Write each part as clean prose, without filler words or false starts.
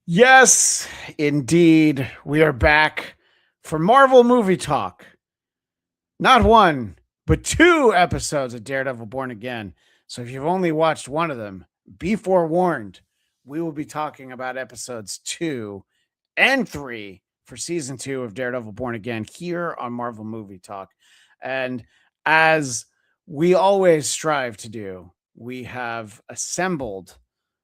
Yes, indeed. We are back for Marvel Movie Talk. Not one, but two episodes of Daredevil Born Again. So if you've only watched one of them, be forewarned. We will be talking about episodes 2 and 3 for season 2 of Daredevil Born Again here on Marvel Movie Talk. And as we always strive to do, we have assembled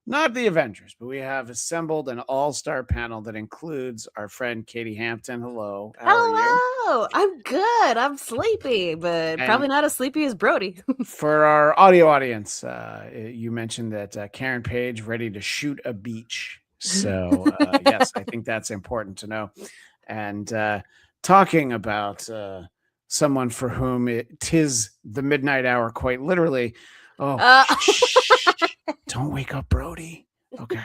not the Avengers, but we have assembled an all-star panel that includes our friend Katie Hampton. Hello, how are you? Hello. I'm good. I'm sleepy, but And probably not as sleepy as Brody. for our audio audience, you mentioned that Karen Page ready to shoot a beach. So yes, I think that's important to know. And talking about someone for whom tis the midnight hour, quite literally. Oh, Uh, don't wake up, Brody. Okay.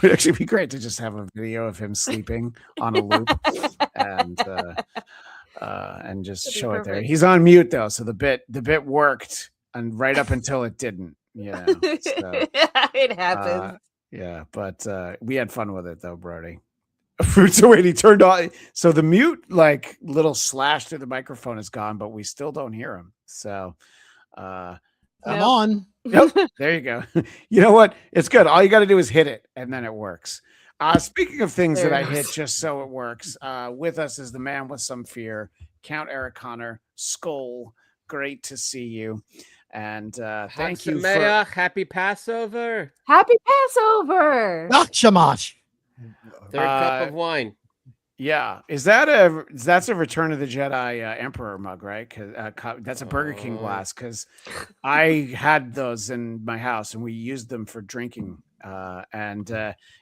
Would actually be great to just have a video of him sleeping on a loop and just That'd be show it there. perfect. He's on mute though, so the bit worked and right up until it didn't. Yeah. So It happens. yeah, but we had fun with it though, Brody. So wait, he turned on. So the mute like little slash through the microphone is gone, but we still don't hear him. So I'm Nope. on. Yep, there you go. You know what? It's good. All you got to do is hit it, and then it works. Speaking of things There that I it hit goes. just so it works, with us is the man with some fear, Count Eric Connor. Skull, great to see you. And thank you for. Sameach, happy Passover. Happy Passover. Shamash. Third cup of wine. Yeah, that's a Return of the Jedi Emperor mug, right? Because that's a Burger King glass. Because I had those in my house and we used them for drinking. And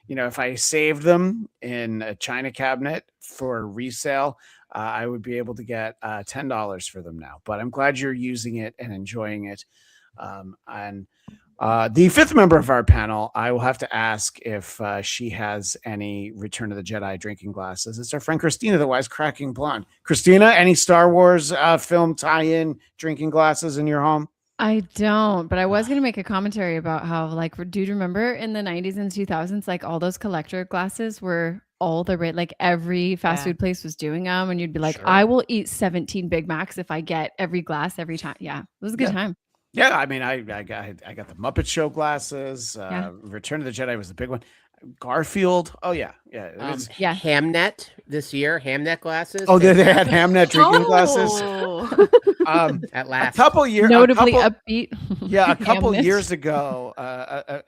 if I saved them in a china cabinet for resale, I would be able to get $10 for them now. But I'm glad you're using it and enjoying it. And the fifth member of our panel, I will have to ask if she has any Return of the Jedi drinking glasses. It's our friend Christina, the Wisecracking blonde. Christina, any Star Wars film tie-in drinking glasses in your home? I don't, but I was going to make a commentary about how, like, do you remember in the 90s and 2000s, like all those collector glasses were all the rate, like every fast food place was doing them, and you'd be like, Sure. I will eat 17 Big Macs if I get every glass every time. Yeah, it was a good time. Yeah, I mean, I got the Muppet Show glasses. Yeah. Return of the Jedi was the big one. Garfield. Oh yeah. Yeah. Hamnet this year. Hamnet glasses. Oh, they had Hamnet drinking glasses. Oh. At A last. couple years. Notably upbeat. Yeah, a couple Hamnet. years ago, I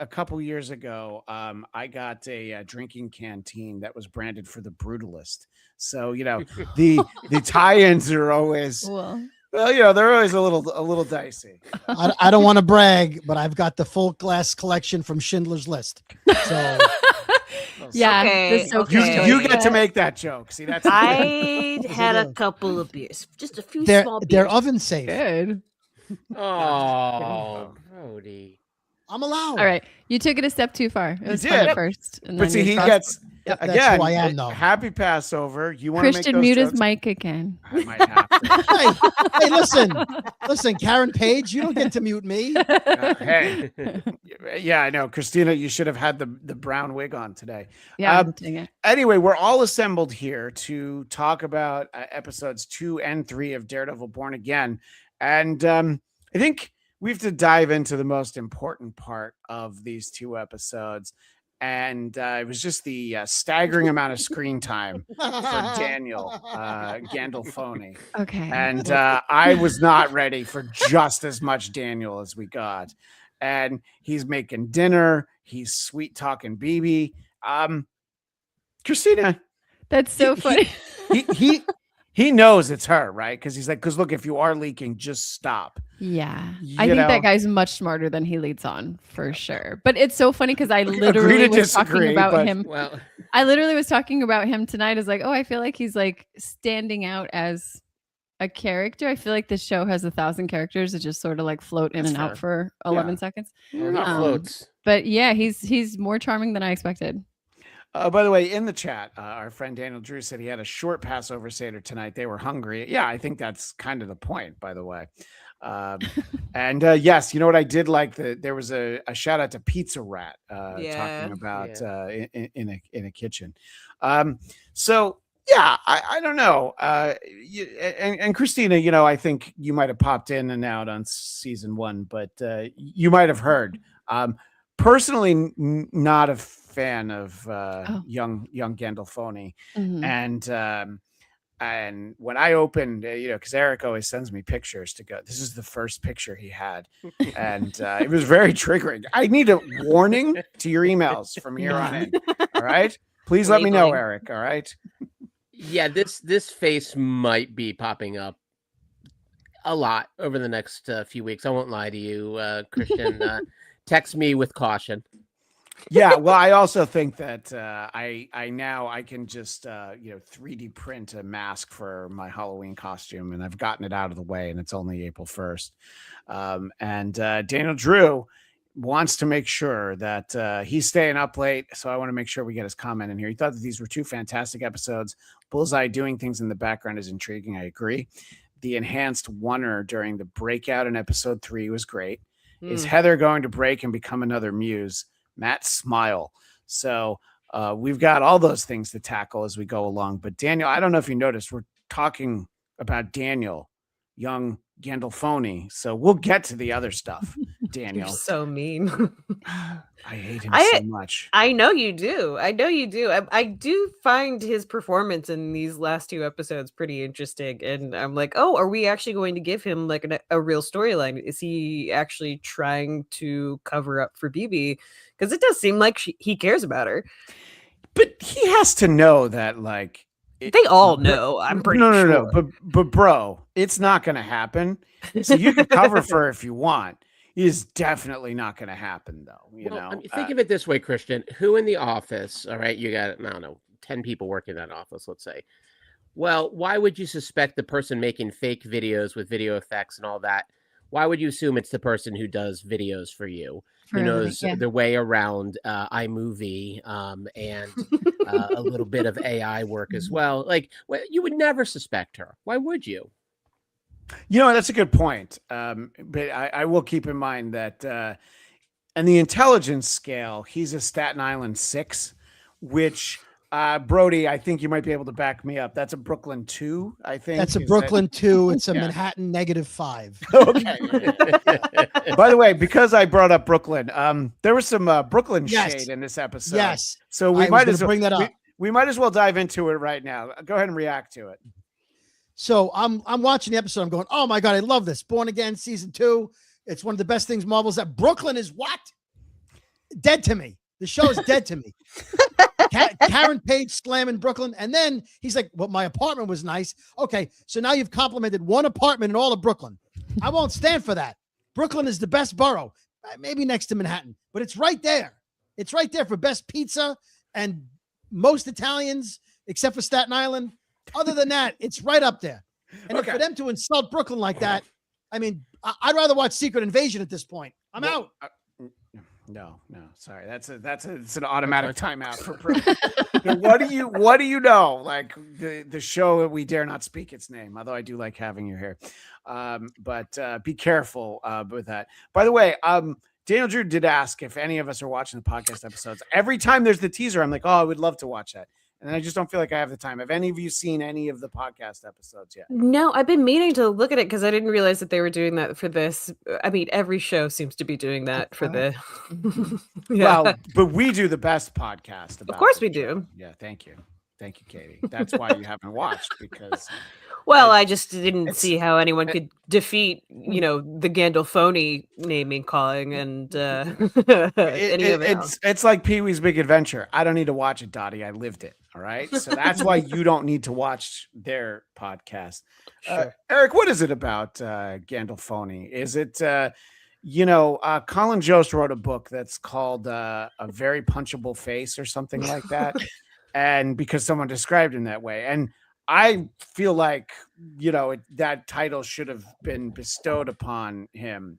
got a drinking canteen that was branded for the Brutalist. So the tie-ins are always Well, they're always a little dicey. I don't want to brag, but I've got the full glass collection from Schindler's List. So yeah, Okay, the soap You, okay. you get to make that joke. See, that's I had a couple of beers, just a few they're small beers. they're oven safe. good. Oh, Brody. I'm allowed. All right, you took it a step too far. It was did. fun at first, and But then see, you he crossed- gets Yep, that's again. who I am, though. Happy Passover. You want to make Christian those mute jokes? his mic again. I might have to. Hey, listen, Karen Page, you don't get to mute me. Hey, yeah, I know, Christina. You should have had the brown wig on today. Yeah, dang it. Anyway, we're all assembled here to talk about episodes 2 and 3 of Daredevil Born Again. And I think we have to dive into the most important part of these two episodes. And it was just the staggering amount of screen time for Daniel Gandolfini. Okay. And I was not ready for just as much Daniel as we got. And he's making dinner. He's sweet talking BB. Christina, That's so funny. he knows it's her, right? Because he's like, because look, if you are leaking, just stop. Yeah. You I think know? that guy's much smarter than he leads on for sure. But it's so funny because I Agree literally to was talking disagree, about but- him. Well, I literally was talking about him tonight as like, oh, I feel like he's like standing out as a character. I feel like this show has 1,000 characters that just sort of like float in That's and fair. out for 11 seconds. well, he Um, floats. But yeah, he's more charming than I expected. By the way, in the chat, our friend Daniel Drew said he had a short Passover Seder tonight. They were hungry. Yeah, I think that's kind of the point, by the way. And yes, you know what I did like? There was a shout out to Pizza Rat talking about in a kitchen. So yeah, I don't know. And Christina, you know, I think you might have popped in and out on season 1, but you might have heard. Personally, not a fan of young Gandolfini, and when I opened, you know, because Eric always sends me pictures to go. This is the first picture he had, and it was very triggering. I need a warning to your emails from here on in. All right, please let me know, Eric. All right. Yeah, this face might be popping up a lot over the next few weeks. I won't lie to you, Christian. Text me with caution. Yeah, well, I also think that I can just 3D print a mask for my Halloween costume, and I've gotten it out of the way, and it's only April 1st. And Daniel Drew wants to make sure that he's staying up late, so I want to make sure we get his comment in here. He thought that these were 2 fantastic episodes. Bullseye doing things in the background is intriguing. I agree. The enhanced oneer during the breakout in episode 3 was great. Is Heather going to break and become another muse? Matt smile. So we've got all those things to tackle as we go along. But Daniel, I don't know if you noticed, we're talking about Daniel, young Gandolfini. So we'll get to the other stuff. Daniel, you're so mean. I hate him so much. I know you do. I know you do. I do find his performance in these last 2 episodes pretty interesting. And I'm like, oh, are we actually going to give him like a real storyline? Is he actually trying to cover up for BB? Because it does seem like he cares about her. But he has to know that, like, they all know. I'm pretty sure. No. But bro, it's not going to happen. So you can cover for her if you want. It is definitely not going to happen, though. You know, I mean, think of it this way, Christian. Who in the office? All right, you got, I don't know, 10 people working in that office, let's say. Well, why would you suspect the person making fake videos with video effects and all that? Why would you assume it's the person who does videos for you? Who knows the way around iMovie and a little bit of AI work as well? Like, you would never suspect her. Why would you? You know, that's a good point. But I will keep in mind that on the intelligence scale, he's a Staten Island 6, which Brody, I think you might be able to back me up. That's a Brooklyn 2, I think. That's a Brooklyn 2. It's a Manhattan -5. Okay. By the way, because I brought up Brooklyn, there was some Brooklyn shade in this episode. Yes. So we might as well bring that up. We might as well dive into it right now. Go ahead and react to it. So I'm watching the episode. I'm going, oh my God, I love this. Born Again season 2. It's one of the best things Marvel's at. Brooklyn is what? Dead to me. The show is dead to me. Karen Page slamming Brooklyn. And then he's like, well, my apartment was nice. Okay, so now you've complimented one apartment in all of Brooklyn. I won't stand for that. Brooklyn is the best borough, maybe next to Manhattan, but it's right there. It's right there for best pizza and most Italians, except for Staten Island. Other than that, it's right up there. And for them to insult Brooklyn like that, I mean, I'd rather watch Secret Invasion at this point. I'm out. No, sorry. It's an automatic timeout for Brooklyn. What do you know? Like the show We Dare Not Speak its name, although I do like having you here. But be careful with that. By the way, Daniel Drew did ask if any of us are watching the podcast episodes. Every time there's the teaser, I'm like, oh, I would love to watch that. And I just don't feel like I have the time. Have any of you seen any of the podcast episodes yet? No, I've been meaning to look at it because I didn't realize that they were doing that for this. I mean, every show seems to be doing that for the. Well, but we do the best podcast about. Of course, we show. do. Yeah, thank you, Katie. That's why you haven't watched because. Well, I just didn't see how anyone could defeat, the Gandolfini naming calling and any of it. It's like Pee-wee's Big Adventure. I don't need to watch it, Dottie. I lived it. All right. So that's why you don't need to watch their podcast. Sure. Eric, what is it about Gandolfini? Is it, Colin Jost wrote a book that's called A Very Punchable Face or something like that. And because someone described him that way. And I feel like, that title should have been bestowed upon him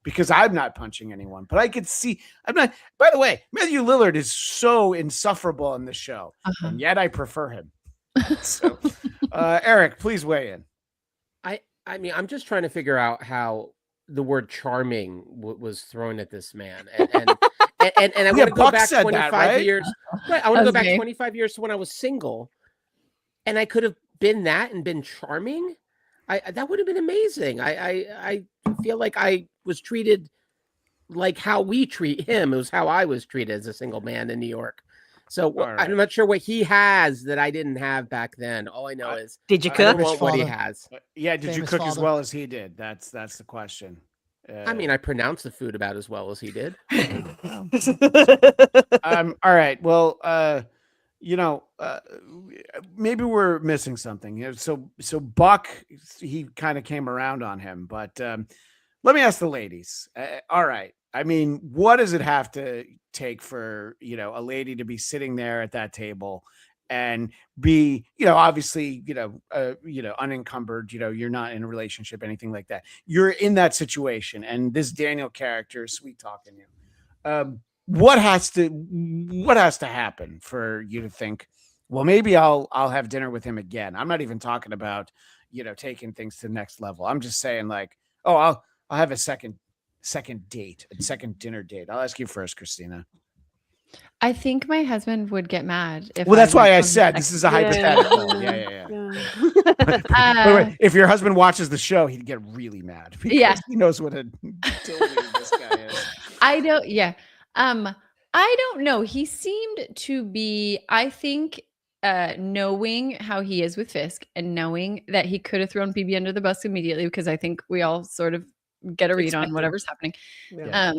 because I'm not punching anyone, but I could see I'm not. By the way, Matthew Lillard is so insufferable in the show, and yet I prefer him. So, Eric, please weigh in. I mean, I'm just trying to figure out how the word charming was thrown at this man, and I want to go Buck back said 25 that, right? years. Right, I want to go That was back me. 25 years to when I was single, and I could have been that and been charming. That would have been amazing. I feel like I was treated like how we treat him. It was how I was treated as a single man in New York. So All right. I'm not sure what he has that I didn't have back then. All I know is Did you I cook? don't want what he Father. has. Yeah, did you Famous cook as father. well as he did? That's the question. I mean, I pronounce the food about as well as he did. All right. Well, maybe we're missing something. So Buck, he kind of came around on him, but let me ask the ladies. All right. I mean, what does it have to take for, a lady to be sitting there at that table and be, obviously, unencumbered, you're not in a relationship, anything like that. You're in that situation. And this Daniel character is sweet talking you. What has to happen for you to think, well, maybe I'll have dinner with him again? I'm not even talking about, taking things to the next level. I'm just saying like, oh, I'll have a second date, a second dinner date. I'll ask you first, Christina. I think my husband would get mad if. Well, that's why I went on said the this is second- a hypothetical. Yeah. By the way, if your husband watches the show, he'd get really mad because Yeah. he knows what a dilly this guy is. I don't. Yeah. I don't know. He seemed to be. I think. Knowing how he is with Fisk and knowing that he could have thrown PB under the bus immediately, because I think we all sort of get a read on whatever's happening. Yeah.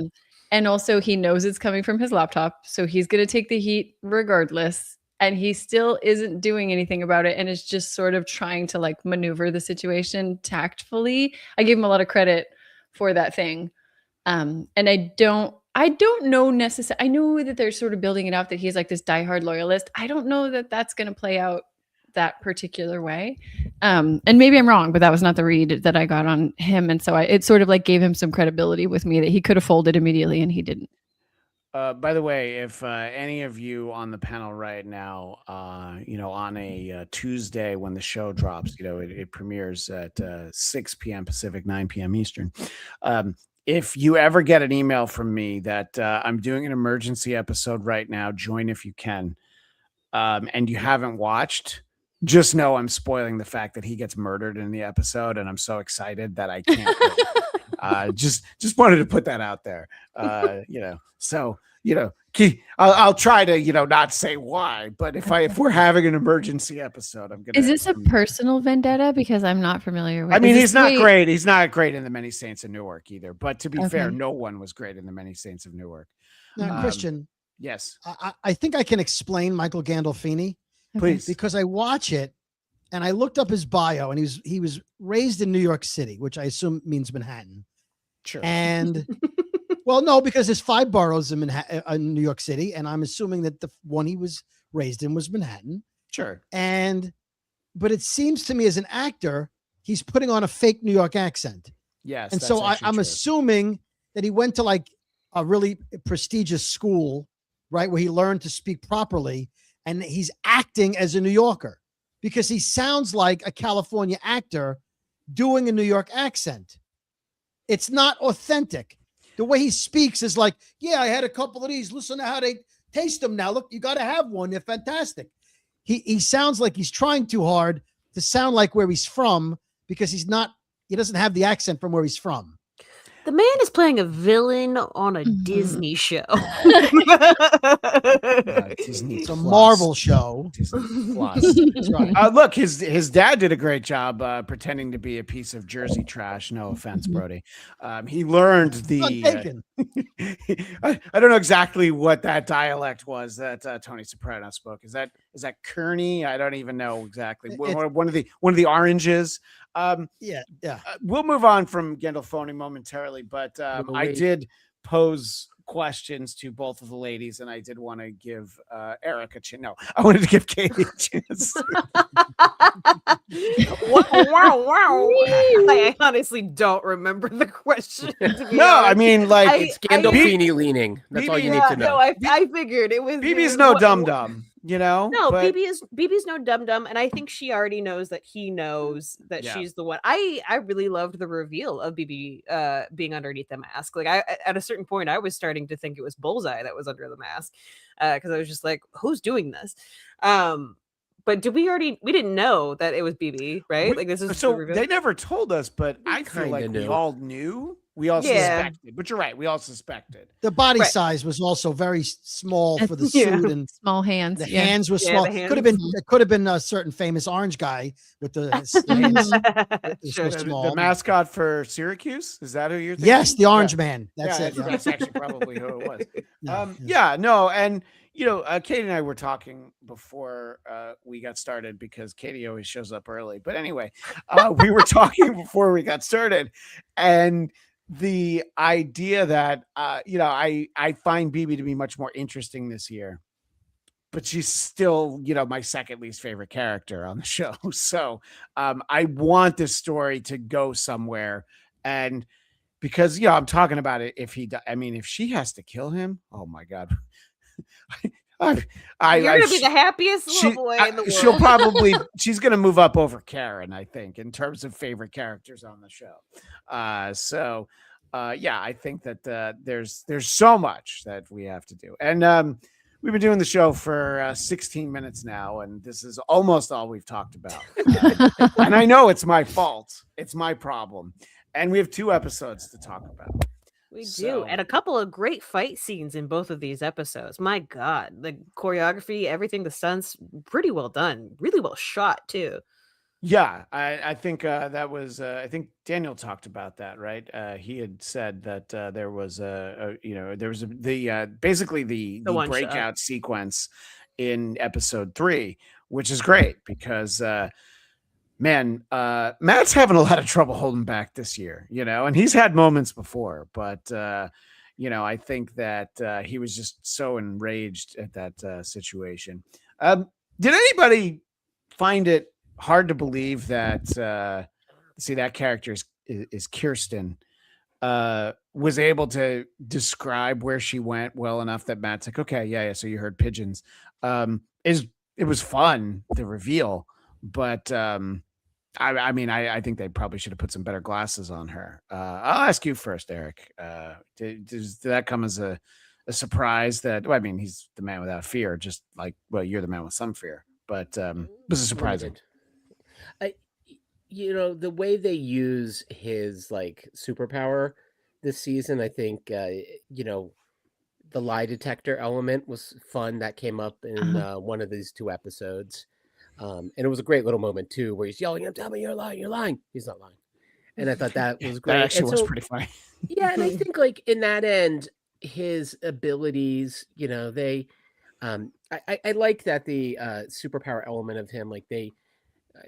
And also he knows it's coming from his laptop, so he's going to take the heat regardless. And he still isn't doing anything about it, and is just sort of trying to like maneuver the situation tactfully. I give him a lot of credit for that thing. And I don't know necessarily. I know that they're sort of building it up that he's like this diehard loyalist. I don't know that that's going to play out that particular way. And maybe I'm wrong, but that was not the read that I got on him. And so it sort of like gave him some credibility with me that he could have folded immediately and he didn't. By the way, if any of you on the panel right now, on a Tuesday when the show drops, it premieres at 6 p.m. Pacific, 9 p.m. Eastern. If you ever get an email from me that I'm doing an emergency episode right now, join if you can, and you haven't watched, just know I'm spoiling the fact that he gets murdered in the episode, and I'm so excited that I can't wait. Just wanted to put that out there. So I'll try to not say why, but if we're having an emergency episode, I'm gonna. Is this a personal vendetta? Because I'm not familiar with. I mean, is he's this not the way- great. He's not great in the Many Saints of Newark either. But to be fair, Okay. no one was great in the Many Saints of Newark. Now, Christian, Yes, I think I can explain Michael Gandolfini please. because I watch it and I looked up his bio, and he was raised in New York City, which I assume means Manhattan. Sure. And well, no, because there's 5 boroughs in New York City, and I'm assuming that the one he was raised in was Manhattan. Sure. But it seems to me as an actor, he's putting on a fake New York accent. Yes. And that's so actually I'm true. assuming that he went to like a really prestigious school, right, where he learned to speak properly, and he's acting as a New Yorker because he sounds like a California actor doing a New York accent. It's not authentic. The way he speaks is like, yeah, I had a couple of these. Listen to how they taste them now. Look, you got to have one. They're fantastic. He sounds like he's trying too hard to sound like where he's from because he doesn't have the accent from where he's from. The man is playing a villain on a Disney show. Disney It's a Plus. Marvel show. Disney Plus. That's right. Look, his dad did a great job pretending to be a piece of Jersey trash. No offense, Brody. He learned the. Taken. I don't know exactly what that dialect was that Tony Soprano spoke. Is that Kearney? I don't even know exactly. One of the oranges. Yeah. We'll move on from Gandolfini momentarily, but I did pose questions to both of the ladies, and I did want to give Eric a chance. No, I wanted to give Katie a chance. Wow. I honestly don't remember the question. To be No, I honest. mean, like, It's Gandolfini leaning. That's all you need to know. No, I figured it was. BB's no dum dum. No, but BB's no dum dum, and I think she already knows that he knows that Yeah. she's the one. I really loved the reveal of BB being underneath the mask. Like I at a certain point, I was starting to think it was Bullseye that was under the mask, because I was just like, who's doing this? But we didn't know that it was BB, right? Like this is the so reveal. they never told us, but We I feel kinda like we knew. all knew. We all Yeah. suspected. But you're right. We all suspected. The body Right. size was also very small for the Yeah. suit, and Small hands. the yeah. hands were Yeah, small. the hands. Could have been it could have been a certain famous orange guy with the hands. Sure. so The small. mascot for Syracuse? Is that who you're thinking? Yes, the orange man. That's Yeah, it. that's actually probably who it was. Yeah, Yeah, no, and Katie and I were talking before we got started because Katie always shows up early. But anyway, we were talking before we got started, and the idea that I find BB to be much more interesting this year, but she's still my second least favorite character on the show. So I want this story to go somewhere, and because I'm talking about it. If she has to kill him, oh my god. You're gonna be the happiest little boy in the world. She's gonna move up over Karen, I think, in terms of favorite characters on the show. I think that there's so much that we have to do, and we've been doing the show for 16 minutes now, and this is almost all we've talked about. And I know it's my fault, it's my problem, and we have 2 episodes to talk about. We do, So- and a couple of great fight scenes in both of these episodes. My God, the choreography, everything, the stunts, pretty well done, really well shot too. Yeah, I think that was. I think Daniel talked about that, right? He had said that there was basically the one shot. breakout sequence in episode 3, which is great because Matt's having a lot of trouble holding back this year, and he's had moments before, but I think that he was just so enraged at that situation. Did anybody find it hard to believe that that character is Kirsten was able to describe where she went well enough that Matt's like, okay, yeah, so you heard pigeons. It was fun, the reveal, but I think they probably should have put some better glasses on her. I'll ask you first, Eric. Did that come as a surprise that he's the man without fear, just like, well, you're the man with some fear, but was it surprising? The way they use his superpower this season, I think the lie detector element was fun. That came up in one of these 2 episodes, and it was a great little moment too, where he's yelling, "Tell me you're lying." He's not lying, and I thought that was great. That actually was pretty funny. Yeah, and I think in that end, his abilities, they, I like that the superpower element of him,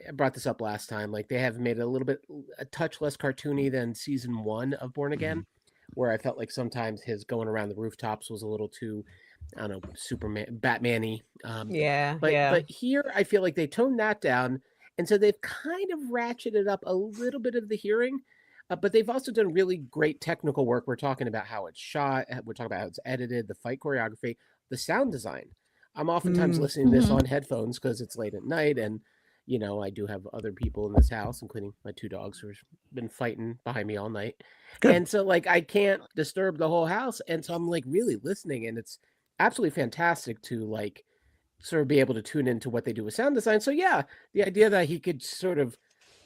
I brought this up last time. They have made it a touch less cartoony than season 1 of Born Again, where I felt like sometimes his going around the rooftops was a little too, I don't know, Superman, Batman-y. But here I feel like they toned that down, and so they've kind of ratcheted up a little bit of the hearing, but they've also done really great technical work. We're talking about how it's shot. We're talking about how it's edited, the fight choreography, the sound design. I'm oftentimes listening to this on headphones because it's late at night, and I do have other people in this house, including my 2 dogs who have been fighting behind me all night. Good. And so I can't disturb the whole house. And so I'm really listening, and it's absolutely fantastic to sort of be able to tune into what they do with sound design. So yeah, the idea that he could sort of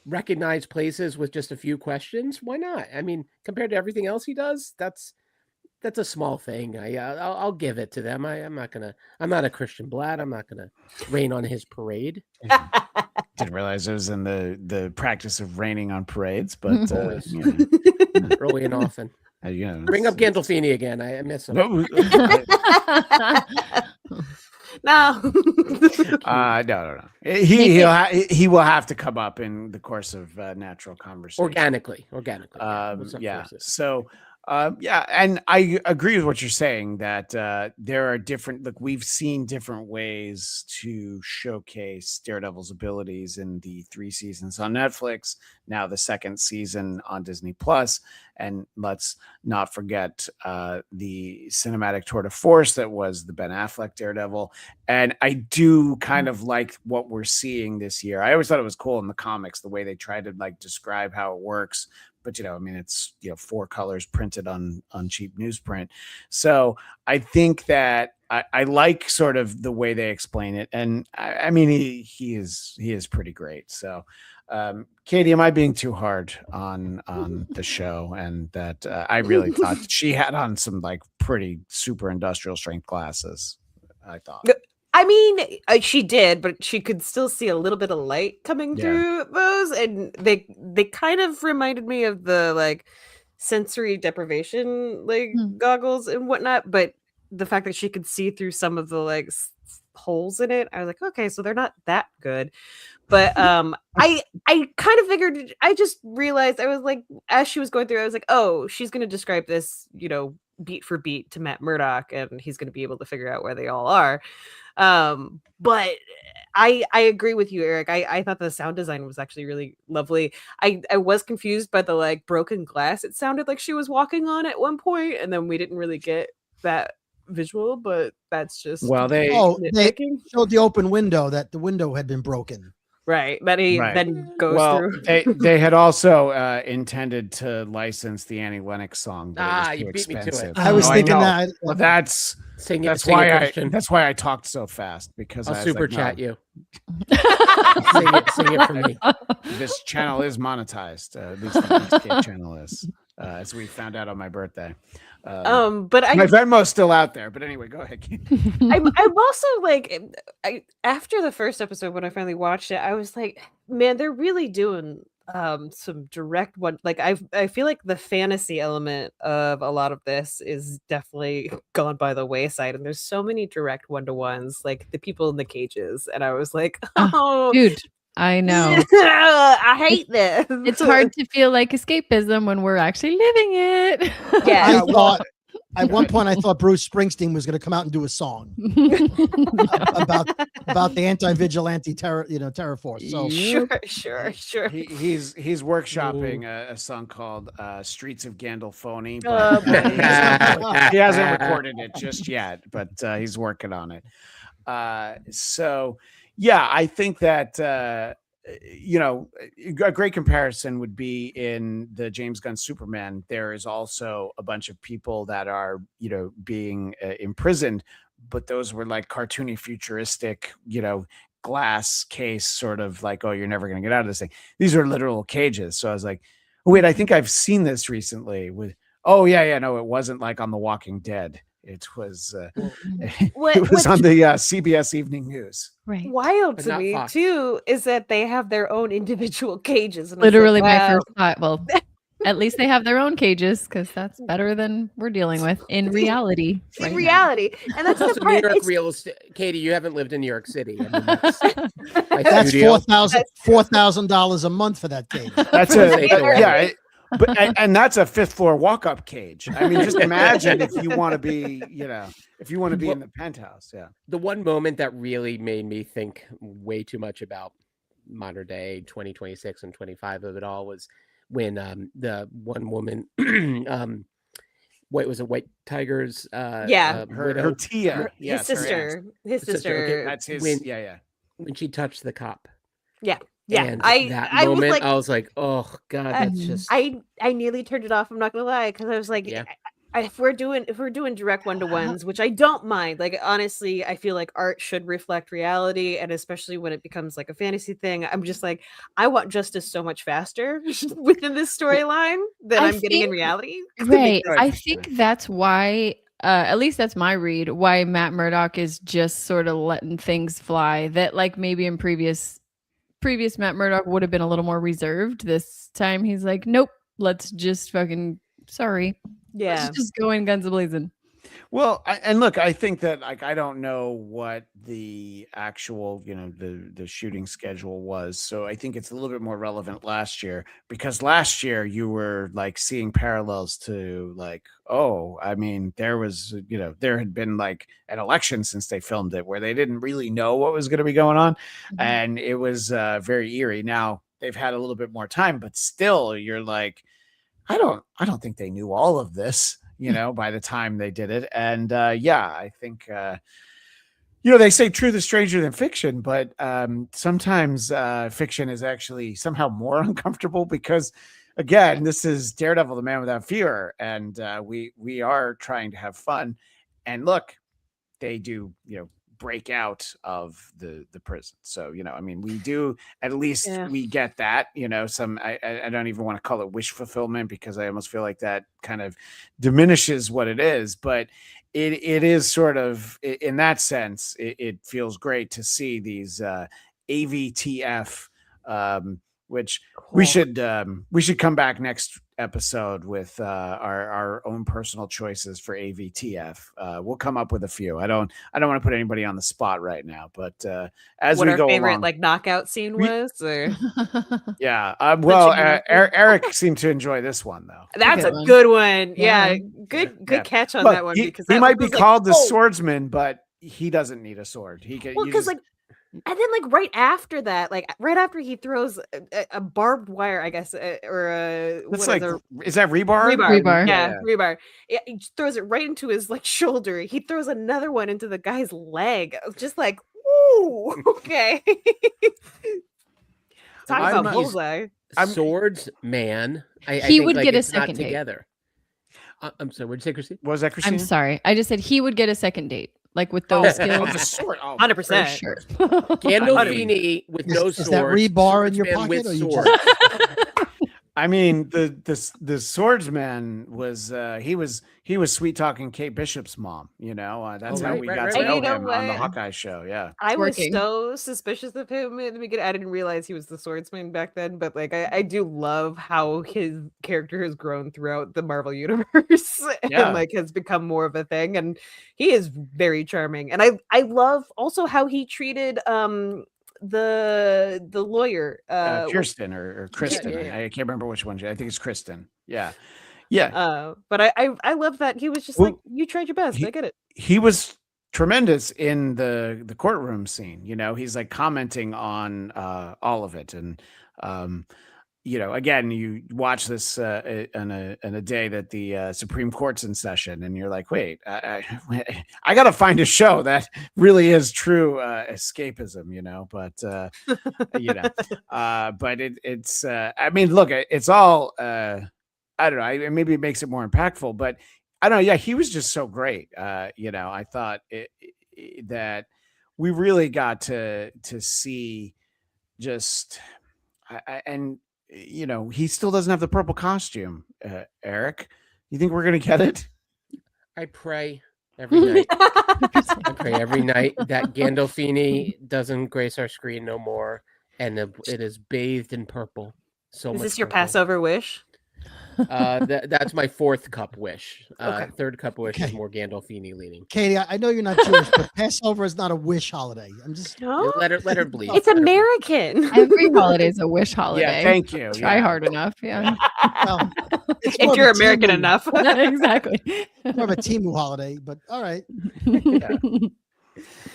recognize places with just a few questions, why not? Compared to everything else he does, that's a small thing. I'll give it to them. I'm not a Christian Bladt. I'm not gonna rain on his parade. Didn't realize it was in the practice of raining on parades, but early and often. Bring up Gandolfini again. I miss him. No. No. He will have to come up in the course of natural conversation organically. Yeah. So Yeah, and I agree with what you're saying that there are different. Look, we've seen different ways to showcase Daredevil's abilities in the 3 seasons on Netflix. Now the 2nd season on Disney Plus, and let's not forget the cinematic tour de force that was the Ben Affleck Daredevil. And I do kind of like what we're seeing this year. I always thought it was cool in the comics the way they try to like describe how it works. But I mean, it's 4 colors printed on cheap newsprint. So I think that I like sort of the way they explain it, and I mean he is pretty great. So, Katie, am I being too hard on the show? And that I really thought she had on some like pretty super industrial strength glasses. I thought. I mean, she did, but she could still see a little bit of light coming through those, and they kind of reminded me of the like sensory deprivation like goggles and whatnot. But the fact that she could see through some of the like holes in it, I was like, okay, so they're not that good. But I kind of figured. I just realized I was like, as she was going through, I was like, oh, she's going to describe this, beat for beat to Matt Murdock, and he's going to be able to figure out where they all are. But I agree with you, Eric. I thought the sound design was actually really lovely. I was confused by the like broken glass. It sounded like she was walking on at one point, and then we didn't really get that visual, but that's just they showed the open window, that the window had been broken. Right. That he then goes through. They had also intended to license the Annie Lennox song, but it was too you beat expensive. me to it. I was thinking that. Well, that's why I talked so fast, because I'll I was super like, chat no, you. sing it for me. This channel is monetized. At least the Geekscape channel is, as we found out on my birthday. But my Venmo's still out there. But anyway, go ahead. I'm also like, after the first episode, when I finally watched it, I was like, man, they're really doing some direct one. Like I feel like the fantasy element of a lot of this is definitely gone by the wayside, and there's so many direct one-to-ones, like the people in the cages, and I was like, oh dude, I know. I hate this. It's hard to feel like escapism when we're actually living it. Yeah. At one point, I thought Bruce Springsteen was going to come out and do a song about the anti-vigilante terror force. So sure. He's workshopping a song called "Streets of Gandolfoni," but he hasn't recorded it just yet. But he's working on it. So yeah, I think that a great comparison would be in the James Gunn Superman. There is also a bunch of people that are, being imprisoned, but those were like cartoony, futuristic, glass case, sort of like, oh, you're never going to get out of this thing. These are literal cages. So I was like, oh, wait, I think I've seen this recently with, oh yeah, no, it wasn't like on The Walking Dead. It was it was on the CBS Evening News. Right. Wild to me too is that they have their own individual cages. And literally my first thought. Well, at least they have their own cages, because that's better than we're dealing with in reality. In reality, and that's the part. New York real estate. Katie, you haven't lived in New York City. I mean, that's $4,000 a month for that cage. That's and that's a 5th floor walk-up cage. I mean, just imagine if you want to be, in the penthouse. Yeah. The one moment that really made me think way too much about modern day 2026 and 25 of it all was when the one woman, what was it, White Tiger's? Her Tia, his sister. Okay, that's his. When she touched the cop. Yeah. Yeah, and I was like, oh god, that's just. I nearly turned it off. I'm not gonna lie, because I was like, if we're doing direct one-to-ones, which I don't mind. Like honestly, I feel like art should reflect reality, and especially when it becomes like a fantasy thing, I'm just like, I want justice so much faster within this storyline than I'm getting in reality. Right. I think that's why. At least that's my read. Why Matt Murdock is just sort of letting things fly. That like maybe in previous Matt Murdock would have been a little more reserved. This time he's like, nope, let's just fucking let's just go in guns a blazing. Well, and look, I think that like I don't know what the actual, the shooting schedule was. So I think it's a little bit more relevant last year because last year you were like seeing parallels to like, oh, I mean, there was, there had been like an election since they filmed it where they didn't really know what was going to be going on, and it was very eerie. Now they've had a little bit more time, but still, you're like, I don't think they knew all of this, by the time they did it. And I think they say truth is stranger than fiction, but sometimes fiction is actually somehow more uncomfortable because again, this is Daredevil, the Man Without Fear, and we are trying to have fun. And look, they do, break out of the prison. So, I mean, we do, at least we get that, some, I don't even want to call it wish fulfillment because I almost feel like that kind of diminishes what it is, but it is sort of, in that sense, it feels great to see these AVTF, which we should come back next episode with our own personal choices for AVTF. We'll come up with a few. I don't want to put anybody on the spot right now, but as what we our go favorite along, like knockout scene was, or Eric seemed to enjoy this one though. that's a good one. Yeah. Good catch on Look, that one because he that might one be was called the like, oh. swordsman, but he doesn't need a sword. He can And then, like right after that, like right after he throws a barbed wire, I guess, or a that's what like, are is that rebar? Rebar. Yeah, rebar. Yeah, he just throws it right into his like shoulder. He throws another one into the guy's leg. I was just like, ooh, okay. Talk about bullseye. Swords, man. I He think, would like, get a it's not second date. together. I'm sorry. What did you say, Christine? Was that Christina? I'm sorry. I just said he would get a second date, like with those skills. The sword. 100%. Sure. Gandolfini with no swords. Is that rebar in your Swordsman pocket? with Or you swords. I mean, the swordsman was he was sweet talking Kate Bishop's mom. That's how right, we right, got right, to right. know You know him on the what? Hawkeye show. Yeah, I was working. so suspicious of him in the beginning. I didn't realize he was the swordsman back then, but like I do love how his character has grown throughout the Marvel universe and Yeah. like has become more of a thing. And he is very charming. And I love also how he treated the lawyer Kirsten or Kristen. Yeah. I can't remember which one. I think it's Kristen. Yeah. but I love that he was just Well, like, you tried your best. I get it. He was tremendous in the courtroom scene. He's like commenting on all of it, and again, you watch this in a day that the Supreme Court's in session, and you're like, wait, I got to find a show that really is true escapism, but but it's I mean, look, it's all I don't know. Maybe it makes it more impactful, but I don't know. Yeah, he was just so great. I thought that we really got to see just and he still doesn't have the purple costume. Eric, you think we're gonna get it? I pray every night. I pray every night that Gandolfini doesn't grace our screen no more, and it is bathed in purple. So Is much this your purple. Passover wish? That's my fourth cup wish. Okay. Third cup wish is Okay. more Gandolfini leaning. Katie, I know you're not Jewish, but Passover is not a wish holiday. I'm just No, Let her bleed. it's Let her bleed. American. Every holiday is a wish holiday. Yeah, thank you. Try Yeah. hard enough. Yeah. well, it's more If of you're a American Timu- enough. Exactly. more of a Timu holiday, but all right.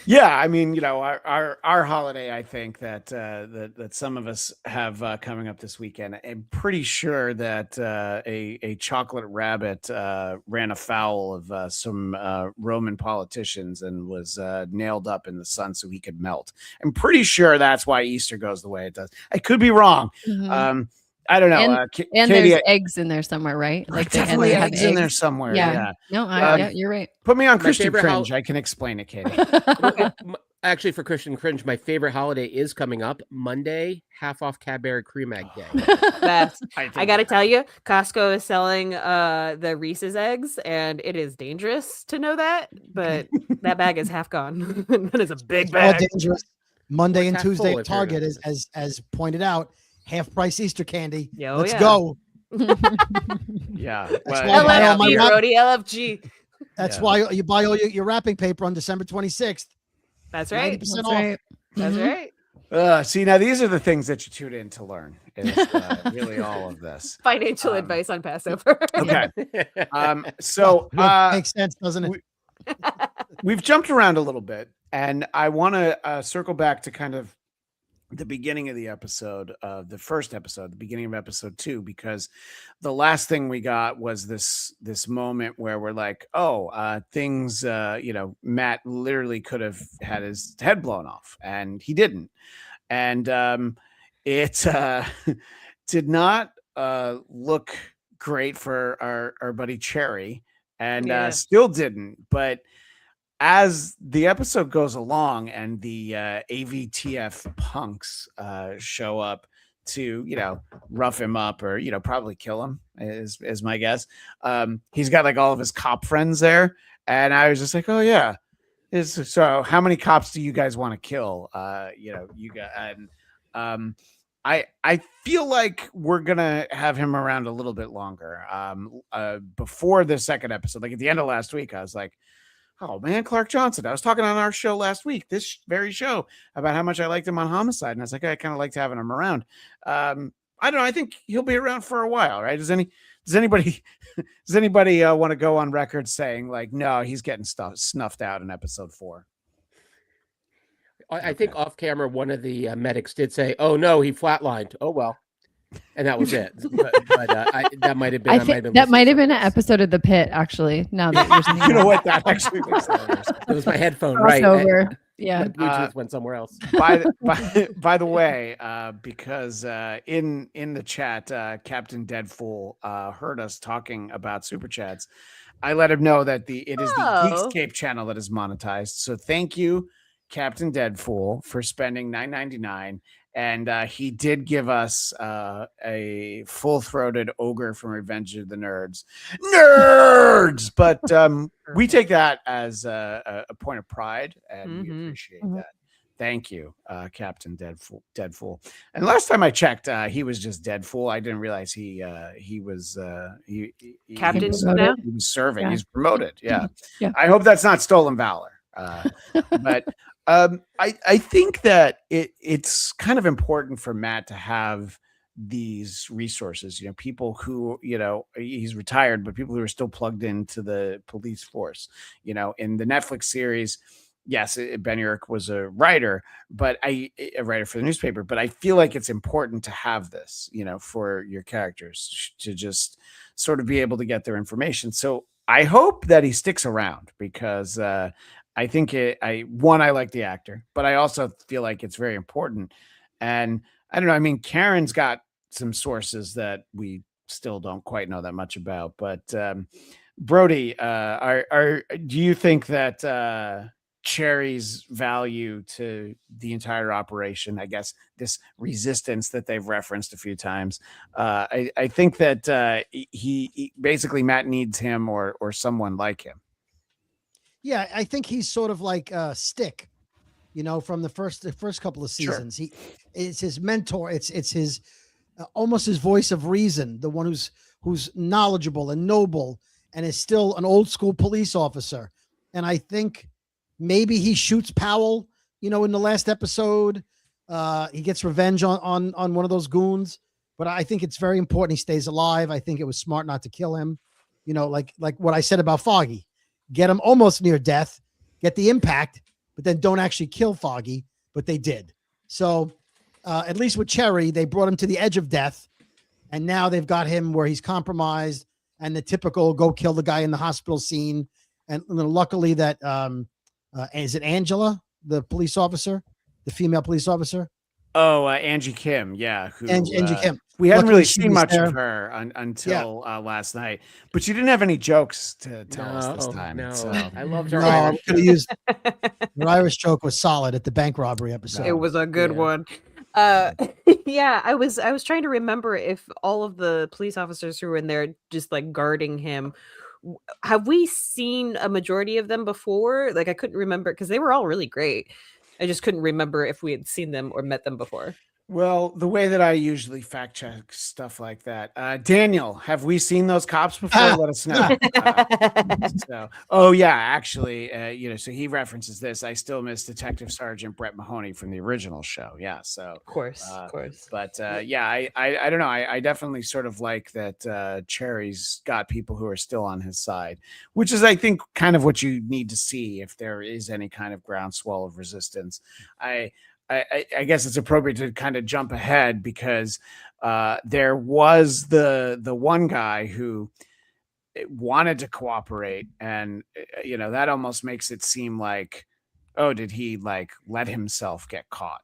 Yeah, I mean, our holiday. I think that that some of us have coming up this weekend. I'm pretty sure that a chocolate rabbit ran afoul of some Roman politicians and was nailed up in the sun so he could melt. I'm pretty sure that's why Easter goes the way it does. I could be wrong. Mhm. I don't know. And Katie, there's eggs in there somewhere, right? like they- and definitely they have eggs in there somewhere. Yeah. No, yeah, you're right. Put me on My Christian favorite Cringe. I can explain it, Katie. Actually, for Christian Cringe, my favorite holiday is coming up Monday, half off Cadbury Cream Egg Day. Best. I I think- gotta tell you, Costco is selling the Reese's eggs, and it is dangerous to know that, but that bag is half gone. That is a big All bag. dangerous. Monday and half full Tuesday if at you're Target, gonna- as pointed out, half price Easter candy. Yeah, oh Let's yeah. go. Yeah. That's well, why I buy all LFG, my Brody, LFG. That's Yeah. why you buy all your wrapping paper on December 26th. That's right. 90% That's off. right. That's Mhm. right. See, now these are the things that you tune in to learn. Is really all of this. Financial Um, advice on Passover. Okay. Well, So makes sense, doesn't it? we've jumped around a little bit, and I want to circle back to kind of the beginning of the episode, the first episode, the beginning of episode 2, because the last thing we got was this moment where we're like, things, Matt literally could have had his head blown off, and he didn't, and it did not look great for our buddy Cherry, and Yeah. still didn't, but as the episode goes along and the AVTF punks show up to, rough him up or, probably kill him is my guess. He's got like all of his cop friends there. And I was just like, oh yeah. So how many cops do you guys want to kill? You got, and I feel like we're gonna have him around a little bit longer. Before the second episode, like at the end of last week, I was like, oh man, Clark Johnson. I was talking on our show last week, this very show, about how much I liked him on Homicide, and I was like, I kind of liked having him around. I don't know. I think he'll be around for a while, right? Does anybody want to go on record saying like, no, he's getting snuffed out in episode 4? I think off camera, one of the medics did say, "Oh no, he flatlined." Oh well, and that was it. But that might have been. I think that might have been an episode of The Pit, actually. Now that you're saying You know that. what? That actually makes sense. It was my headphone, right? Crossover. Yeah. My Bluetooth went somewhere else. by the way, because in the chat, Captain Deadfool heard us talking about super chats. I let him know that it is the Oh. Geekscape channel that is monetized. So thank you, Captain Deadfool, for spending $9.99. And he did give us a full-throated ogre from Revenge of the Nerds. But we take that as a point of pride, and we Mhm. appreciate Mhm. that. Thank you, Captain Deadfool. And last time I checked, he was just Deadfool. I didn't realize he was Captain he was, now? he was serving. Yeah. He's promoted. Yeah. Yeah. I hope that's not stolen valor. But I think that it's kind of important for Matt to have these resources, people who, he's retired, but people who are still plugged into the police force, in the Netflix series. Yes, Ben Urich was a writer, but a writer for the newspaper, but I feel like it's important to have this, for your characters to just sort of be able to get their information. So I hope that he sticks around, because I think I like the actor, but I also feel like it's very important. And I don't know. I mean, Karen's got some sources that we still don't quite know that much about. But Brody, do you think that Cherry's value to the entire operation, I guess this resistance that they've referenced a few times, I think that he basically, Matt needs him or someone like him. Yeah, I think he's sort of like Stick, from the first couple of Sure. seasons. He is his mentor. It's his almost his voice of reason, the one who's knowledgeable and noble and is still an old school police officer. And I think maybe he shoots Powell, in the last episode. He gets revenge on one of those goons. But I think it's very important he stays alive. I think it was smart not to kill him. Like what I said about Foggy. Get him almost near death, get the impact, but then don't actually kill Foggy, but they did. So at least with Cherry, they brought him to the edge of death, and now they've got him where he's compromised, and the typical go kill the guy in the hospital scene. And luckily that, is it Angela, the police officer, the female police officer? Oh, Angie Kim. Yeah. Angie Kim. We hadn't Luckily really she seen was much there. of her until last night, but she didn't have any jokes to tell us this time. No, So. I loved her. No, Irish could have used her Irish joke was solid at the bank robbery episode. It was a good Yeah. one. Yeah, I was trying to remember if all of the police officers who were in there just like guarding him, have we seen a majority of them before? Like I couldn't remember because they were all really great. I just couldn't remember if we had seen them or met them before. Well, the way that I usually fact check stuff like that, Daniel, have we seen those cops before? Let us know. Oh yeah, actually, so he references this. I still miss Detective Sergeant Brett Mahoney from the original show. Yeah, so Of course. but yeah, I don't know. I definitely sort of like that. Cherry's got people who are still on his side, which is, I think, kind of what you need to see if there is any kind of groundswell of resistance. I guess it's appropriate to kind of jump ahead because there was the one guy who wanted to cooperate, and that almost makes it seem like, oh, did he like let himself get caught?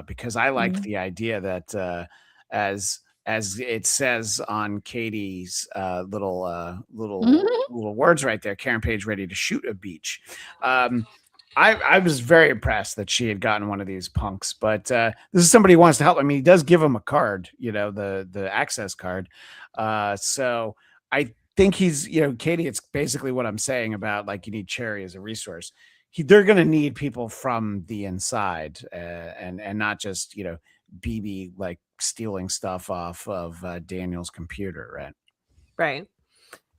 Because I liked the idea that as it says on Katie's little words right there, Karen Page ready to shoot a beach. I was very impressed that she had gotten one of these punks, but this is somebody who wants to help. I mean, he does give him a card, the access card. So I think he's, Katie, it's basically what I'm saying about, like, you need Cherry as a resource. They're going to need people from the inside and not just, BB like stealing stuff off of Daniel's computer, right? Right.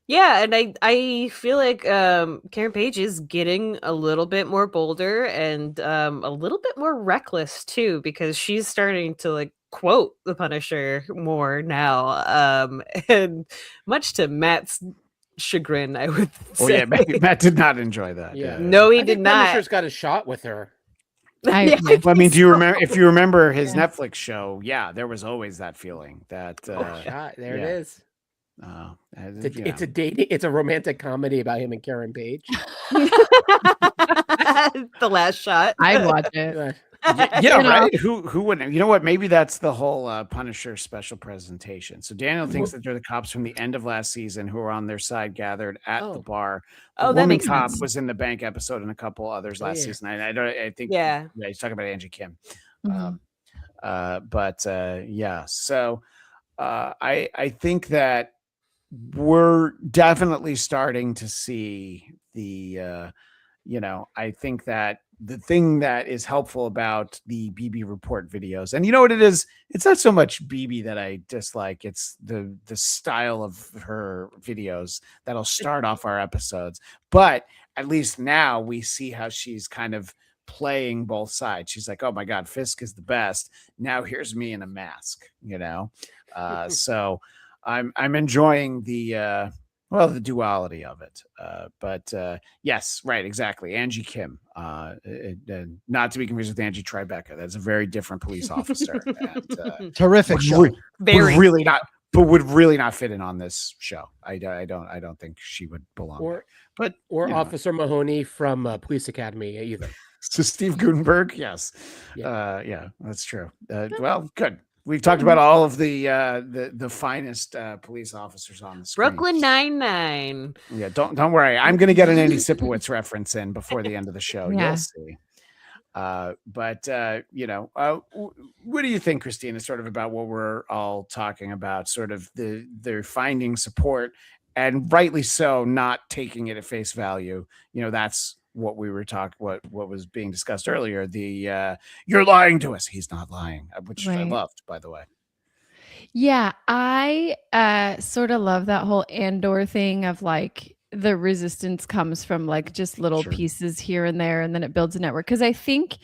Yeah, and I feel like Karen Page is getting a little bit more bolder and a little bit more reckless too, because she's starting to like quote the Punisher more now. And much to Matt's chagrin, I would say. Oh yeah, Matt did not enjoy that. Yeah. No, he I did think not. Punisher's got a shot with her. I Well, I mean, do you remember? If you remember his Yeah. Netflix show, yeah, there was always that feeling that Shot. There yeah. it is. It's a dating. It's a romantic comedy about him and Karen Page. The last shot. I'd watch it. yeah, right. Who wouldn't? You know what? Maybe that's the whole Punisher special presentation. So Daniel thinks that they're the cops from the end of last season who are on their side gathered at the bar. The that woman makes cop sense. was in the bank episode and a couple others last season. I think Yeah. he's talking about Angie Kim. Mhm. Yeah. So I think that we're definitely starting to see the I think that the thing that is helpful about the BB report videos, and you know what it is, it's not so much BB that I dislike, it's the style of her videos that'll start off our episodes. But at least now we see how she's kind of playing both sides. She's like, oh my god, Fisk is the best, now here's me in a mask, so I'm enjoying the duality of it. But yes, right, exactly. Angie Kim, not to be confused with Angie Tribeca. That's a very different police officer. And, Terrific would show. Very. would really not fit in on this show. I don't think she would belong. Or Officer Mahoney from Police Academy either. So Steve Gutenberg, yes, Yeah. that's true. Well, good. We've talked about all of the finest police officers on the screen. Brooklyn Nine-Nine. Yeah, don't worry. I'm going to get an Andy Sipowicz reference in before the end of the show. Yeah. You'll see. What do you think, Christina, sort of about what we're all talking about, sort of they're finding support, and rightly so, not taking it at face value. That's what we were what was being discussed earlier. The you're lying to us. He's not lying, which I Right. loved, by the way. Yeah, I sort of love that whole Andor thing of like the resistance comes from like just little Sure. pieces here and there, and then it builds a network. Because I think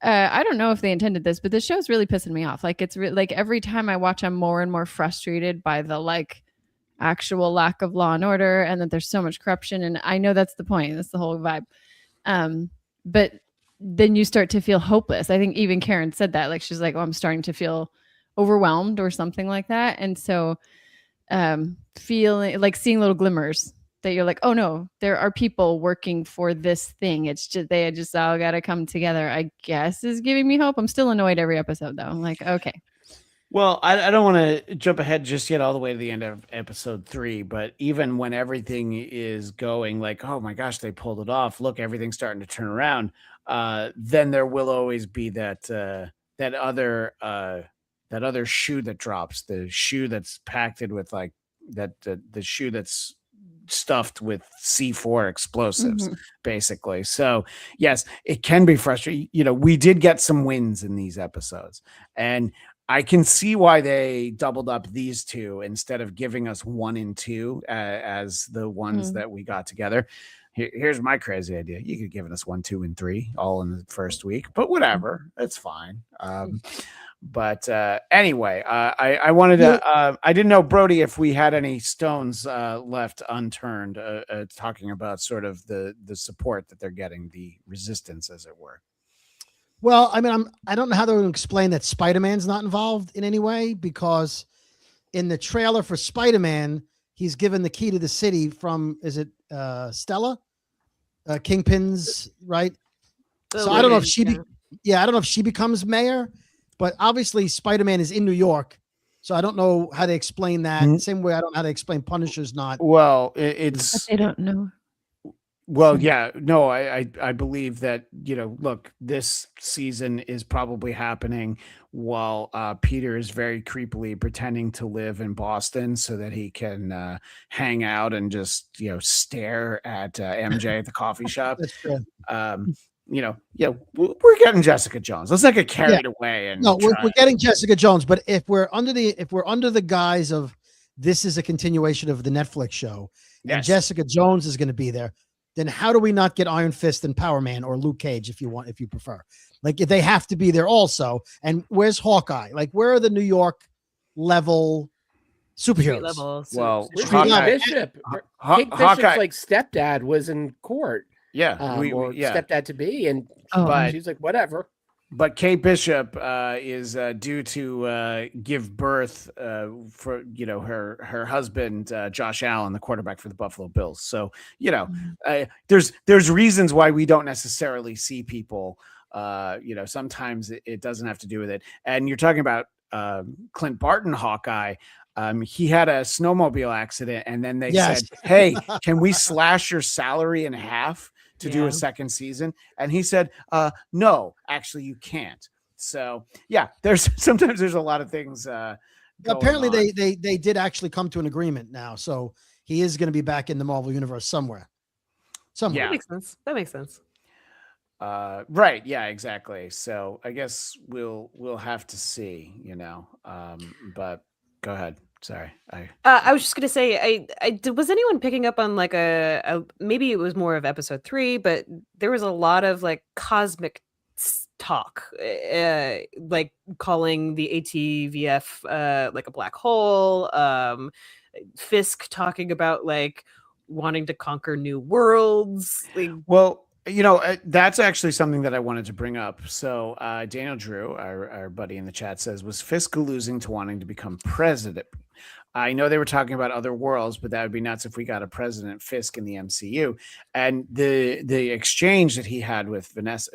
I don't know if they intended this, but the show's really pissing me off. Like it's like every time I watch, I'm more and more frustrated by the like actual lack of law and order, and that there's so much corruption. And I know that's the point. That's the whole vibe. But then you start to feel hopeless. I think even Karen said that. Like she's like, "Oh, I'm starting to feel overwhelmed," or something like that. And so feeling like seeing little glimmers that you're like, oh no, there are people working for this thing. It's just they just all got to come together, I guess, is giving me hope. I'm still annoyed every episode though. I'm like, okay. Well, I don't want to jump ahead just yet all the way to the end of episode 3, but even when everything is going like, oh my gosh, they pulled it off, look, everything's starting to turn around, then there will always be that other shoe that drops, the shoe that's packed with like the shoe that's stuffed with C4 explosives, basically. So yes, it can be frustrating. We did get some wins in these episodes, and I can see why they doubled up these two instead of giving us 1 and 2 as the ones that we got together. Here's my crazy idea. You could have given us 1, 2, and 3 all in the first week, but whatever, it's fine. But anyway, I wanted to. I didn't know, Brody, if we had any stones left unturned, talking about sort of the support that they're getting, the resistance, as it were. Well, I mean, I don't know how to explain that Spider-Man's not involved in any way, because in the trailer for Spider-Man, he's given the key to the city from, is it Stella? Kingpin's, right? So I don't know if she, I don't know if she becomes mayor, but obviously Spider-Man is in New York. So I don't know how to explain that. Same way I don't know how to explain Punisher's not. Well, it's. But they don't know. Well, yeah, no, I believe that, look, this season is probably happening while Peter is very creepily pretending to live in Boston so that he can hang out and just, stare at MJ at the coffee shop. That's true. We're getting Jessica Jones. Let's not get carried away. And no, we're getting Jessica Jones. But if we're under the guise of this is a continuation of the Netflix show, and Jessica Jones is going to be there, then how do we not get Iron Fist and Power Man or Luke Cage if you prefer? Like, they have to be there also. And where's Hawkeye? Like, where are the New York level superheroes? Well, Kate Bishop. Kate Bishop's like stepdad was in court. Yeah, stepdad to be, and but she's like, whatever. But Kate Bishop is due to give birth for her husband Josh Allen, the quarterback for the Buffalo Bills. So there's reasons why we don't necessarily see people. Sometimes it doesn't have to do with it. And you're talking about Clint Barton, Hawkeye. He had a snowmobile accident, and then they said, "Hey, can we slash your salary in half to do a second season?" And he said, "No, actually you can't." So sometimes there's a lot of things. Apparently they did actually come to an agreement now. So he is going to be back in the Marvel universe somewhere. Yeah. That makes sense. Right. Yeah, exactly. So I guess we'll have to see, but go ahead. Sorry. I was just going to say, was anyone picking up on like a maybe it was more of episode 3, but there was a lot of like cosmic talk, like calling the ATVF like a black hole. Fisk talking about like wanting to conquer new worlds. Well, that's actually something that I wanted to bring up. So Daniel Drew, our buddy in the chat, says, was Fisk losing to wanting to become president? I know they were talking about other worlds, but that would be nuts if we got a President Fisk in the MCU. And the exchange that he had with Vanessa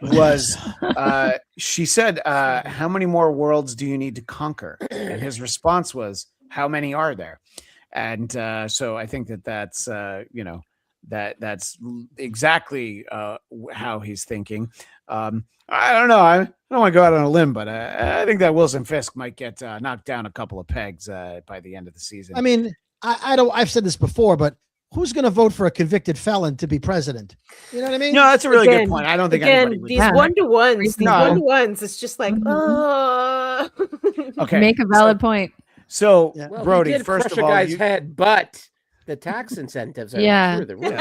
was, she said, how many more worlds do you need to conquer? And his response was, how many are there? And so I think that's that's exactly how he's thinking. I don't know. I don't want to go out on a limb, but I think that Wilson Fisk might get knocked down a couple of pegs by the end of the season. I mean, I've said this before, but who's going to vote for a convicted felon to be president? You know what I mean? No, that's a really good point. I don't think anybody would. These one-to-ones, it's just like, okay, make a valid point. So, well, Brody, first of all, guy's head, but the tax incentives are through the roof.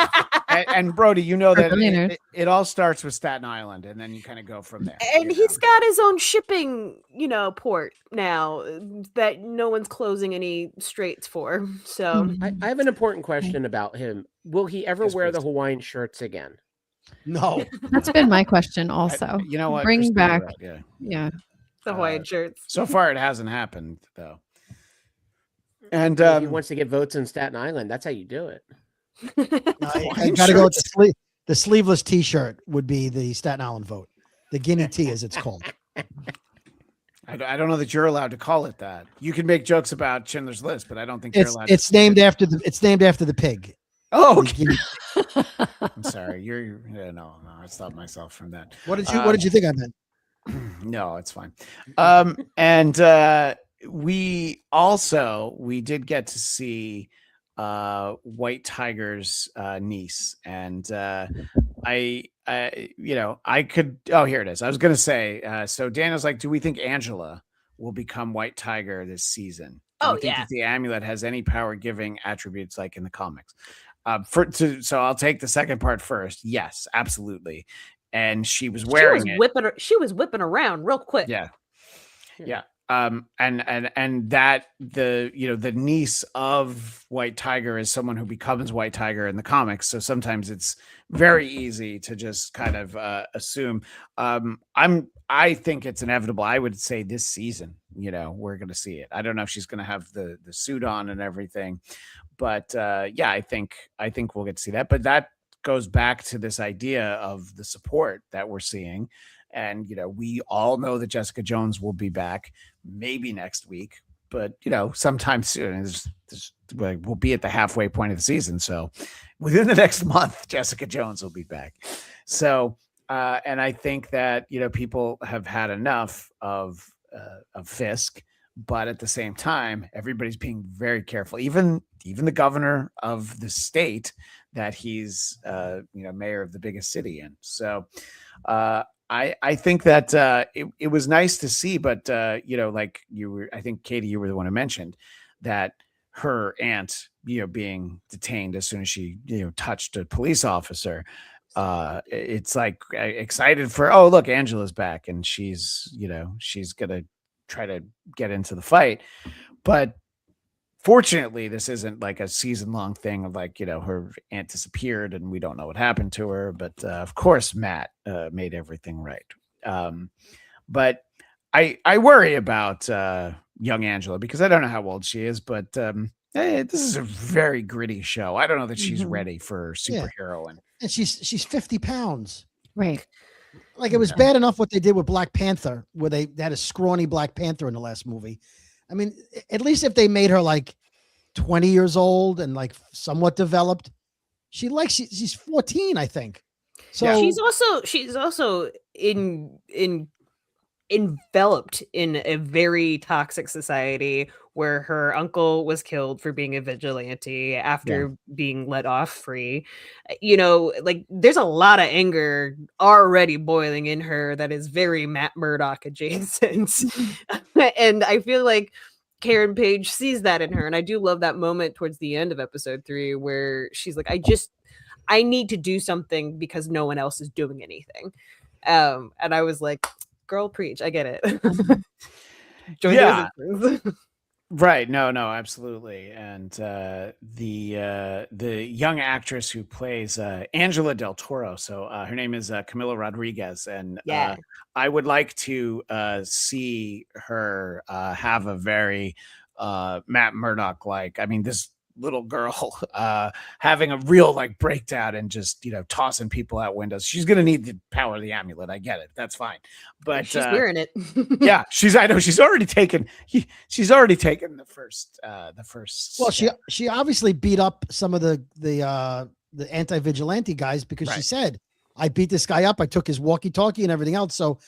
And Brody, that it all starts with Staten Island, and then you kind of go from there. And he's got his own shipping, port now that no one's closing any straits for. So I have an important question about him. Will he ever wear the Hawaiian shirts again? No. That's been my question also. You know what? Bring Christina, back. Yeah. The Hawaiian shirts. So far, it hasn't happened, though. And if he wants to get votes in Staten Island, that's how you do it. I got to go with the sleeveless T-shirt would be the Staten Island vote. The guinea tea, as it's called. I don't know that you're allowed to call it that. You can make jokes about Schindler's List, but I don't think you're allowed. It's named after the pig. Oh, okay. I'm sorry. No. I stopped myself from that. What did you think I meant? No, it's fine. And we did get to see White Tiger's niece, and I I could. Oh, here it is. I was going to say. So Daniel's like, do we think Angela will become White Tiger this season? Do Oh, we think yeah. that the amulet has any power giving attributes like in the comics? So I'll take the second part first. Yes, absolutely. And she was wearing it. She was whipping around real quick. Yeah. Yeah. And that the niece of White Tiger is someone who becomes White Tiger in the comics. So sometimes it's very easy to just kind of assume. I think it's inevitable. I would say this season, we're going to see it. I don't know if she's going to have the suit on and everything, but yeah, I think we'll get to see that. But that goes back to this idea of the support that we're seeing. And, we all know that Jessica Jones will be back maybe next week, but, sometime soon. We'll be at the halfway point of the season. So within the next month, Jessica Jones will be back. So, and I think that, people have had enough of Fisk, but at the same time, everybody's being very careful. Even the governor of the state that he's, mayor of the biggest city in. So, I think that it was nice to see, but like I think Katie, you were the one who mentioned that her aunt, being detained as soon as she, touched a police officer. It's like excited for, oh, look, Angela's back and she's gonna try to get into the fight. But fortunately, this isn't like a season-long thing of like, her aunt disappeared and we don't know what happened to her. But of course, Matt made everything right. But I worry about young Angela because I don't know how old she is, but this is a very gritty show. I don't know that she's ready for superheroine. And she's 50 pounds. Right. Like it was bad enough what they did with Black Panther, where they had a scrawny Black Panther in the last movie. I mean, at least if they made her like 20 years old and like somewhat developed, she's 14, I think. So yeah. she's also enveloped in a very toxic society where her uncle was killed for being a vigilante after being let off free. Like there's a lot of anger already boiling in her that is very Matt Murdock adjacent. And I feel like Karen Page sees that in her. And I do love that moment towards the end of episode 3 where she's like, I need to do something because no one else is doing anything. And I was like, girl, preach. I get it. Yeah. Right. No, absolutely. And the young actress who plays Angela Del Toro. So her name is Camila Rodriguez. And I would like to see her have a very Matt Murdock like. I mean, this little girl having a real like breakdown and just tossing people out windows. She's gonna need the power of the amulet. I get it. That's fine. But she's wearing it. Yeah, I know she's already taken the first well, she obviously beat up some of the anti-vigilante guys because she said, I beat this guy up, I took his walkie-talkie and everything else. So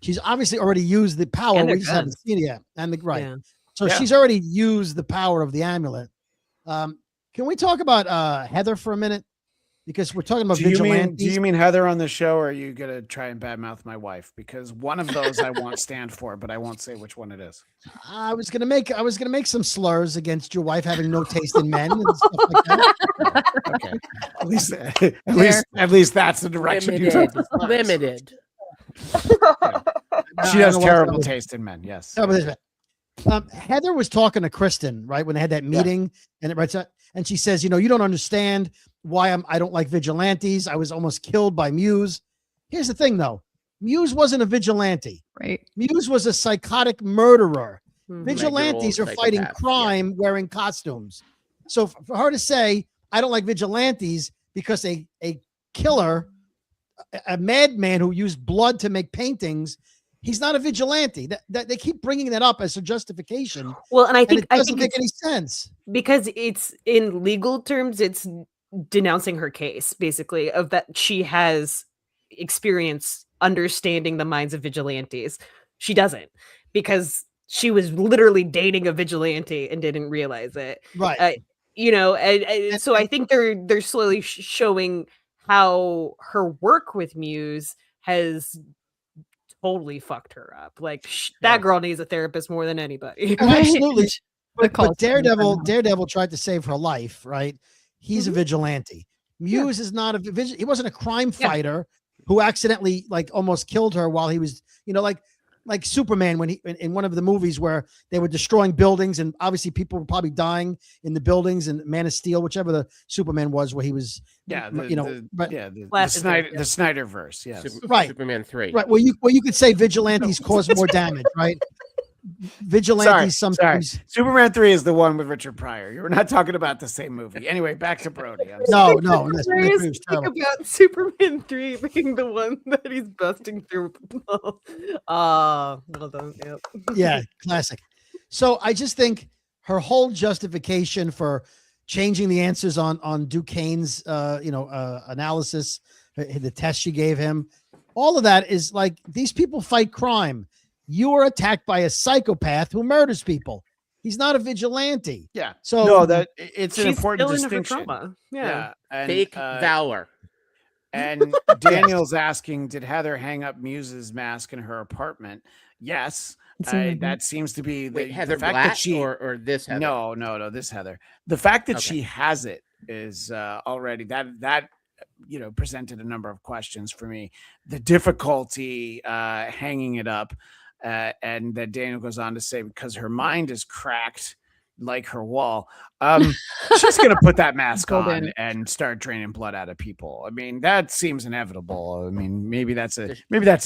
she's obviously already used the power. We just haven't seen it yet. And so she's already used the power of the amulet. Can we talk about Heather for a minute? Because we're talking about vigilantes. Do you mean Heather on the show, or are you gonna try and badmouth my wife? Because one of those I won't stand for, but I won't say which one it is. I was gonna make some slurs against your wife having no taste in men and stuff like that. Okay, at least that's the direction you took. Limited. She has terrible taste in men. Yes. Heather was talking to Kristen, right, when they had that meeting, and she says, you don't understand why I don't like vigilantes. I was almost killed by Muse. Here's the thing, though. Muse wasn't a vigilante. Right. Muse was a psychotic murderer. Vigilantes are fighting crime wearing costumes. So for her to say, I don't like vigilantes because a killer, a madman who used blood to make paintings, he's not a vigilante. That they keep bringing that up as a justification. Well, and I think it doesn't make any sense because it's in legal terms, it's denouncing her case, basically, of that she has experience understanding the minds of vigilantes. She doesn't, because she was literally dating a vigilante and didn't realize it. Right. And so I think they're slowly showing how her work with Muse has totally fucked her up. Like that girl needs a therapist more than anybody. Oh, absolutely. The But Daredevil call tried to save her life, right? He's a Mhm. vigilante. Muse is not he wasn't a crime Yeah. fighter who accidentally like almost killed her while he was, like Superman when he in one of the movies where they were destroying buildings and obviously people were probably dying in the buildings, and Man of Steel, whichever the Superman was, where he was, Yeah, but the Blasted Snyder, yeah. the Snyderverse. Yes. Right. Superman 3. right. Well, you could say vigilantes cause more damage, right? Vigilantes Sorry. sometimes. Superman 3 is the one with Richard Pryor. You're not talking about the same movie. Anyway, back to Brody. I'm sorry. No, that's Hilarious was to think terrible. about Superman 3 being the one that he's busting through. Well done. Yep. Yeah, classic. So I just think her whole justification for changing the answers on Duquesne's analysis, the test she gave him, all of that is like, these people fight crime. You are attacked by a psychopath who murders people. He's not a vigilante. Yeah. So No, that it's an She's important still in her distinction. trauma. Yeah. Yeah. And, Fake valor. And Daniel's asking, did Heather hang up Muse's mask in her apartment? Yes. That seems to be Wait, the Heather fact Blatt that she or this Heather? No, this Heather. The fact that Okay. she has it is already that presented a number of questions for me. The difficulty hanging it up, and that Daniel goes on to say, because her mind is cracked like her wall. She's gonna put that mask Go on Daniel. and start draining blood out of people. I mean, that seems inevitable. I mean, maybe that's a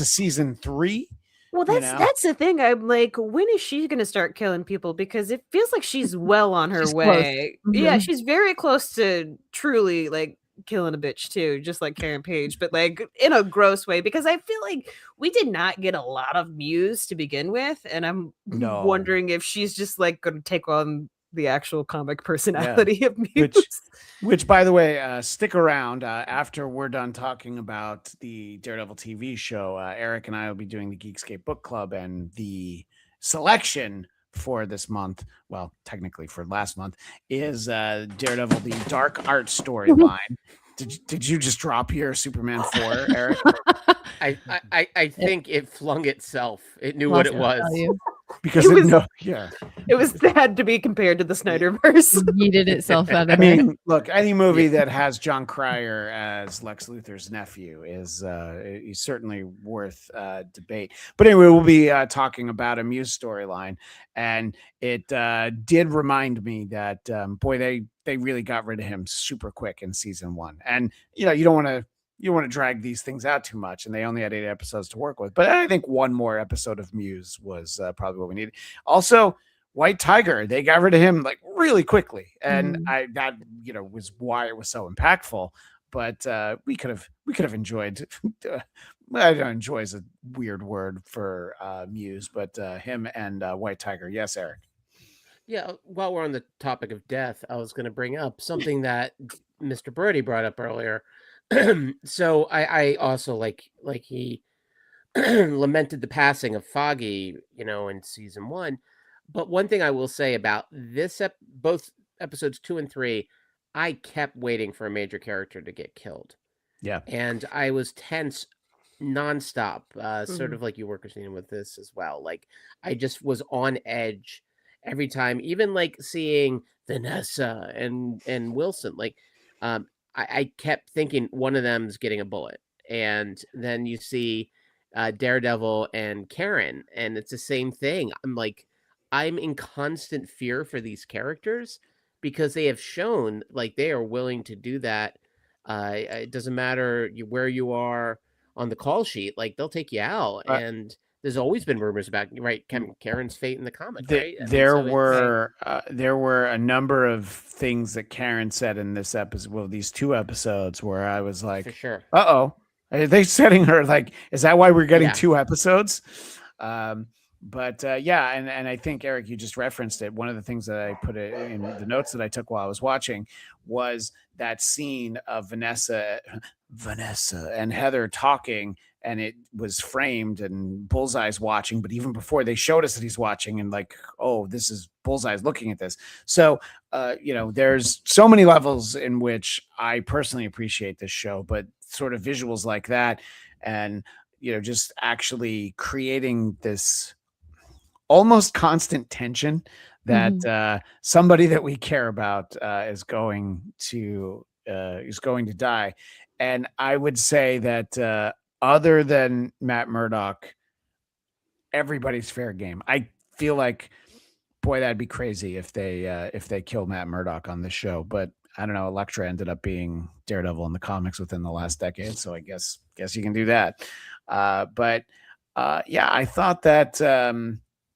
season 3. Well, that's the thing. I'm like, when is she going to start killing people? Because it feels like she's well on her She's close. way. Yeah, Mhm. she's very close to truly like killing a bitch too, just like Karen Page, but like in a gross way. Because I feel like we did not get a lot of Muse to begin with, and I'm No. wondering if she's just like going to take on the actual comic personality of Muse. Which, by the way, stick around after we're done talking about the Daredevil TV show. Eric and I will be doing the Geekscape Book Club, and the selection for this month, well, technically for last month, is Daredevil, the Dark Art storyline. Did you just drop your Superman 4, Eric? I think it flung itself. It knew what it was. Because it was sad to be compared to the Snyderverse. Yeeted itself out of I mean, look, any movie that has John Cryer as Lex Luthor's nephew is he's certainly worth debate. But anyway, we'll be talking about a Muse storyline, and it did remind me that boy, they really got rid of him super quick in season 1, and you don't want to drag these things out too much, and they only had 8 episodes to work with. But I think one more episode of Muse was probably what we needed. Also, White Tiger, they got rid of him like really quickly, and that was why it was so impactful. But we could have enjoyed. I don't enjoy is a weird word for Muse, but him and White Tiger. Yes, Eric. Yeah, while we're on the topic of death, I was going to bring up something that Mr. Brody brought up earlier. So I also like he lamented the passing of Foggy, in season 1. But one thing I will say about this, both episodes 2 and 3, I kept waiting for a major character to get killed. Yeah. And I was tense nonstop, sort of like you were, Christina, with this as well. Like I just was on edge every time, even like seeing Vanessa and Wilson, like, I kept thinking one of them's getting a bullet, and then you see Daredevil and Karen, and it's the same thing. I'm in constant fear for these characters because they have shown like they are willing to do that. It doesn't matter where you are on the call sheet, like they'll take you out. And there's always been rumors about Karen's fate in the comic. Right? There were a number of things that Karen said in this episode. Well, these 2 episodes where I was like, for sure. Are they setting her like? Is that why we're getting 2 episodes? But and I think, Eric, you just referenced it. One of the things that I put in the notes that I took while I was watching was that scene of Vanessa and Heather talking, and it was framed and Bullseye's watching, but even before they showed us that he's watching and like, oh, this is Bullseye's looking at this. So, there's so many levels in which I personally appreciate this show, but sort of visuals like that and, just actually creating this almost constant tension that somebody that we care about is going to die. And I would say that other than Matt Murdock, everybody's fair game. I feel like, boy, that'd be crazy if they kill Matt Murdock on this show. But I don't know. Elektra ended up being Daredevil in the comics within the last decade, so I guess you can do that. But I thought that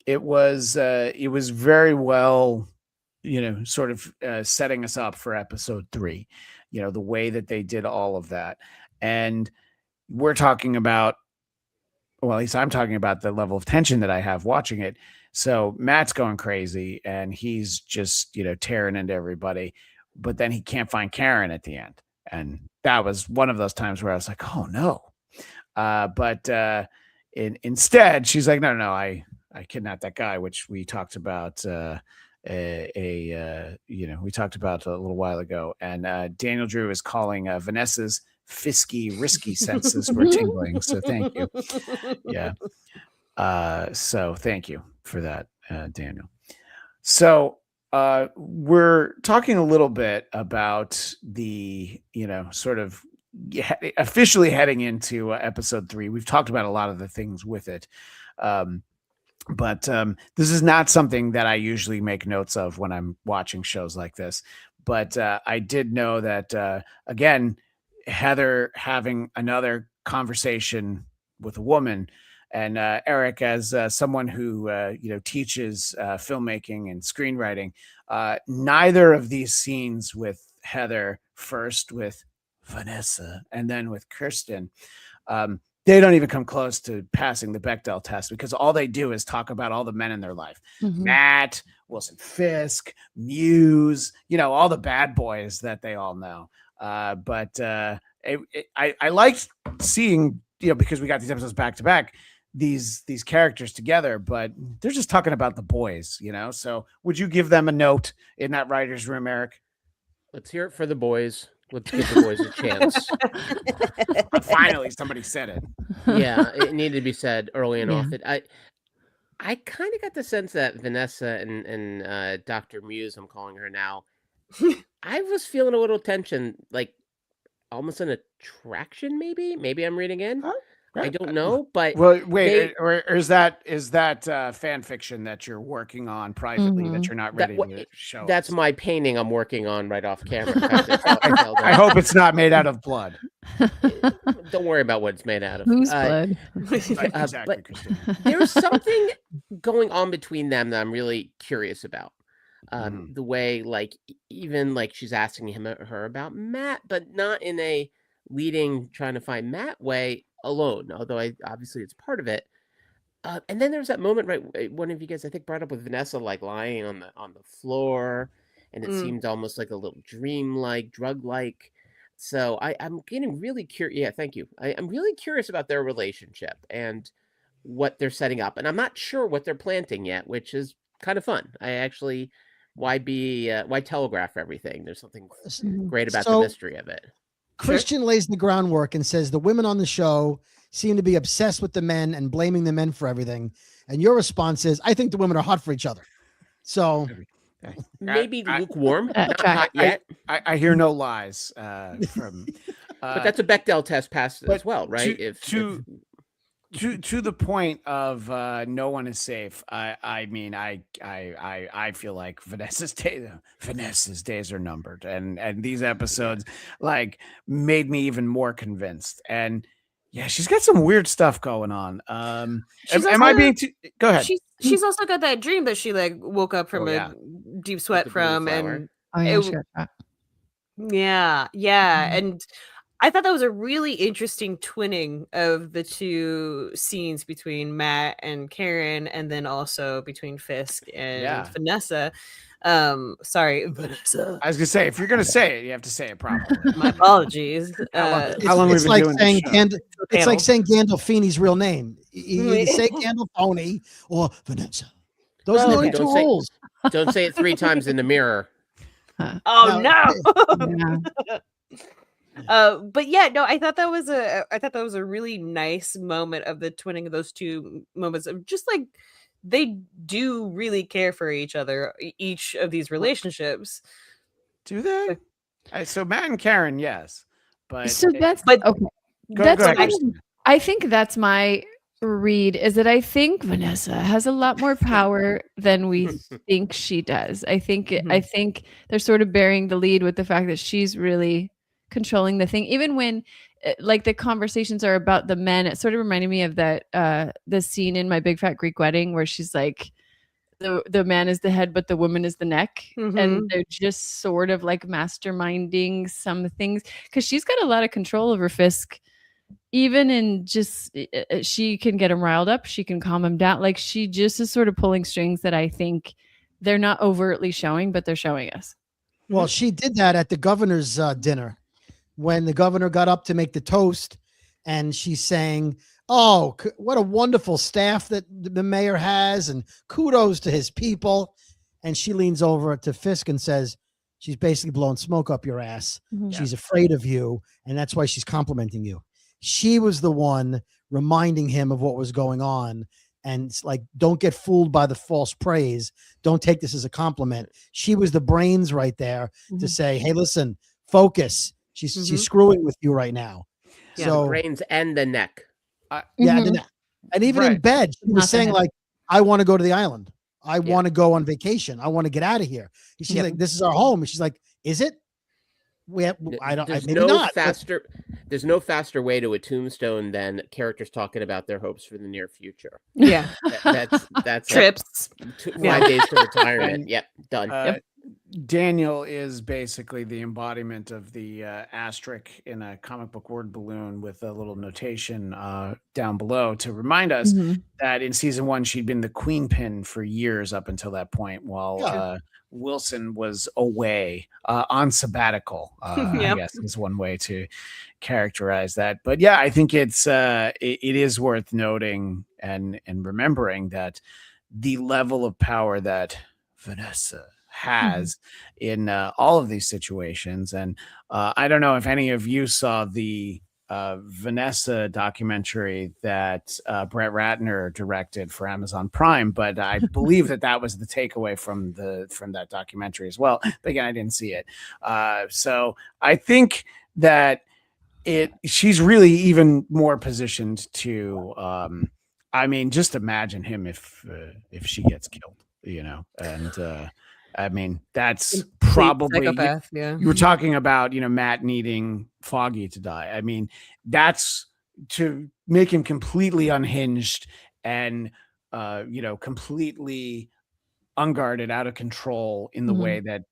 it was very well, sort of setting us up for episode 3. The way that they did all of that, and we're talking about. Well, at least I'm talking about the level of tension that I have watching it. So Matt's going crazy and he's just, tearing into everybody, but then he can't find Karen at the end. And that was one of those times where I was like, oh no. But instead she's like, no, I kidnapped that guy, which we talked about, we talked about a little while ago. And Daniel Drew is calling Vanessa's fisky, risky senses were tingling. So thank you. Yeah. So thank you for that, Daniel. So we're talking a little bit about the, sort of officially heading into episode 3. We've talked about a lot of the things with it. But this is not something that I usually make notes of when I'm watching shows like this. But I did know that, again, Heather having another conversation with a woman, and Eric, as someone who teaches filmmaking and screenwriting, neither of these scenes with Heather, first with Vanessa and then with Kirsten, they don't even come close to passing the Bechdel test, because all they do is talk about all the men in their life. Matt, Wilson Fisk, Muse, all the bad boys that they all know. But I liked seeing, because we got these episodes back to back, these characters together, but they're just talking about the boys, So would you give them a note in that writer's room, Eric? Let's hear it for the boys. Let's give the boys a chance. Finally, somebody said it. Yeah, it needed to be said early and often. I kind of got the sense that Vanessa and Dr. Muse, I'm calling her now, I was feeling a little tension, like almost an attraction, maybe. Maybe I'm reading in. I don't know, but well, wait, or is that fan fiction that you're working on privately that you're not ready to show? That's my painting I'm working on right off camera. I hope it's not made out of blood. Don't worry about what it's made out of. Whose blood? Exactly, Christina. There's something going on between them that I'm really curious about. The way, like, even like she's asking her about Matt, but not in a leading, trying to find Matt way alone, although obviously it's part of it. And then there's that moment, right? One of you guys, I think, brought up with Vanessa, like lying on the floor, and it seemed almost like a little dream-like, drug-like. So I'm getting really curious. Yeah, thank you. I'm really curious about their relationship and what they're setting up, and I'm not sure what they're planting yet, which is kind of fun. Why telegraph everything? There's something great about the mystery of it. Christian lays the groundwork and says the women on the show seem to be obsessed with the men and blaming the men for everything. And your response is, I think the women are hot for each other. So maybe lukewarm. Not yet. I hear no lies from. But that's a Bechdel test pass as well, right? To the point of no one is safe. I mean, I feel like Vanessa's days are numbered, and these episodes like made me even more convinced. And yeah, she's got some weird stuff going on. Am I being too? Go ahead. She's also got that dream that she like woke up from a deep sweat from, and and I thought that was a really interesting twinning of the two scenes between Matt and Karen, and then also between Fisk and Vanessa. Sorry, Vanessa. I was gonna say, if you're gonna say it, you have to say it properly. My apologies. How long we've been doing this show? It's panel. like saying Gandolfini's real name. You either say Gandolfini or Vanessa. Those are the Oh, only okay. two Don't say- rules. Don't say it 3 times in the mirror. Oh Now- no. Yeah. But yeah, no, I thought that was a really nice moment of the twinning of those two moments of just like they do really care for each other, each of these relationships. Do they? So Matt and Karen, yes, but So that's but- okay. go That's ahead, kind of- Christina. I think that's my read, is that I think Vanessa has a lot more power than we think she does. I think they're sort of bearing the lead with the fact that she's really controlling the thing. Even when like the conversations are about the men, it sort of reminded me of that the scene in My Big Fat Greek Wedding where she's like the man is the head but the woman is the neck, and they're just sort of like masterminding some things because she's got a lot of control over Fisk. Even in just she can get him riled up, she can calm him down. Like she just is sort of pulling strings that I think they're not overtly showing, but they're showing us. Well, she did that at the governor's dinner when the governor got up to make the toast, and she's saying, "Oh, what a wonderful staff that the mayor has, and kudos to his people." And she leans over to Fisk and says, "She's basically blowing smoke up your ass. Mhm. She's afraid of you, and that's why she's complimenting you." She was the one reminding him of what was going on. And it's like, don't get fooled by the false praise. Don't take this as a compliment. She was the brains right there to Mhm. say, "Hey, listen, focus. She's screwing with you right now." Yeah, So Brains and the neck. yeah, Mhm. and even in Right. bed, she Not was the saying head. like, "I want to go to the island. I Yeah. want to go on vacation. I want to get out of here." And she's Yep. like, "This is our home." And she's like, "Is it?" I don't. There's Maybe no not. but- faster. There's no faster way to a tombstone than characters talking about their hopes for the near future. Yeah. That's Trips. 5 days to retirement. And, Yep, done. Daniel is basically the embodiment of the asterisk in a comic book word balloon with a little notation down below to remind us Mhm. that in season 1 she'd been the queen pin for years up until that point, while Yeah. Wilson was away on sabbatical. I Yep. guess is one way to characterize that. But yeah, I think it is worth noting and remembering that the level of power that Vanessa has in all of these situations. And I don't know if any of you saw the Vanessa documentary that Brett Ratner directed for Amazon Prime, but I believe that was the takeaway from that documentary as well. But again, I didn't see it. So I think that she's really even more positioned to I mean, just imagine him if she gets killed, and I mean, that's probably Psychopath, yeah. you were talking about, Matt needing Foggy to die. I mean, that's to make him completely unhinged and completely unguarded, out of control in the way that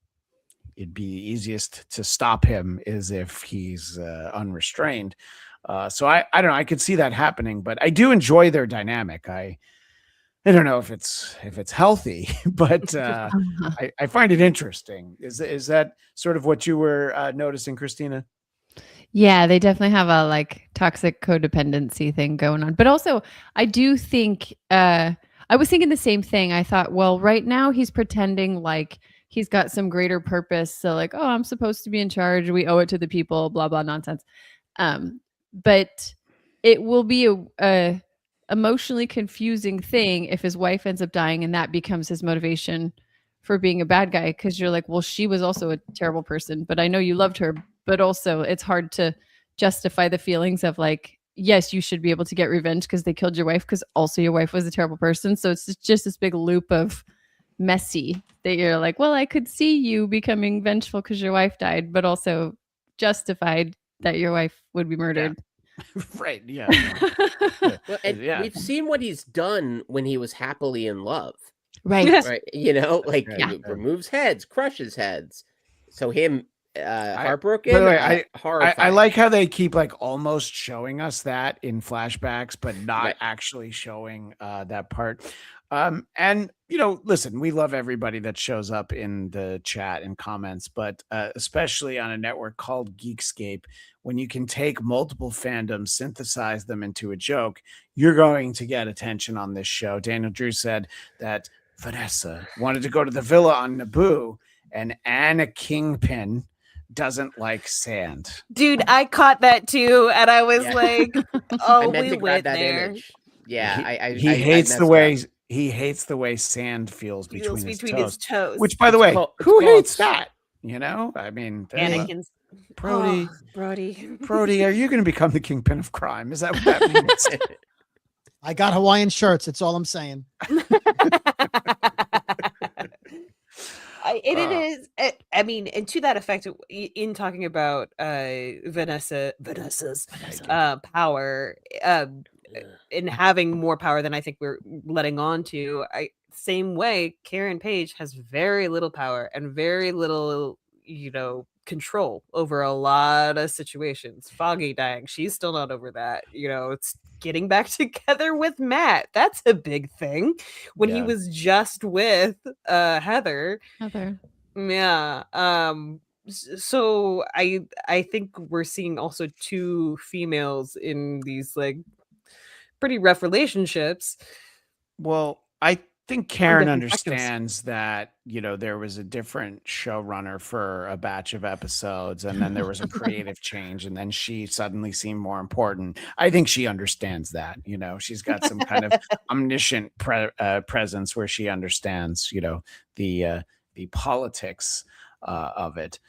it'd be easiest to stop him is if he's unrestrained. So I don't know. I could see that happening, but I do enjoy their dynamic. I don't know if it's healthy, but I find it interesting. Is that sort of what you were noticing, Christina? Yeah, they definitely have a like toxic codependency thing going on. But also, I do think I was thinking the same thing. I thought, well, right now he's pretending like he's got some greater purpose. So like, oh, I'm supposed to be in charge. We owe it to the people, blah, blah, nonsense. But it will be a emotionally confusing thing if his wife ends up dying and that becomes his motivation for being a bad guy, because you're like, well, she was also a terrible person, but I know you loved her. But also it's hard to justify the feelings of like, yes, you should be able to get revenge because they killed your wife, because also your wife was a terrible person. So it's just this big loop of messy that you're like, well, I could see you becoming vengeful because your wife died, but also justified that your wife would be murdered. Right. Yeah. Well, and Yeah. we've seen what he's done when he was happily in love. Right. Right. Like Yeah. he removes heads, crushes heads. So him heartbroken. By the way, horrified. I like how they keep like almost showing us that in flashbacks, but not Right. actually showing that part. And listen, we love everybody that shows up in the chat and comments, but especially on a network called Geekscape, when you can take multiple fandoms, synthesize them into a joke, you're going to get attention on this show. Daniel Drew said that Vanessa wanted to go to the villa on Naboo, and Anna Kingpin doesn't like sand. Dude, I caught that too, and I was Yeah. like, I "Oh, meant we to grab went that there." image. Yeah, he I hates messed the up. way he hates the way sand feels Feels between his toes. toes. Which, by the It's way, called- it's who called- hates that? I mean, Anakin's Brody, Brody. Brody, are you going to become the kingpin of crime? Is that what that means? I got Hawaiian shirts. That's all I'm saying. It is. I mean, and to that effect, in talking about Vanessa's power, in having more power than I think we're letting on to. Same way, Karen Page has very little power and very little, control over a lot of situations. Foggy dying, she's still not over that. It's getting back together with Matt. That's a big thing. When he was just with Heather. Yeah. So I think we're seeing also two females in these like pretty rough relationships. Well, I think Karen different perspectives. understands that, there was a different showrunner for a batch of episodes, and then there was a creative change, and then she suddenly seemed more important. I think she understands that, she's got some kind of omniscient presence where she understands, the politics of it.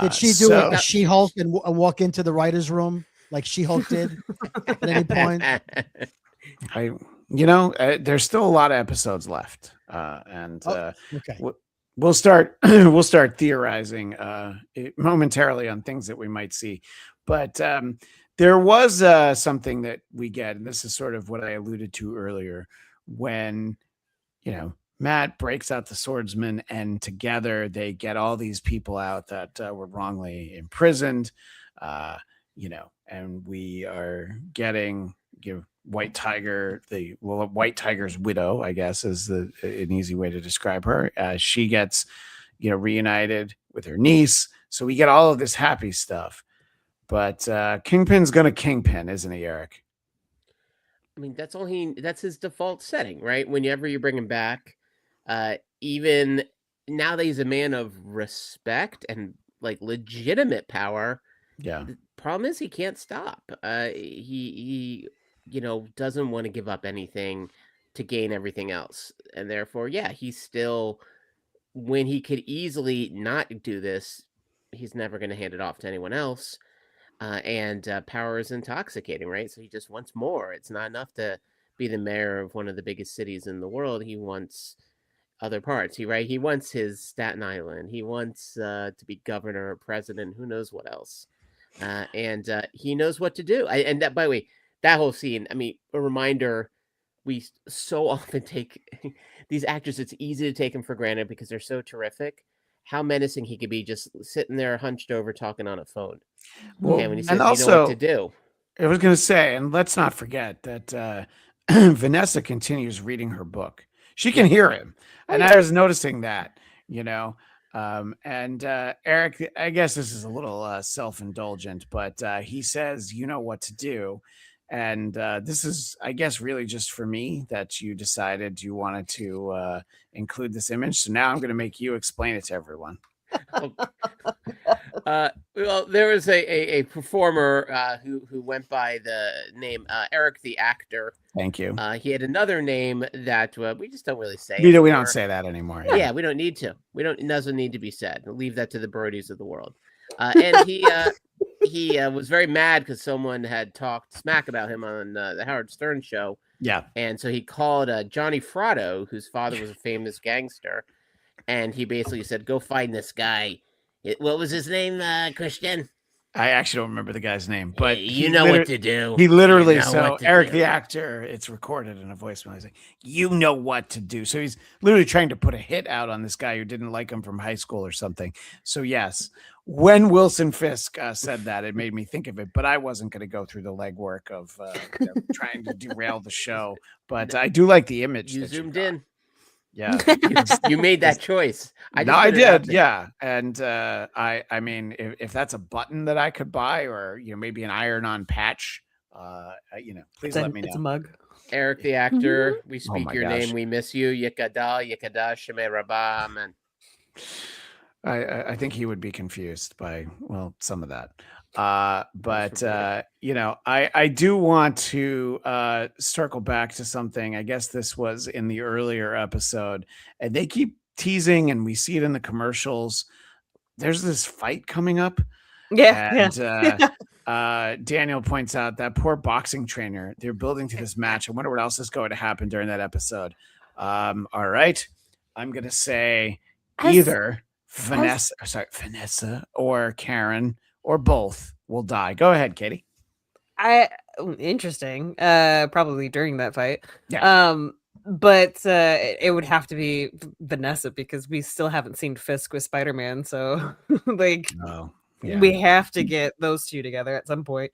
Did she do a She-Hulk and walk into the writer's room like She-Hulk did at any point? There's still a lot of episodes left, and okay. we'll start theorizing momentarily on things that we might see, but there was something that we get, and this is sort of what I alluded to earlier, when Matt breaks out the swordsman, and together they get all these people out that were wrongly imprisoned, and we are getting White Tiger, White Tiger's widow, I guess, is an easy way to describe her. She gets, reunited with her niece. So we get all of this happy stuff. But Kingpin's gonna Kingpin, isn't he, Eric? I mean, that's his default setting, right? Whenever you bring him back, even now that he's a man of respect and like legitimate power. Yeah. The problem is he can't stop. He doesn't want to give up anything to gain everything else. And therefore, he's still, when he could easily not do this, he's never going to hand it off to anyone else. And power is intoxicating, right? So he just wants more. It's not enough to be the mayor of one of the biggest cities in the world. He wants other parts. He wants his Staten Island. He wants to be governor or president, who knows what else. And he knows what to do. And that, by the way, that whole scene, I mean, a reminder, we so often take these actors, it's easy to take them for granted because they're so terrific, how menacing he could be just sitting there hunched over talking on a phone. Well, when he says, and also, you know what to do. I was going to say, and let's not forget that Vanessa continues reading her book. She can hear him. And I was noticing that, and Eric, I guess this is a little self-indulgent, but he says, you know what to do. And this is, I guess, really just for me that you decided you wanted to include this image. So now I'm going to make you explain it to everyone. Well, there was a performer who went by the name Eric the Actor. Thank you. He had another name that we just don't really say. We don't say that anymore. Yeah, we don't need to. It doesn't need to be said. We'll leave that to the Brodies of the world. And he was very mad because someone had talked smack about him on the Howard Stern show. Yeah. And so he called Johnny Fratto, whose father was a famous gangster. And he basically said, go find this guy. What was his name, Christian? I actually don't remember the guy's name, but you know what to do. He literally, You know so what to Eric, do. the actor, it's recorded in a voicemail. He's like, you know what to do. So he's literally trying to put a hit out on this guy who didn't like him from high school or something. So yes, when Wilson Fisk said that, it made me think of it, but I wasn't going to go through the legwork of trying to derail the show. But I do like the image. You that zoomed got. in. Yeah. You made that choice. I put it out did. there. Yeah. And I mean, if that's a button that I could buy, or maybe an iron-on patch, please let me know. It's a mug. Eric, the actor, we speak my your gosh. name. We miss you. Yikada, sheme rabam, and I think he would be confused by some of that. But I do want to circle back to something. I guess this was in the earlier episode, and they keep teasing, and we see it in the commercials. There's this fight coming up. Yeah. And Daniel points out that poor boxing trainer. They're building to this match. I wonder what else is going to happen during that episode. All right, I'm gonna say either Vanessa or Karen or both will die. Go ahead, Katie. Interesting. Probably during that fight. Yeah. But it would have to be Vanessa because we still haven't seen Fisk with Spider-Man. So we have to get those two together at some point.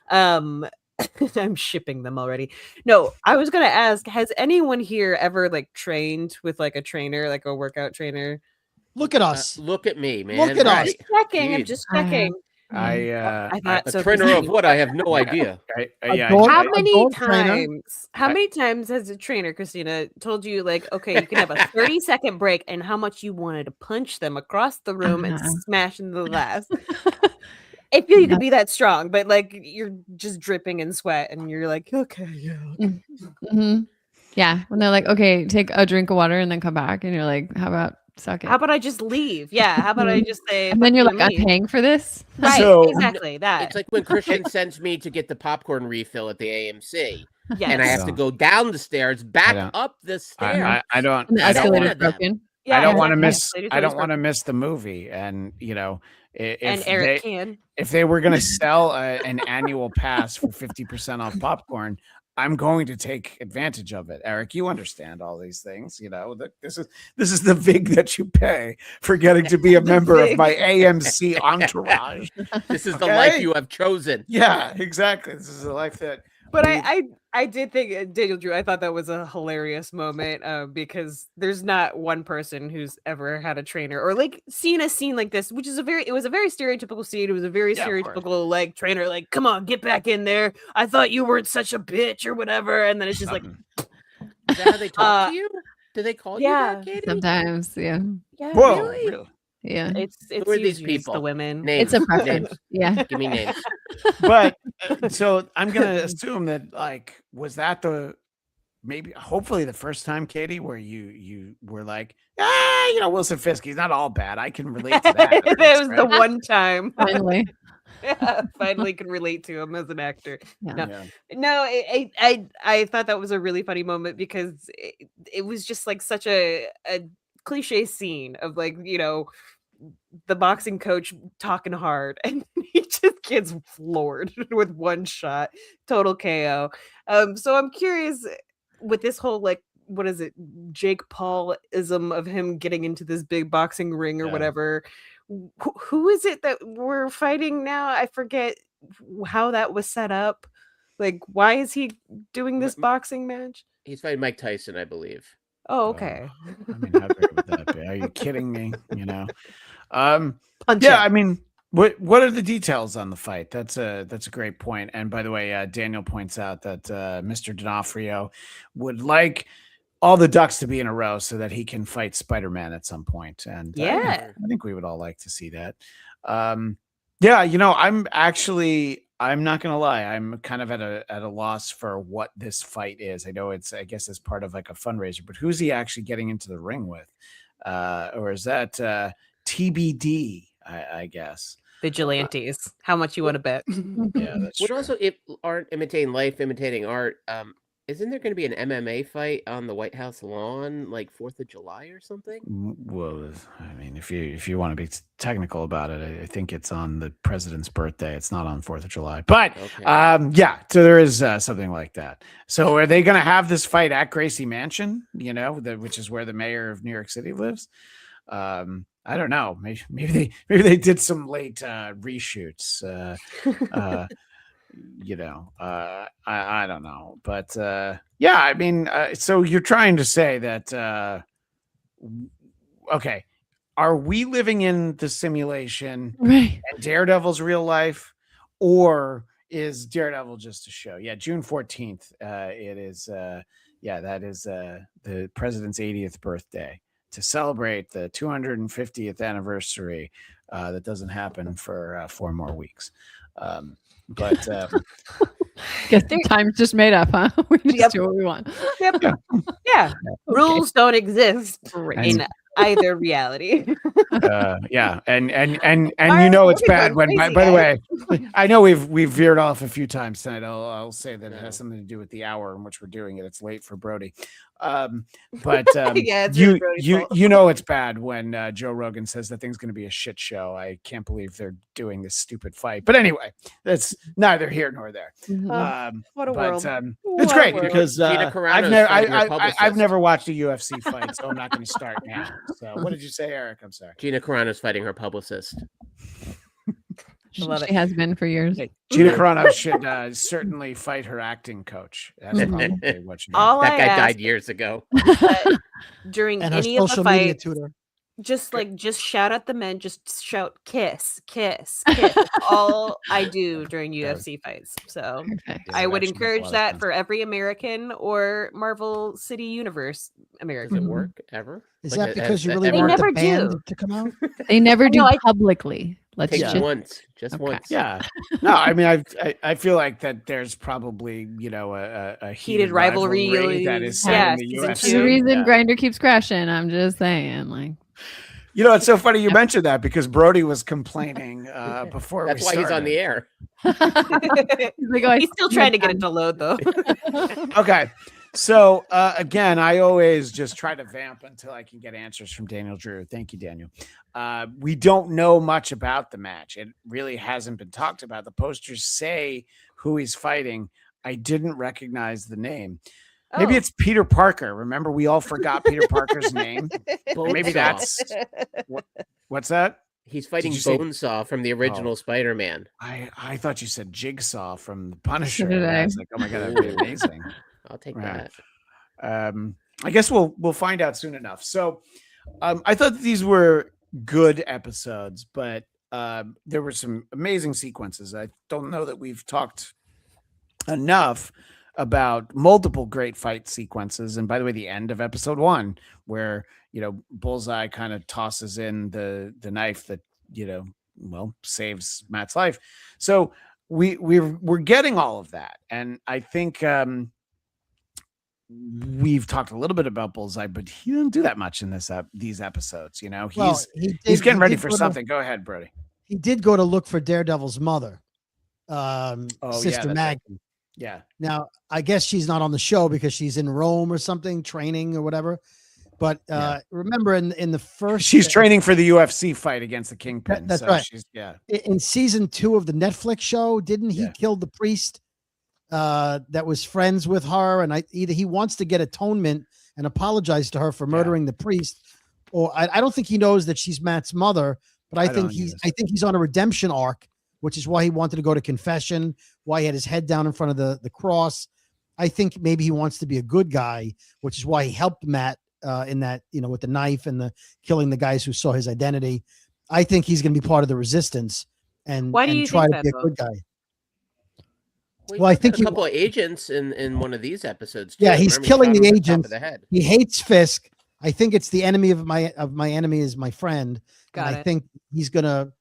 I'm shipping them already. No, I was gonna ask, has anyone here ever trained with a trainer, like a workout trainer? Look at us. Look at me, man. Look at us. Just checking. I'm just checking. I thought A so. trainer of what? I have no idea. How many trainer. times? How many times has a trainer, Christina, told you okay, you can have a 30-second break, and how much you wanted to punch them across the room and smash into the glass? I feel you could be that strong, but you're just dripping in sweat, and you're like, okay, yeah. Mm-hmm. Yeah, when they're like, okay, take a drink of water and then come back, and you're like, how about suck it? How about I just leave? Yeah, how about I just say? And then you're like, leave? I'm paying for this. Right, So- exactly that. It's like when Christian sends me to get the popcorn refill at the AMC, Yes. and I have to go down the stairs, back don't- up the stairs. I don't. And the I don't escalator's wanna- broken. Yeah, I don't want to exactly. miss. Ladies I don't first want to broken. miss the movie, and And Eric can. if they were going to sell an annual pass for 50% off popcorn, I'm going to take advantage of it. Eric, you understand all these things. This is the vig that you pay for getting to be a member of my AMC entourage. This is the Okay? life you have chosen. Yeah, exactly. This is a life that. But I did think Daniel Drew. I thought that was a hilarious moment because there's not one person who's ever had a trainer or seen a scene like this, which is it was a very stereotypical scene. It was a very stereotypical trainer, come on, get back in there. I thought you weren't such a bitch or whatever, and then it's just Is that how they talk to you? Do they call you that, Katie? Sometimes, yeah. yeah, Whoa, really? really? Yeah. It's Who are these usually just people? the women. Names. It's a preference. Names. Yeah. Give me names. But so I'm gonna assume that was that hopefully the first time, Katie, where you were like, Wilson Fisk, he's not all bad. I can relate to that. at It least, was right? the one time. Finally. Finally can relate to him as an actor. Yeah. No. Yeah. No, I thought that was a really funny moment because it was just such a cliche scene of the boxing coach talking hard and he just gets floored with one shot, total KO. So I'm curious with this whole what is it, Jake Paul-ism of him getting into this big boxing ring or Yeah. whatever. Who is it that we're fighting now? I forget how that was set up. Why is he doing this boxing match? He's fighting Mike Tyson, I believe. Oh, okay. I mean, how great would that be? Are you kidding me? Punch Yeah, it. I mean, what are the details on the fight? That's a great point. And by the way, Daniel points out that Mr. D'Onofrio would like all the ducks to be in a row so that he can fight Spider-Man at some point. And Yeah. I think we would all like to see that. I'm not gonna lie, I'm kind of at a loss for what this fight is. I know I guess it's part of a fundraiser, but who's he actually getting into the ring with? Or is that TBD? I guess. Vigilantes. How much you want to bet? Yeah, that's Would true. also, if art imitating life, imitating art, Isn't there going to be an MMA fight on the White House lawn, like 4th of July or something? Well, I mean, if you want to be technical about it, I think it's on the president's birthday. It's not on 4th of July, but Okay. yeah. So there is something like that. So are they going to have this fight at Gracie Mansion? You know, which is where the mayor of New York City lives. I don't know. Maybe they did some late reshoots. You know, I don't know, but yeah, I mean, so you're trying to say that okay, are we living in the simulation Right. and Daredevil's real life, or is Daredevil just a show? Yeah, June 14th. It is. Yeah, that is the president's 80th birthday to celebrate the 250th anniversary. That doesn't happen for 4 more weeks. But Guess the time's just made up, huh? We just Yep. do what we want. Yep. Yeah. Yeah. Rules don't exist Great. in either reality. yeah, and Why you know are it's we bad going when. By crazy, the way, I know we've veered off a few times tonight. I'll say that it has something to do with the hour in which we're doing it. It's late for Brody, but Yeah, it's really Brody's fault. you know it's bad when Joe Rogan says that thing's going to be a shit show. I can't believe they're doing this stupid fight. But anyway, that's neither here nor there. Mhm. What a But world. it's What a great world. because Gina I've Carano's never fighting her I've publicist. never watched a UFC fight, so I'm not going to start now. So what did you say, Eric? I'm sorry. Gina Carano's fighting her publicist. I love She it. has been for years. Gina Carano should certainly fight her acting coach. That's probably what she All That I guy ask died years ago. is that during And her any of the social media fights, tutor. just shout at the men, just shout kiss, kiss, kiss. That's all I do during UFC fights. So Perfect. Yeah, I that would actually makes a encourage lot of that sense. for every American or Marvel City Universe Does American. it Mhm. work ever? Is Like, that has because you that really ever- They want never the band do. to come out? They never do No, I- publicly. Let's Take just once, just Okay. once. Yeah. No, I mean, I feel like that there's probably, you know, a heated rivalry, that is set yeah, in the season UFC. the reason Yeah. Grinder keeps crashing. I'm just saying, like, You know, it's so funny you mentioned that because Brody was complaining before That's we why started. he's on the air. he's like, oh, I He's still see trying to my get it to load though. Okay. So again, I always just try to vamp until I can get answers from Daniel Drew. Thank you, Daniel. We don't know much about the match. It really hasn't been talked about. The posters say who he's fighting. I didn't recognize the name. Maybe Oh. it's Peter Parker. Remember, we all forgot Peter Parker's name. Maybe Bonesaw. that's what's that? He's fighting you say- Bonesaw from the original Spider-Man. I thought you said Jigsaw from the Punisher. did and I I. was like, oh my god, that'd be amazing. I'll take Right. that. I guess we'll find out soon enough. So I thought these were good episodes, but there were some amazing sequences. I don't know that we've talked enough about multiple great fight sequences. And by the way, the end of episode 1, where Bullseye kind of tosses in the knife that saves Matt's life. So we're getting all of that, and I think we've talked a little bit about Bullseye, but he didn't do that much in these episodes. Well, He's getting ready for go to- something. Go ahead, Brody. He did go to look for Daredevil's mother, Sister that's right. Maggie. Yeah. Now, I guess she's not on the show because she's in Rome or something, training or whatever. But remember, in the first, She's training for the UFC fight against the Kingpin. That's so right. She's, in season 2 of the Netflix show, didn't he Yeah. kill the priest that was friends with her? And either he wants to get atonement and apologize to her for murdering the priest, or I don't think he knows that she's Matt's mother. But I think he's on a redemption arc, which is why he wanted to go to confession, why he had his head down in front of the cross. I think maybe he wants to be a good guy, which is why he helped Matt in that, with the knife and the killing the guys who saw his identity. I think he's going to be part of the resistance and, Why do and you try think to be a that, good guy. Well, I think a couple of agents in one of these episodes. Too. Yeah, he's Remember, killing shot the him on top agents. of the head. He hates Fisk. I think it's the enemy of my enemy is my friend. Got and it. I think he's gonna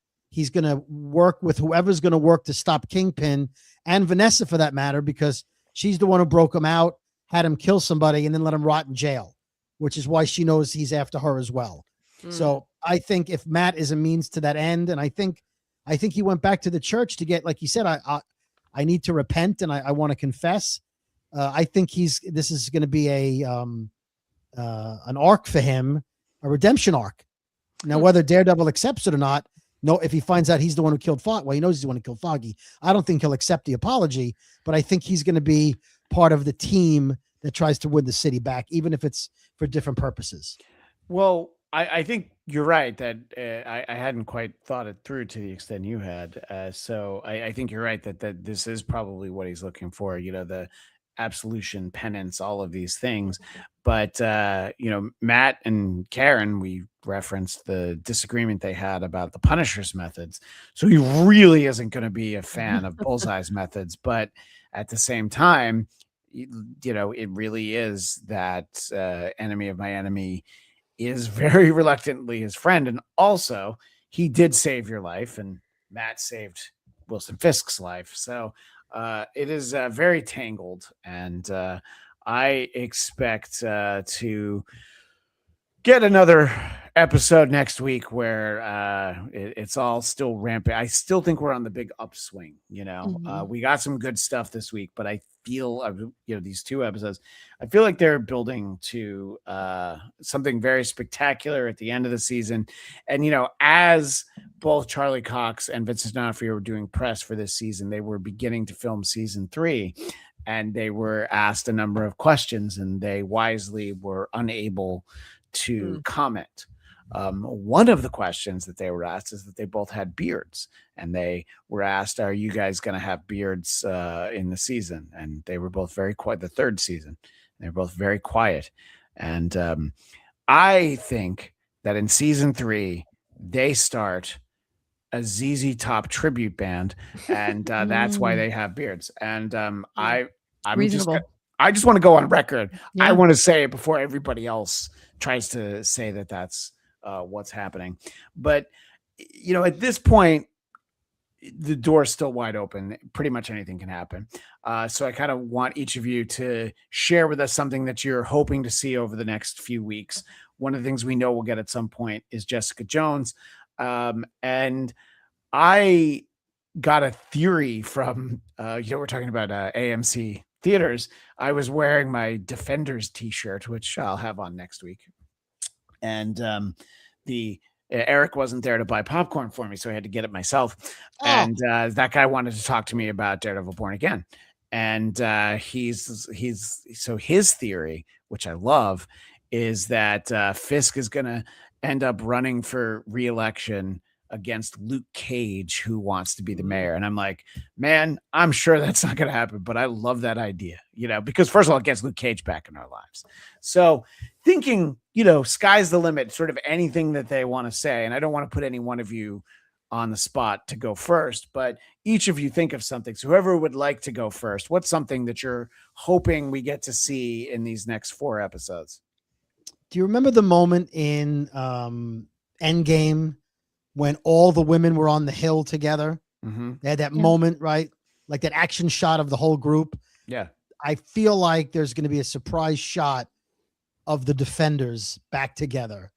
work with whoever's gonna work to stop Kingpin and Vanessa for that matter, because she's the one who broke him out, had him kill somebody, and then let him rot in jail, which is why she knows he's after her as well. So I think if Matt is a means to that end, and I think he went back to the church to get, like he said, I need to repent and I want to confess. I think this is going to be an arc for him, a redemption arc. Now, whether Daredevil accepts it or not, no, if he finds out he's the one who killed Foggy, well, he knows he's the one who killed Foggy. I don't think he'll accept the apology, but I think he's going to be part of the team that tries to win the city back, even if it's for different purposes. Well, I think you're right that I hadn't quite thought it through to the extent you had. So I think you're right that this is probably what he's looking for, the absolution, penance, all of these things. But, Matt and Karen, we referenced the disagreement they had about the Punisher's methods. So he really isn't going to be a fan of Bullseye's methods. But at the same time, it really is that enemy of my enemy is very reluctantly his friend. And also, he did save your life, and Matt saved Wilson Fisk's life. So it is very tangled, and I expect to get another episode next week where it's all still rampant. I still think we're on the big upswing. We got some good stuff this week, but I feel these 2 episodes, I feel like they're building to something very spectacular at the end of the season. And as both Charlie Cox and Vincent D'Onofrio were doing press for this season, they were beginning to film season 3, and they were asked a number of questions, and they wisely were unable to comment. One of the questions that they were asked is that they both had beards, and they were asked, are you guys going to have beards in the season? And they were both very quiet. The 3rd season, they were both very quiet. And I think that in season 3, they start a ZZ Top tribute band, and that's why they have beards. And I just want to go on record. Yeah. I want to say it before everybody else tries to say that that's what's happening. But at this point, the door's still wide open. Pretty much anything can happen. So I kind of want each of you to share with us something that you're hoping to see over the next few weeks. One of the things we know we'll get at some point is Jessica Jones. And I got a theory from, we're talking about AMC theaters. I was wearing my Defenders t-shirt, which I'll have on next week. And Eric wasn't there to buy popcorn for me, so I had to get it myself. Oh. And that guy wanted to talk to me about Daredevil Born Again. And his theory, which I love, is that Fisk is going to end up running for re-election against Luke Cage, who wants to be the mayor. And I'm like, man, I'm sure that's not going to happen, but I love that idea, because first of all, it gets Luke Cage back in our lives. So thinking, sky's the limit, sort of anything that they want to say. And I don't want to put any one of you on the spot to go first, but each of you think of something. So whoever would like to go first, what's something that you're hoping we get to see in these next 4 episodes? Do you remember the moment in Endgame when all the women were on the hill together? Mm-hmm. They had that moment, right? Like that action shot of the whole group. Yeah. I feel like there's going to be a surprise shot of the Defenders back together.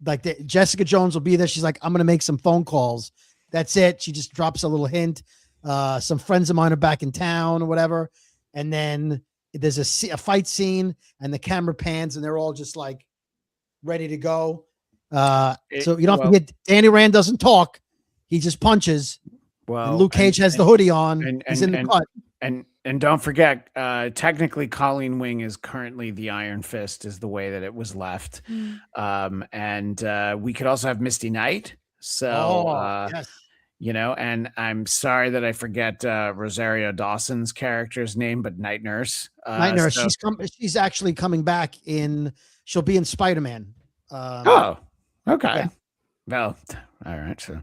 Like Jessica Jones will be there. She's like, I'm going to make some phone calls. That's it. She just drops a little hint. Some friends of mine are back in town or whatever. And then there's a fight scene and the camera pans and they're all just like ready to go. So you don't have to get Danny Rand doesn't talk. He just punches. Well, and Luke Cage has the hoodie on. He's in the cut. And don't forget, technically Colleen Wing is currently the Iron Fist is the way that it was left. And we could also have Misty Knight. So, yes. And I'm sorry that I forget Rosario Dawson's character's name, but Night Nurse. Night Nurse. So, she's actually coming back she'll be in Spider-Man. Okay. Yeah. Well, all right. So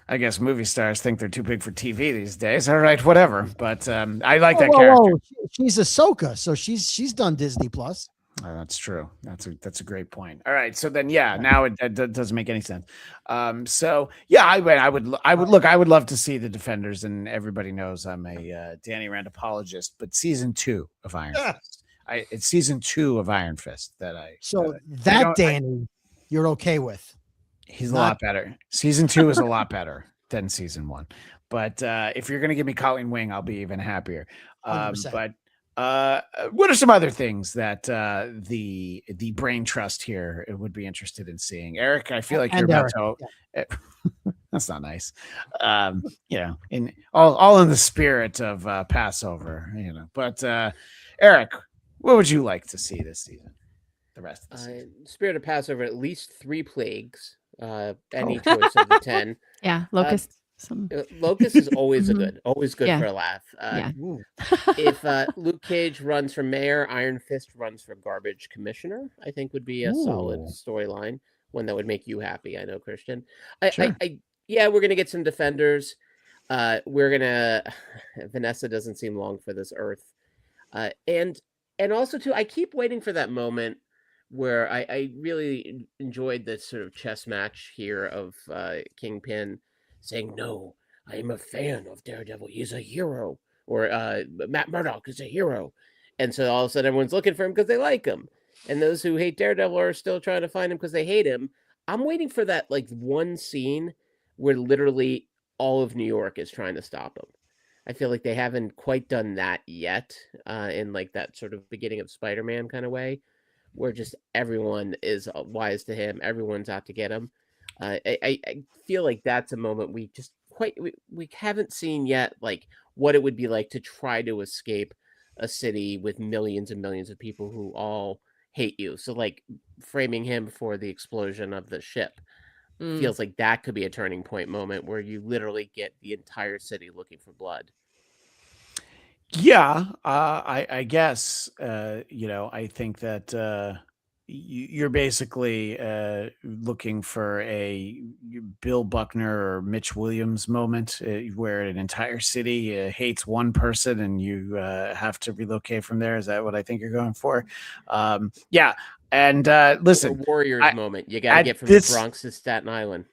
I guess movie stars think they're too big for TV these days. All right, whatever. But I like that character. She's Ahsoka, so she's done Disney Plus. Oh, that's true. That's a great point. All right, so then now it doesn't make any sense. So yeah, I would love to see the Defenders, and everybody knows I'm a Danny Rand apologist. But season 2 of Iron Fist. It's season 2 of Iron Fist that I. So Danny, you're okay with? He's a lot better. Season 2 is a lot better than season 1. But if you're going to give me Colleen Wing, I'll be even happier. But What are some other things that the brain trust here would be interested in seeing? Eric, I feel like you're And about Eric, to. That's not nice. In all in the spirit of Passover, But Eric, what would you like to see this season? The rest of the season. Spirit of Passover, at least 3 plagues. Any choice of the 10. Yeah, locust. Locust is always Mhm. always good Yeah. for a laugh. Yeah. If Luke Cage runs for mayor, Iron Fist runs for garbage commissioner, I think would be a solid Ooh. storyline. One that would make you happy. I know, Christian. Sure. We're gonna get some defenders. We're gonna. Vanessa doesn't seem long for this earth, and also too. I keep waiting for that moment where I really enjoyed this sort of chess match here of Kingpin saying, "No, I am a fan of Daredevil. He's a hero," or Matt Murdock is a hero, and so all of a sudden everyone's looking for him because they like him, and those who hate Daredevil are still trying to find him because they hate him. I'm waiting for that one scene where literally all of New York is trying to stop him. I feel like they haven't quite done that yet in that sort of beginning of Spider-Man kind of way, where just everyone is wise to him. Everyone's out to get him. I feel like that's a moment we haven't seen yet, what it would be like to try to escape a city with millions and millions of people who all hate you. So framing him for the explosion of the ship feels like that could be a turning point moment where you literally get the entire city looking for blood. Yeah, I guess I think that you're basically looking for a Bill Buckner or Mitch Williams moment where an entire city hates one person and you have to relocate from there. Is that what I think you're going for? Yeah. And listen, a Warriors moment. You got to get from the Bronx to Staten Island.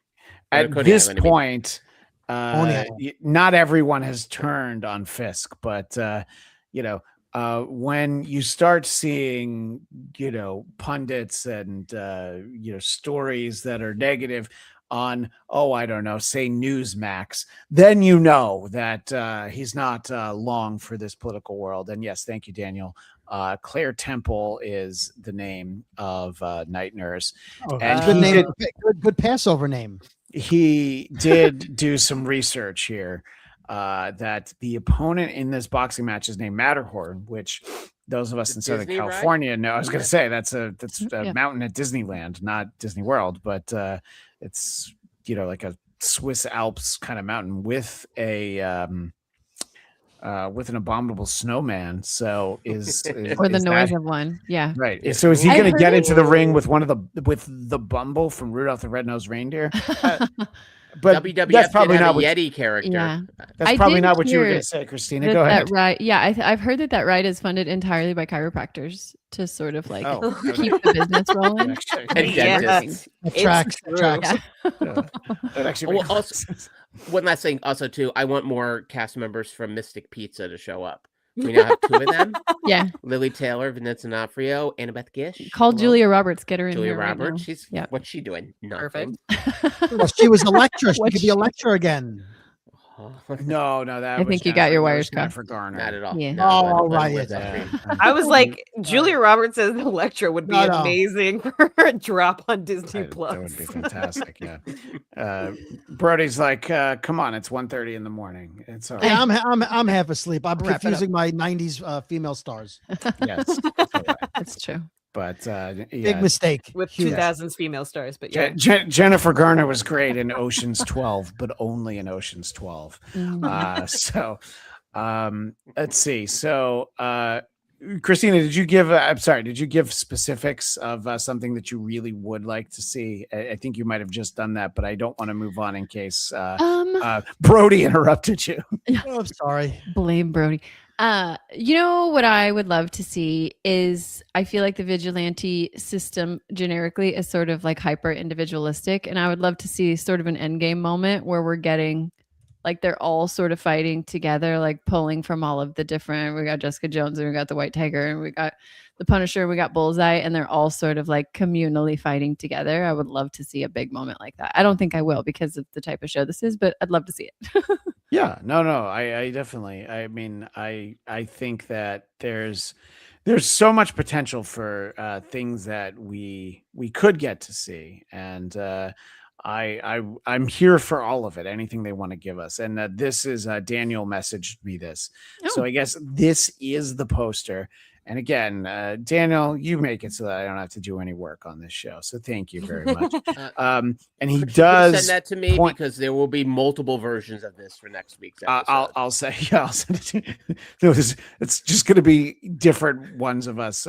At this point, not everyone has turned on Fisk, but when you start seeing pundits and stories that are negative on I don't know, say Newsmax, then that he's not long for this political world. And yes, thank you, Daniel. Claire Temple is the name of Night Nurse. And good name, good Passover name. He did do some research here that the opponent in this boxing match is named Matterhorn, which those of us in Southern California know. I was going to say that's a mountain at Disneyland, not Disney World, but it's like a Swiss Alps kind of mountain with an abominable snowman. So is or the noise of one. Yeah. Right. So is he going to get into the ring with with the Bumble from Rudolph the Red-Nosed Reindeer? But WWF that's probably not a Yeti character. Yeah. That's probably not what you were going to say, Christina. Go ahead. Right. Yeah. I've heard that ride is funded entirely by chiropractors to sort of keep the business rolling. Tracks. That actually one last thing also too, I want more cast members from Mystic Pizza to show up. We now have 2 of them. Yeah. Lily Taylor, Vanessa D'Onofrio, Annabeth Gish. Call Julia Roberts. Get her in Julia here Roberts. Right now. What's she doing? Nothing. Perfect. Well, she was Electra. She could be Electra again. No, I think you got your wires crossed. For Garner. Not at all. Yeah. No, right. I was like, Julia Roberts as Electra would be amazing for a drop on Disney Plus. That would be fantastic. Yeah. Brody's like, come on, it's 1:30 in the morning. It's all right. Yeah, I'm half asleep. I'm confusing my 90s female stars. Yes, that's true. But big mistake with 2000s female stars. But yeah, Jennifer Garner was great in Ocean's 12, but only in Ocean's 12. So let's see. So Christina, did you give specifics of something that you really would like to see? I think you might have just done that, but I don't want to move on in case Brody interrupted you. Oh, I'm sorry. Blame Brody. What I would love to see is I feel like the vigilante system generically is sort of hyper individualistic, and I would love to see sort of an end game moment where we're getting like they're all sort of fighting together, like pulling from all of the different. We got Jessica Jones and we got the White Tiger and we got the Punisher, we got Bullseye, and they're all sort of like communally fighting together. I would love to see a big moment like that. I don't think I will because of the type of show this is, but I'd love to see it. Yeah, no, I definitely. I mean, I think that there's so much potential for things that we could get to see, and I'm here for all of it. Anything they want to give us, and this is Daniel messaged me this, so Oh. I guess this is the poster. And again, Daniel, you make it so that I don't have to do any work on this show. So thank you very much. And he Could you does send that to me point- because there will be multiple versions of this for next week's episode. I'll say, yeah, I'll send it to you. It's just going to be different ones of us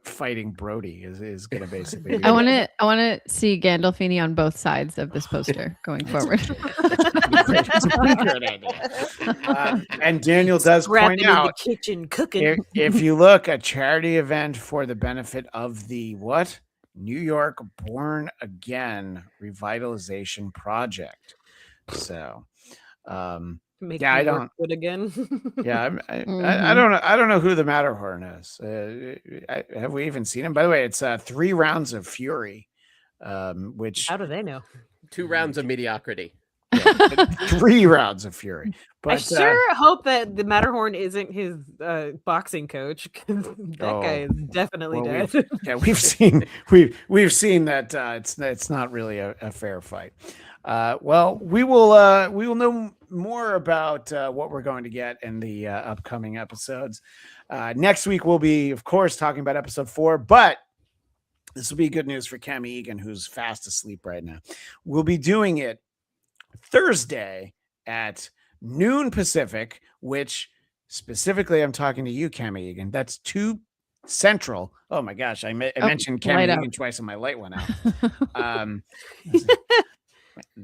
fighting Brody is going to basically be I want to see Gandolfini on both sides of this poster going forward. It's a pretty great idea. And Daniel does Scrapping point in out, the kitchen cooking. if you look, a charity event for the benefit of the what? New York Born Again Revitalization Project. So, Make yeah, I New York don't- good again. yeah, I don't know. I don't know who the Matterhorn is. Have we even seen him? By the way, it's 3 rounds of fury, which How do they know? 2 rounds of mediocrity. 3 rounds of fury. But I sure hope that the Matterhorn isn't his boxing coach, 'cause that guy is definitely well, dead. we've seen that it's not really a fair fight. Well, we will know more about what we're going to get in the upcoming episodes. Next week we'll be, of course, talking about episode 4, but this will be good news for Cam Egan, who's fast asleep right now. We'll be doing it Thursday at noon Pacific, which specifically I'm talking to you, Cam Egan. That's 2 Central. Oh my gosh, I mentioned Cam light Egan out. twice and my light went out.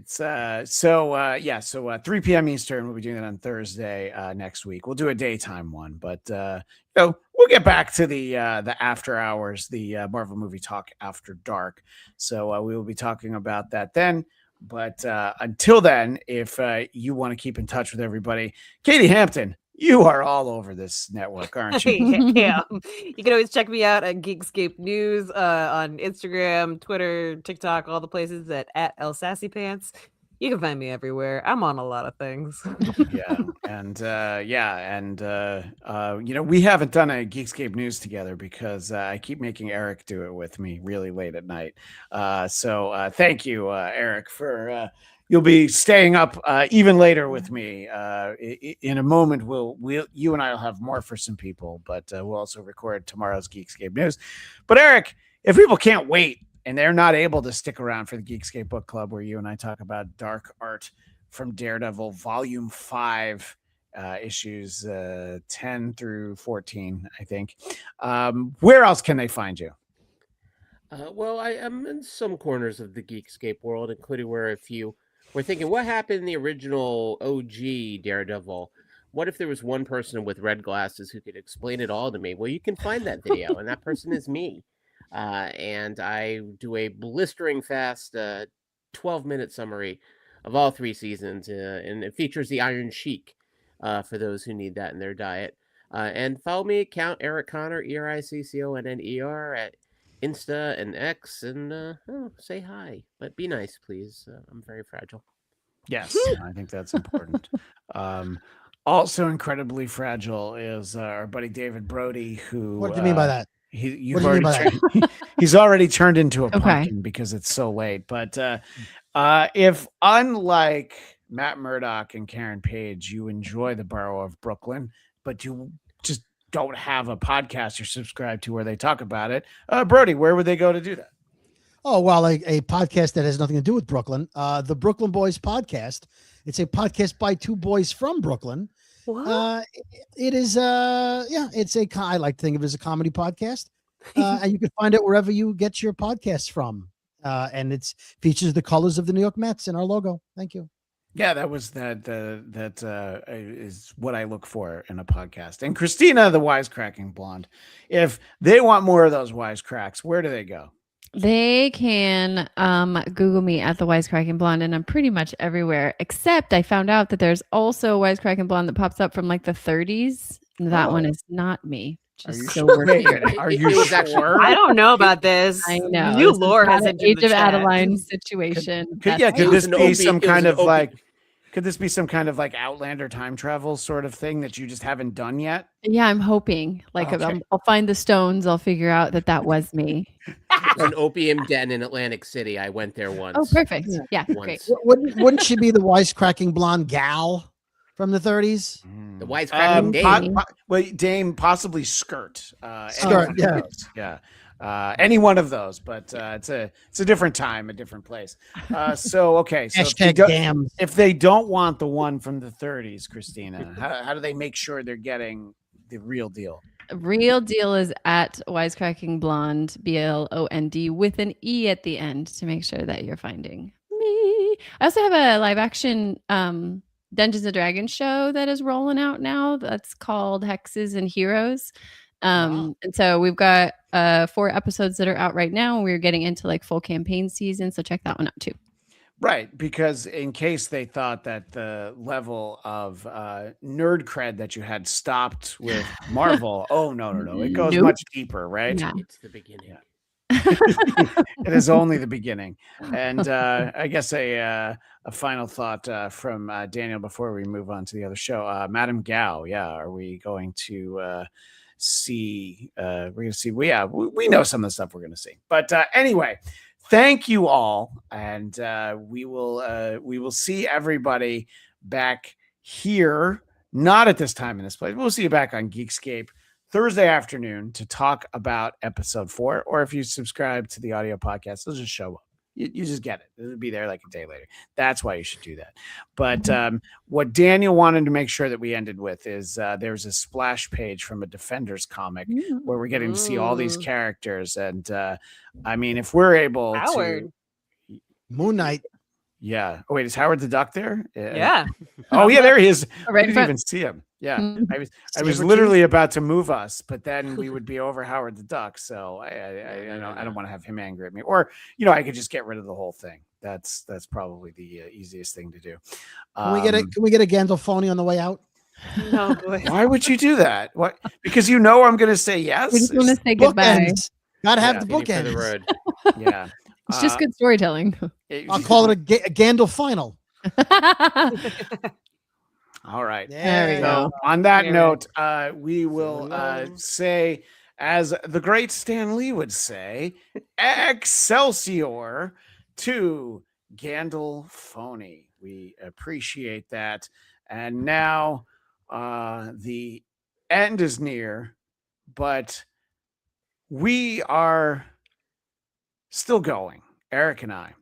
So 3 p.m. Eastern. We'll be doing that on Thursday next week. We'll do a daytime one, but we'll get back to the after hours, the Marvel movie talk after dark. So we will be talking about that then. But until then, if you want to keep in touch with everybody, Katie Hampton, you are all over this network, aren't you? Yeah. You can always check me out at Geekscape News on Instagram, Twitter, TikTok, all the places at @elsassypants. You can find me everywhere. I'm on a lot of things. Yeah, we haven't done a Geekscape News together because I keep making Eric do it with me really late at night. So thank you, Eric, for you'll be staying up even later with me. In a moment, you and I will have more for some people, but we'll also record tomorrow's Geekscape News. But Eric, if people can't wait and they're not able to stick around for the Geekscape Book Club, where you and I talk about dark art from Daredevil, Volume 5, issues 10 through 14, I think. Where else can they find you? Well, I am in some corners of the Geekscape world, including where if you were thinking, what happened in the original OG Daredevil? What if there was one person with red glasses who could explain it all to me? Well, you can find that video, and that person is me. And I do a blistering fast 12-minute summary of all 3 seasons, and it features the Iron Sheik for those who need that in their diet. And follow me, account Eric Connor, ERICCONNER at Insta and X, and say hi, but be nice, please. I'm very fragile. Yes, I think that's important. Also incredibly fragile is our buddy David Brody, who What do you mean by that? He's What do you mean already by he's already turned into a Okay. pumpkin because it's so late. But if unlike Matt Murdock and Karen Page, you enjoy the borough of Brooklyn, but you just don't have a podcast you're subscribed to where they talk about it, Brody, where would they go to do that? Oh, well, a podcast that has nothing to do with Brooklyn, the Brooklyn Boys podcast. It's a podcast by 2 boys from Brooklyn. What? It is, I like to think of it as a comedy podcast. And you can find it wherever you get your podcasts from. And it features the colors of the New York Mets in our logo. Thank you. Yeah, that is what I look for in a podcast. And Christina, the Wisecracking blonde, if they want more of those wisecracks, where do they go? They can Google me at the Wisecracking Blonde, and I'm pretty much everywhere. Except I found out that there's also a Wisecracking Blonde that pops up from like the 30s. And that one Oh. is not me. Are Just you so sure? we're Wait a clear. minute. Are It you was actually- sure? I don't know about this. I know. New this is lore has not an entered Age the of chat. Adeline situation. Could That's It was this an be OP some it was kind an of OP like? Could this be some kind of like Outlander time travel sort of thing that you just haven't done yet? Yeah, I'm hoping. Like, Okay. I'll find the stones. I'll figure out that was me. It was an opium den in Atlantic City. I went there once. Oh, perfect. Yeah. Yeah, Once. great. Wouldn't she be the wisecracking blonde gal from the 30s? The wisecracking dame. Well, Dame, possibly Skirt. Skirt, any one of yeah. those. Yeah. Any one of those, but it's a different time, a different place. So okay, so Hashtag damn. if they don't want the one from the 30s, Christina, how do they make sure they're getting the real deal? Real deal is at Wisecracking Blonde, BLOND, with an E at the end to make sure that you're finding me. I also have a live action Dungeons and Dragons show that is rolling out now. That's called Hexes and Heroes. And so we've got 4 episodes that are out right now. We're getting into like full campaign season. So check that one out too. Right, because in case they thought that the level of nerd cred that you had stopped with Marvel, no, it goes Nope. much deeper, right? Yeah. It's the beginning. It is only the beginning. And I guess a final thought from Daniel before we move on to the other show. Madame Gao, are we going to see? We're going to see. We know some of the stuff we're going to see. But anyway, thank you all, and we will see everybody back here. Not at this time in this place. We'll see you back on Geekscape Thursday afternoon to talk about episode 4, or if you subscribe to the audio podcast, it'll just show up. You just get it. It'll be there like a day later. That's why you should do that. But what Daniel wanted to make sure that we ended with is there's a splash page from a Defenders comic where we're getting to see all these characters. And I mean, if we're able Howard. to... Moon Knight. Yeah. Oh, wait, is Howard the Duck there? Yeah. Oh, yeah, there he is. Right I in didn't front. even see him. Yeah. Mhm. I was Saber literally about to move us, but then we would be over Howard the Duck. So I don't want to have him angry at me. Or, I could just get rid of the whole thing. That's probably the easiest thing to do. Can we get a Gandolfoni on the way out? No, boy. Why would you do that? What? Because I'm going to say yes. We just want to say goodbye. Bookends. Gotta have Yeah. the Waiting for the bookends. road. Yeah. It's just good storytelling. I'll call it a Gandalf final. All right. There we Yeah. go. So on that Very note, we will long. say, as the great Stan Lee would say, Excelsior to Gandolfoni. We appreciate that. And now the end is near, but we are still going. Eric and I.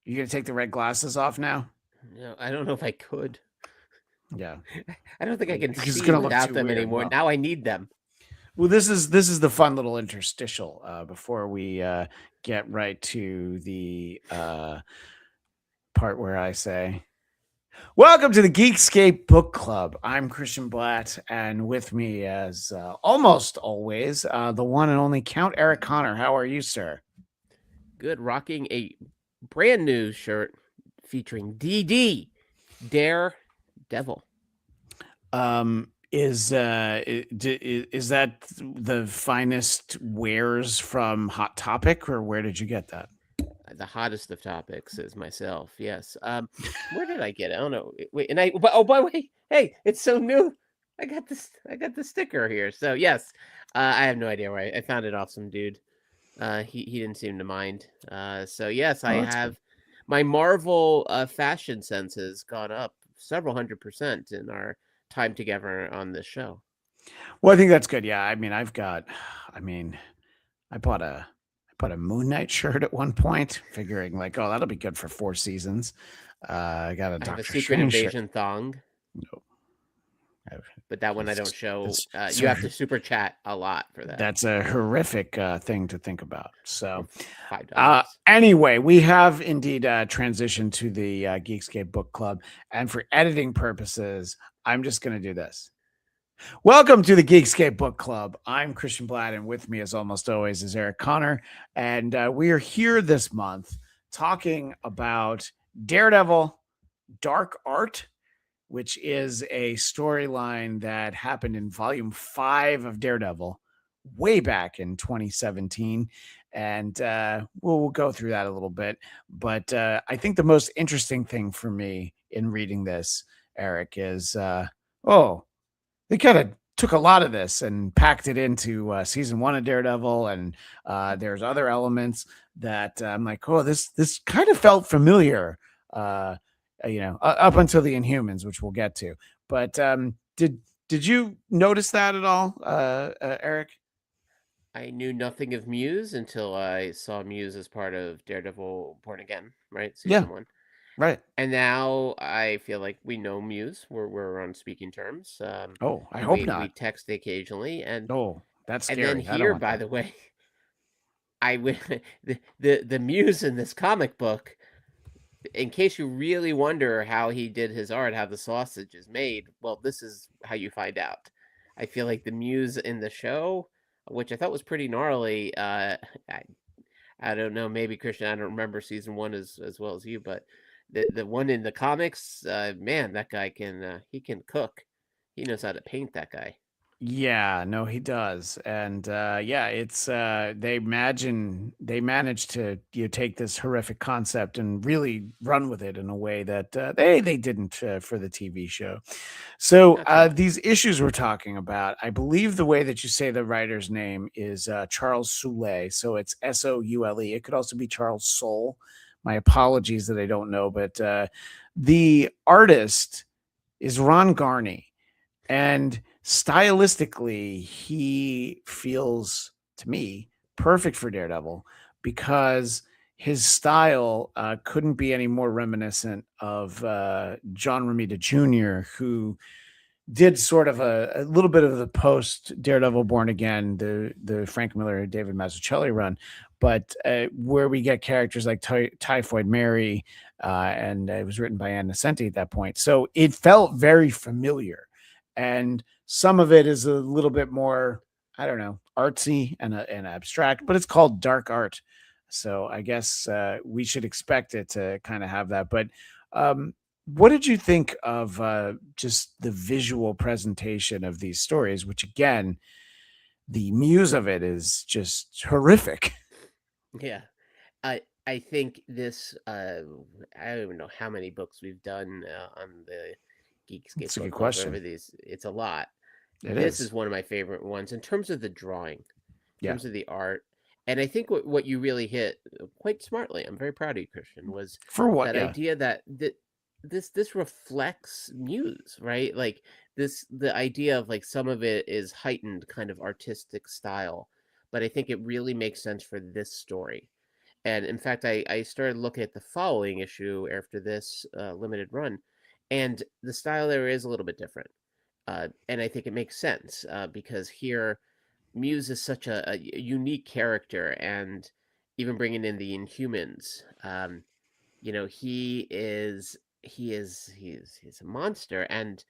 You gonna take the red glasses off now? No, I don't know if I could. Yeah. I don't think I can Because it's see gonna look without too them weird. anymore. Well, Now I need them. Well, this is the fun little interstitial before we get right to the part where I say, welcome to the Geekscape Book Club. I'm Christian Bladt, and with me, as almost always, the one and only Count Eric Connor. How are you, sir? Good, rocking a brand new shirt featuring DD, Daredevil. Is that the finest wares from Hot Topic, or where did you get that? The hottest of topics is myself. Yes. Where did I get it? I don't know. Wait, and by the way, hey, it's so new. I got the sticker here. So yes, I have no idea where I found it off some dude. He didn't seem to mind. So yes, I that's have my Marvel fashion sense has gone up several 100% in our time together on this show. Well, I think that's good. Yeah, I bought a Moon Knight shirt at one point, figuring like, oh, that'll be good for 4 seasons. I got a I have a Doctor Secret Strange shirt. Invasion thong. No. But that one I don't show. That's You have to super chat a lot for that. That's a horrific thing to think about. So $5. anyway, we have indeed transitioned to the Geekscape Book Club. And for editing purposes, I'm just going to do this. Welcome to the Geekscape Book Club. I'm Christian Bladt, and with me, as almost always, is Eric Connor. And we are here this month talking about Daredevil Dark Art, which is a storyline that happened in volume 5 of Daredevil way back in 2017. And we'll go through that a little bit. But I think the most interesting thing for me in reading this, Eric, is they kind of took a lot of this and packed it into season 1 of Daredevil, and there's other elements that I'm like, oh, this kind of felt familiar, up until the Inhumans, which we'll get to. But did you notice that at all, Eric? I knew nothing of Muse until I saw Muse as part of Daredevil Born Again, right? Season 1. Right. And now I feel like we know Muse. We're on speaking terms. I hope not. We text occasionally, and that's and scary. then here, by the way, I would the Muse in this comic book. In case you really wonder how he did his art, how the sausage is made, well, this is how you find out. I feel like the Muse in the show, which I thought was pretty gnarly. I don't know, maybe Christian, I don't remember season 1 as well as you, but the one in the comics, man, that guy he can cook. He knows how to paint, that guy. Yeah, no, he does. And it's they managed to take this horrific concept and really run with it in a way that they didn't for the TV show. So these issues we're talking about, I believe the way that you say the writer's name is Charles Soule. So it's Soule. It could also be Charles Soule. My apologies that I don't know, but the artist is Ron Garney. And stylistically, he feels, to me, perfect for Daredevil because his style couldn't be any more reminiscent of John Romita Jr., who did sort of a little bit of the post Daredevil Born Again, the Frank Miller, David Mazzucchelli run, but where we get characters like Typhoid Mary, and it was written by Ann Nocenti at that point. So it felt very familiar. And some of it is a little bit more, I don't know, artsy and abstract, but it's called dark art. So I guess we should expect it to kind of have that. But what did you think of just the visual presentation of these stories, which again, the muse of it is just horrific. Yeah. I think this, I don't even know how many books we've done on the Geekscape Book Club over these. It's a lot. This is one of my favorite ones in terms of the drawing, in terms of the art. And I think what you really hit quite smartly, I'm very proud of you, Christian, was that idea that this reflects Muse, right? Like the idea of like some of it is heightened kind of artistic style, but I think it really makes sense for this story. And in fact, I started looking at the following issue after this limited run, and the style there is a little bit different. And I think it makes sense because here Muse is such a unique character, and even bringing in the Inhumans, he's a monster, and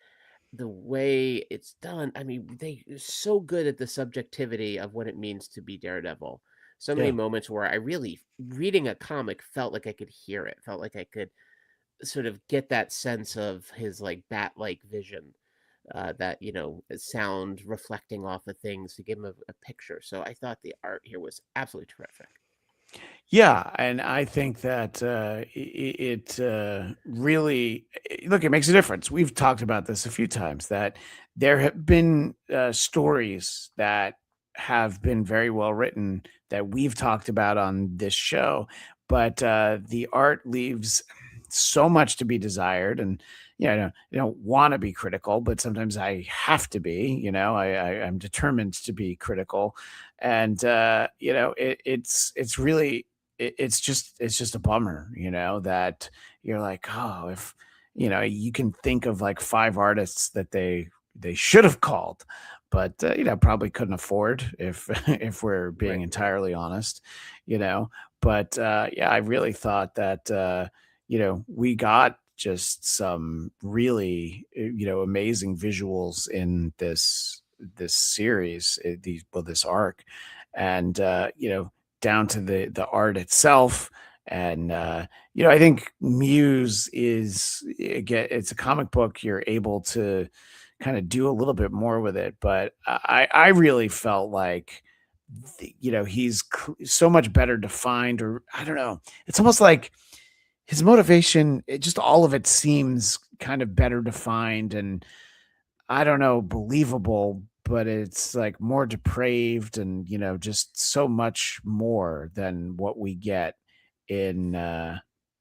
the way it's done, I mean, they're so good at the subjectivity of what it means to be Daredevil. So many moments where I really, reading a comic, felt like I could hear it, felt like I could sort of get that sense of his like bat-like vision, that sound reflecting off of things to give him a picture. So I thought the art here was absolutely terrific. Yeah, and I think that it really it makes a difference. We've talked about this a few times, that there have been stories that have been very well written that we've talked about on this show, but the art leaves so much to be desired. And I don't want to be critical, but sometimes I have to be. I'm determined to be critical, and it's really it's just a bummer, that you're like, oh, if you can think of like 5 artists that they should have called, but probably couldn't afford if we're being entirely honest, but I really thought that we got just some really amazing visuals in this series, this arc, and down to the art itself. And I think Muse is, again, it's a comic book. You're able to kind of do a little bit more with it, but I really felt like he's so much better defined, or I don't know. It's almost like his motivation, just all of it seems kind of better defined and, I don't know, believable, but it's like more depraved and, just so much more than what we get in,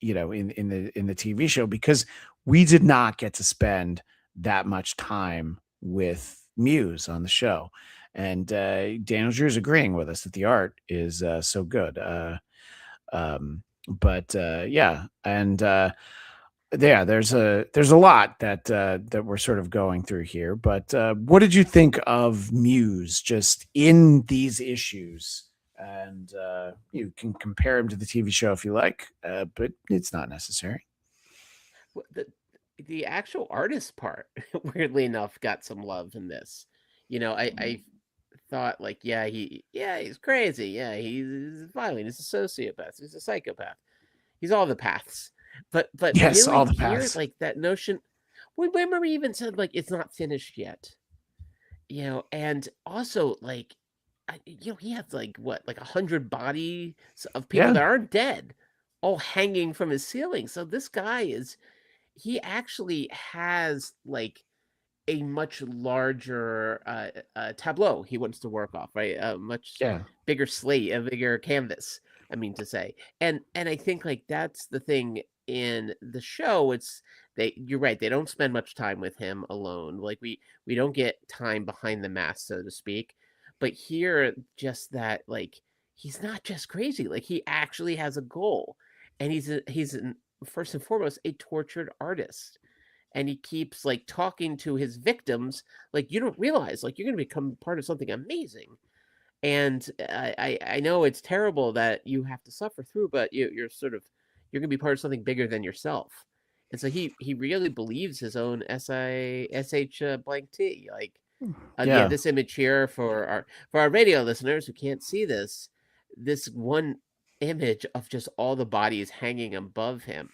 in the TV show, because we did not get to spend that much time with Muse on the show. And Daniel Drew's agreeing with us that the art is so good. Yeah, and there's a lot that we're sort of going through here. But what did you think of Muse just in these issues? And you can compare him to the TV show if you like, but it's not necessary. Well, the actual artist part, weirdly enough, got some love in this. I thought like, he's crazy. Yeah, he's violent. He's a sociopath. He's a psychopath. He's all the paths. But Yes, really all the here, paths. like that notion. Remember we even said like it's not finished yet. And also like, he has like what, like 100 bodies of people Yeah. that aren't dead, all hanging from his ceiling. So this guy he actually has like a much larger tableau he wants to work off, right? A much Yeah. bigger slate, a bigger canvas, I mean to say. And I think like that's the thing in the show. You're right, they don't spend much time with him alone. Like we don't get time behind the mask, so to speak. But here, just that, like, he's not just crazy. Like, he actually has a goal, and he's first and foremost a tortured artist, and he keeps like talking to his victims like, you don't realize, like, you're going to become part of something amazing. And I know it's terrible that you have to suffer through, but you're going to be part of something bigger than yourself. And so he really believes his own SH blank T. Like, again, this image here for our radio listeners who can't see this one image of just all the bodies hanging above him.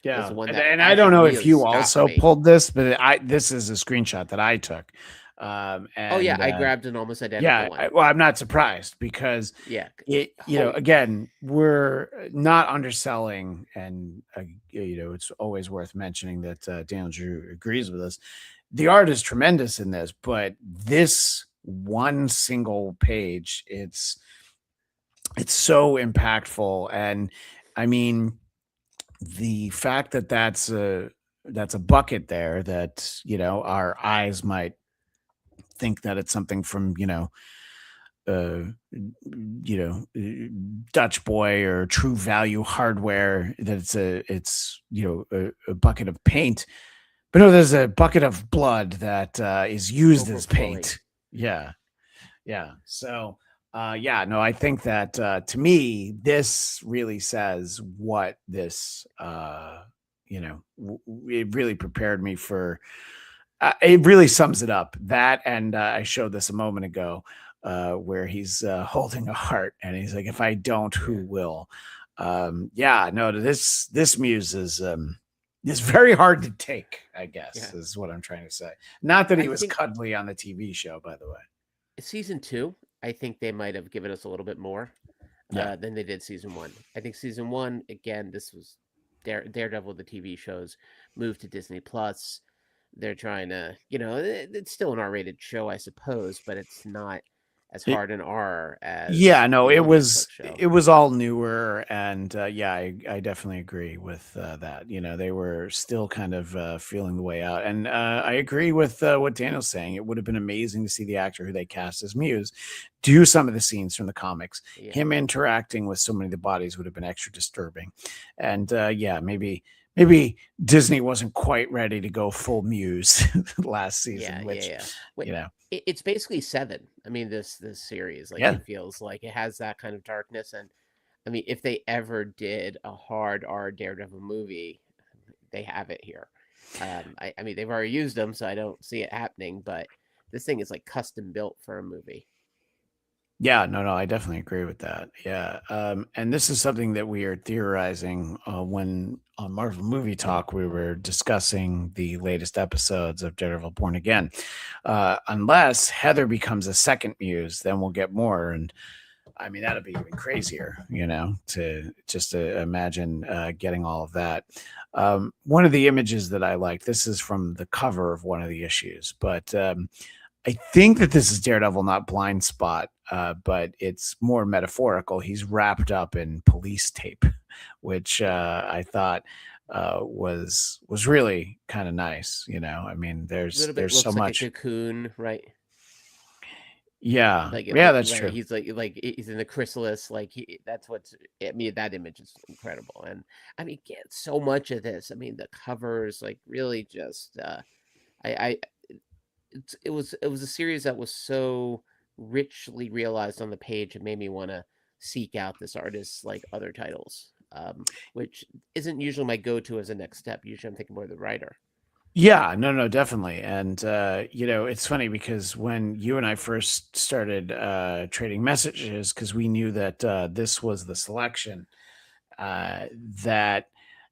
Yeah, is the one that and I don't know actually if really you stopped also me. pulled this, but this is a screenshot that I took. And, I grabbed an almost identical one. Well, I'm not surprised because again, we're not underselling, and it's always worth mentioning that Daniel Drew agrees with us. The art is tremendous in this, but this one single page, it's so impactful. And I mean, the fact that that's a bucket there, that our eyes might think that it's something from Dutch Boy or True Value Hardware, that it's a bucket of paint, but no, there's a bucket of blood that is used as paint. Yeah. So no, I think that to me, this really says what this it really prepared me for. It really sums it up. That, and I showed this a moment ago, where he's holding a heart, and he's like, "If I don't, who will?" This Muse is very hard to take, I guess, is what I'm trying to say. Not that he was cuddly on the TV show, by the way. Season 2, I think they might have given us a little bit more than they did season 1. I think season 1, again, this was Daredevil, the TV shows, moved to Disney Plus. They're trying to, it's still an R-rated show, I suppose, but it's not as hard an R as it was all newer, and I definitely agree with that. They were still kind of feeling the way out, and I agree with what Daniel's saying. It would have been amazing to see the actor who they cast as Muse do some of the scenes from the comics. Him interacting with so many of the bodies would have been extra disturbing, and maybe Disney wasn't quite ready to go full Muse last season. It's basically 7. I mean, this series, like, it feels like it has that kind of darkness. And I mean, if they ever did a hard R Daredevil movie, they have it here. I mean, they've already used them, so I don't see it happening. But this thing is like custom built for a movie. Yeah, no, I definitely agree with that. Yeah. And this is something that we are theorizing when on Marvel Movie Talk, we were discussing the latest episodes of Daredevil Born Again. Unless Heather becomes a second muse, then we'll get more. And I mean, that'd be even crazier, to imagine getting all of that. One of the images that I like, this is from the cover of one of the issues, but I think that this is Daredevil, not Blind Spot, but it's more metaphorical. He's wrapped up in police tape, which I thought was really kind of nice. I mean, A little bit there's looks so like much. a cocoon, right? Yeah, Like that's right, true. he's like he's in the chrysalis. Like that's what's. I mean, that image is incredible, and I mean, get so much of this. I mean, the covers like really just. I it was a series that was so richly realized on the page. It made me want to seek out this artist's like other titles, which isn't usually my go-to as a next step. Usually, I'm thinking more of the writer. Yeah, no, definitely. And it's funny because when you and I first started trading messages, because we knew that this was the selection, that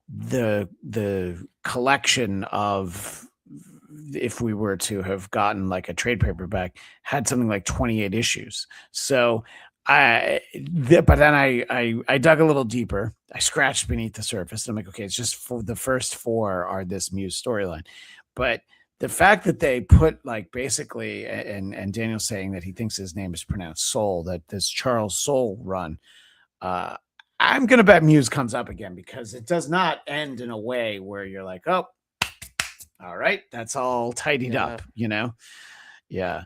the collection of, if we were to have gotten like a trade paperback, had something like 28 issues. So but then I dug a little deeper. I scratched beneath the surface. I'm like, okay, it's just for the first 4 are this Muse storyline. But the fact that they put like basically, and Daniel's saying that he thinks his name is pronounced Soul, that this Charles Soule run, I'm gonna bet Muse comes up again, because it does not end in a way where you're like, oh, all right, that's all tidied up, Yeah.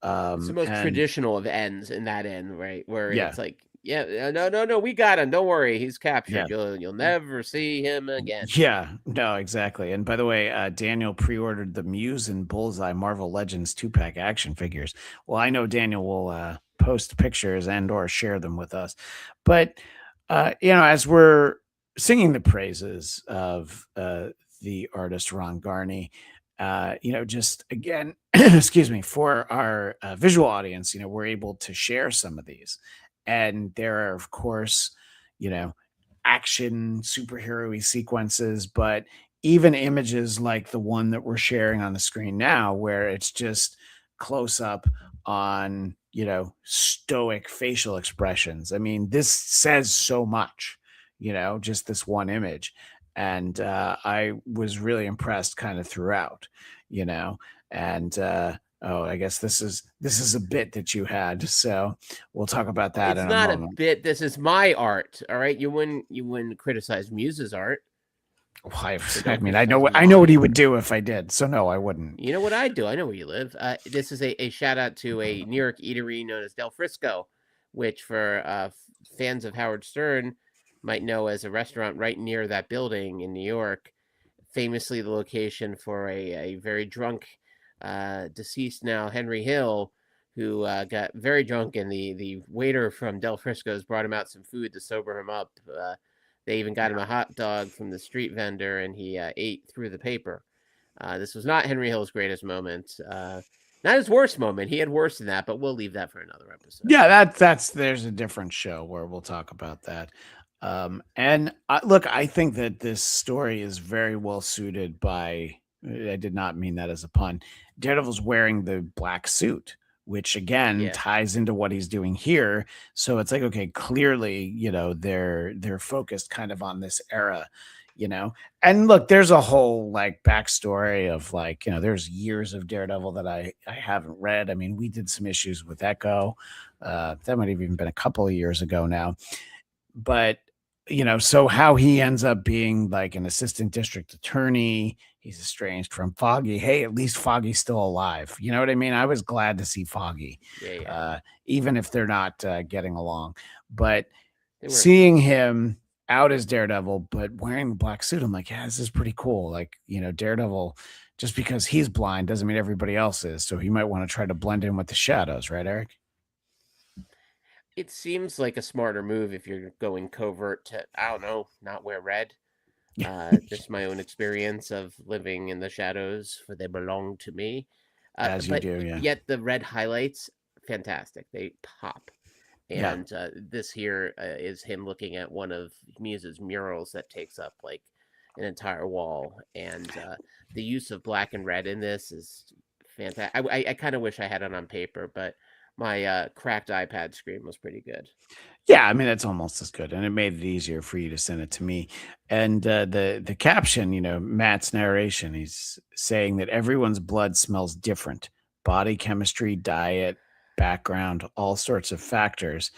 It's the most And traditional of ends in that end, right? Where yeah, it's like, yeah, no, we got him. Don't worry, he's yeah. captured. You'll never see him again. Yeah, no, exactly. And by the way, Daniel pre-ordered the Muse and Bullseye Marvel Legends 2-pack action figures. Well, I know Daniel will post pictures and or share them with us. But as we're singing the praises of the artist Ron Garney, just again, excuse me, for our visual audience, we're able to share some of these. And there are, of course, action superhero-y sequences, but even images like the one that we're sharing on the screen now, where it's just close up on stoic facial expressions. I mean, this says so much, just this one image. And I was really impressed kind of throughout, and I guess this is a bit that you had, so we'll talk about that It's in a not a moment. bit. This is my art. All right, you wouldn't criticize Muse's art. Well, So I don't mean, I know criticize what mine. he would do if I did. So no, I wouldn't. You know what I do? I know where you live. This is a shout out to a New York eatery known as Del Frisco, which for fans of Howard Stern might know as a restaurant right near that building in New York. Famously, the location for a very drunk, deceased now Henry Hill, who got very drunk, and the waiter from Del Frisco's brought him out some food to sober him up. They even got him a hot dog from the street vendor, and he ate through the paper. This was not Henry Hill's greatest moment. Not his worst moment. He had worse than that, but we'll leave that for another episode. Yeah, there's a different show where we'll talk about that. And look, I think that this story is very well suited by. I did not mean that as a pun. Daredevil's wearing the black suit, which again Yeah. ties into what he's doing here. So it's like, okay, clearly, they're focused kind of on this era, And look, there's a whole like backstory of like, there's years of Daredevil that I haven't read. I mean, we did some issues with Echo. That might have even been a couple of years ago now. But so how he ends up being like an assistant district attorney, he's estranged from Foggy. Hey, at least Foggy's still alive. You know what I mean? I was glad to see Foggy, even if they're not getting along. But seeing him out as Daredevil, but wearing the black suit, I'm like, yeah, this is pretty cool. Like, Daredevil, just because he's blind doesn't mean everybody else is. So he might want to try to blend in with the shadows, right, Eric? It seems like a smarter move if you're going covert to, I don't know, not wear red. Just my own experience of living in the shadows, for they belong to me. As you But do, yeah. yet the red highlights, fantastic. They pop. Yeah. And this here is him looking at one of Muse's murals that takes up like an entire wall. And the use of black and red in this is fantastic. I kind of wish I had it on paper, but my cracked iPad screen was pretty good. Yeah, I mean, it's almost as good, and it made it easier for you to send it to me. And the caption, Matt's narration, he's saying that everyone's blood smells different: body chemistry, diet, background, all sorts of factors.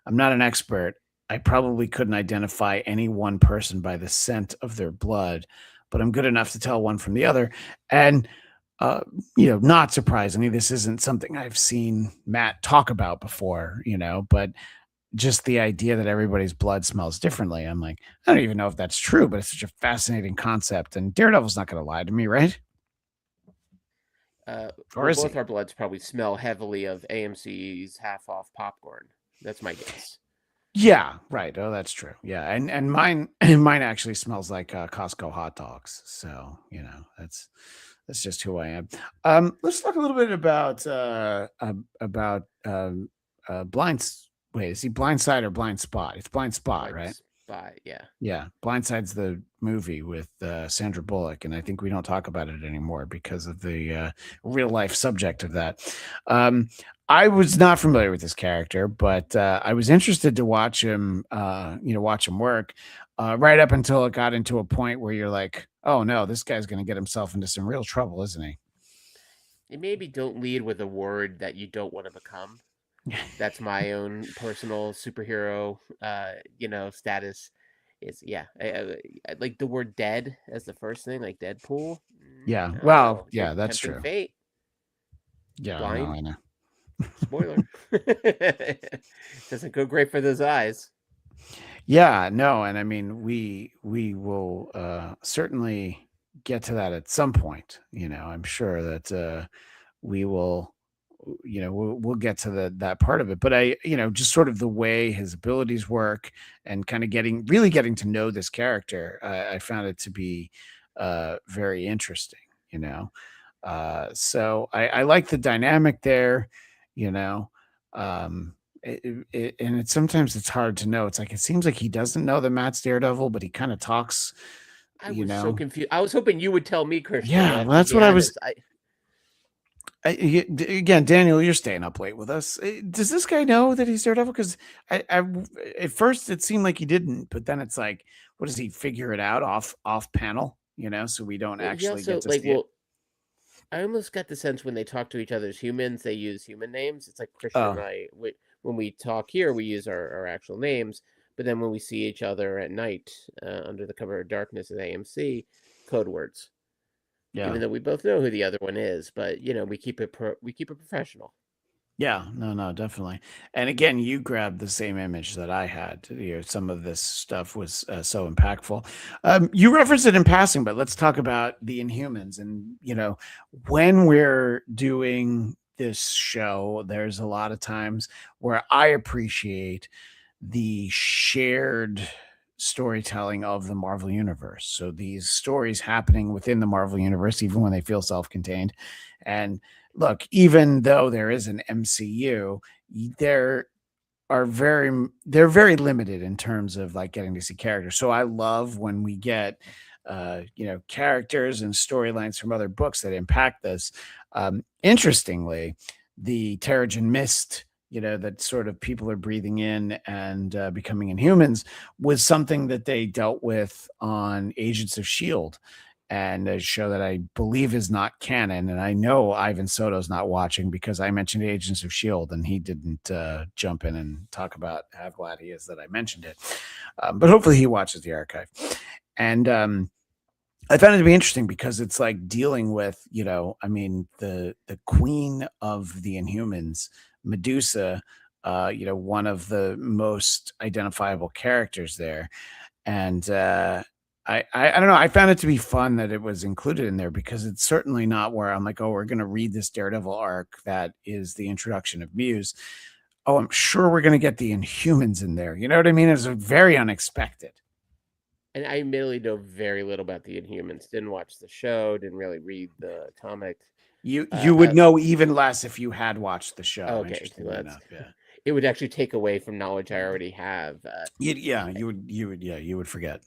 I'm not an expert. I probably couldn't identify any one person by the scent of their blood, but I'm good enough to tell one from the other. And not surprisingly, this isn't something I've seen Matt talk about before, but just the idea that everybody's blood smells differently. I'm like, I don't even know if that's true, but it's such a fascinating concept. And Daredevil's not going to lie to me, right? Or is Both he? our bloods probably smell heavily of AMC's half-off popcorn. That's my guess. Yeah, right. Oh, that's true. Yeah, and mine actually smells like Costco hot dogs. So that's just who I am. Let's talk a little bit about blinds. Wait, is he Blindside or Blind Spot? It's Blind Spot, Blind right? Spot, yeah. Yeah, Blindside's the movie with Sandra Bullock, and I think we don't talk about it anymore because of the real life subject of that. I was not familiar with this character, but I was interested to watch him, watch him work, right up until it got into a point where you're like, oh no, this guy's going to get himself into some real trouble, isn't he? And maybe don't lead with a word that you don't want to become. That's my own personal superhero, status. Is I like the word "dead" as the first thing, like Deadpool. Yeah, I don't well, know. yeah, that's Tempting true. Fate. Yeah, Blind. I know. Spoiler. Doesn't go great for those eyes. Yeah, no, and I mean we will certainly get to that at some point. I'm sure that we will, we'll get to that part of it. But I, just sort of the way his abilities work and kind of really getting to know this character, I found it to be very interesting. So I like the dynamic there. You know. And sometimes it's hard to know. It's like it seems like he doesn't know that Matt's Daredevil, but he kind of talks. I was so confused. I was hoping you would tell me, Christian. Yeah, well, that's what I was. Again, Daniel, you're staying up late with us. Does this guy know that he's Daredevil? Because I at first it seemed like he didn't, but then it's like, what does he figure it out off panel? So we don't actually get to see it. I almost got the sense when they talk to each other as humans, they use human names. It's like Christian and I, when we talk here, we use our actual names. But then when we see each other at night under the cover of darkness at AMC, code words. Yeah. Even though we both know who the other one is, but we keep it professional. Yeah, no, definitely. And again, you grabbed the same image that I had. Some of this stuff was so impactful. You referenced it in passing, but let's talk about the Inhumans. And when we're doing this show, there's a lot of times where I appreciate the shared storytelling of the Marvel Universe. So these stories happening within the Marvel Universe, even when they feel self-contained. And look, even though there is an MCU, they're very limited in terms of like getting to see characters. So I love when we get characters and storylines from other books that impact this. Interestingly, the Terrigen Mist, that sort of people are breathing in and becoming Inhumans, was something that they dealt with on Agents of S.H.I.E.L.D., and a show that I believe is not canon. And I know Ivan Soto's not watching because I mentioned Agents of S.H.I.E.L.D. and he didn't jump in and talk about how glad he is that I mentioned it. But hopefully he watches the archive. And I found it to be interesting because it's like dealing with, the queen of the Inhumans, Medusa, one of the most identifiable characters there. And I don't know. I found it to be fun that it was included in there because it's certainly not where I'm like, oh, we're going to read this Daredevil arc that is the introduction of Muse. Oh, I'm sure we're going to get the Inhumans in there. You know what I mean? It's very unexpected. And I admittedly know very little about the Inhumans. Didn't watch the show. Didn't really read the comic. You would know even less if you had watched the show. Okay, Interestingly enough, yeah. It would actually take away from knowledge I already have. You would forget.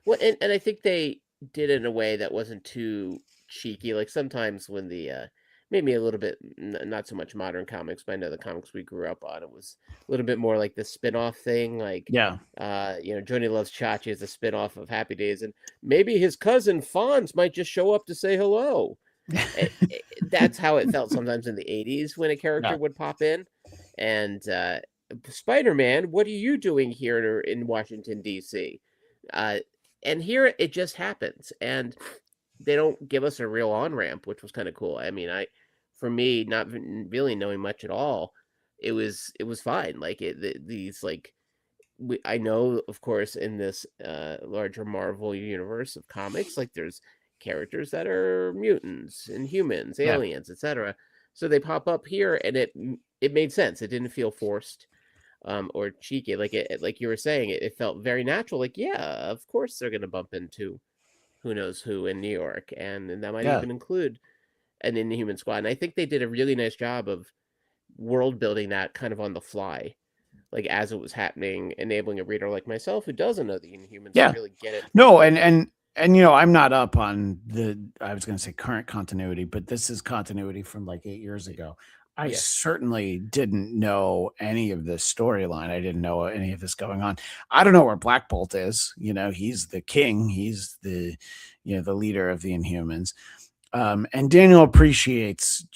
Well, and I think they did it in a way that wasn't too cheeky. Like sometimes when the maybe a little bit not so much modern comics, but I know the comics we grew up on, it was a little bit more like the spin-off thing. Like Yeah. Johnny Loves Chachi is a spin-off of Happy Days, and maybe his cousin Fonz might just show up to say hello. That's how it felt sometimes in the 80s when a character would pop in. And Spider-Man, what are you doing here in Washington, D.C.? And here it just happens. And they don't give us a real on-ramp, which was kind of cool. I mean, for me, not really knowing much at all, it was fine. Like I know, of course, in this larger Marvel universe of comics, like there's characters that are mutants, Inhumans, aliens, etc. So they pop up here, and it made sense. It didn't feel forced or cheeky. Like you were saying, it felt very natural. Like, yeah, of course they're going to bump into who knows who in New York, and that might even include an Inhuman squad. And I think they did a really nice job of world building that kind of on the fly, like as it was happening, enabling a reader like myself who doesn't know the Inhumans to really get it. No, and I'm not up on I was going to say current continuity, but this is continuity from like 8 years ago. I certainly didn't know any of this storyline. I didn't know any of this going on. I don't know where Black Bolt is. He's the king. He's the leader of the Inhumans. And Daniel appreciates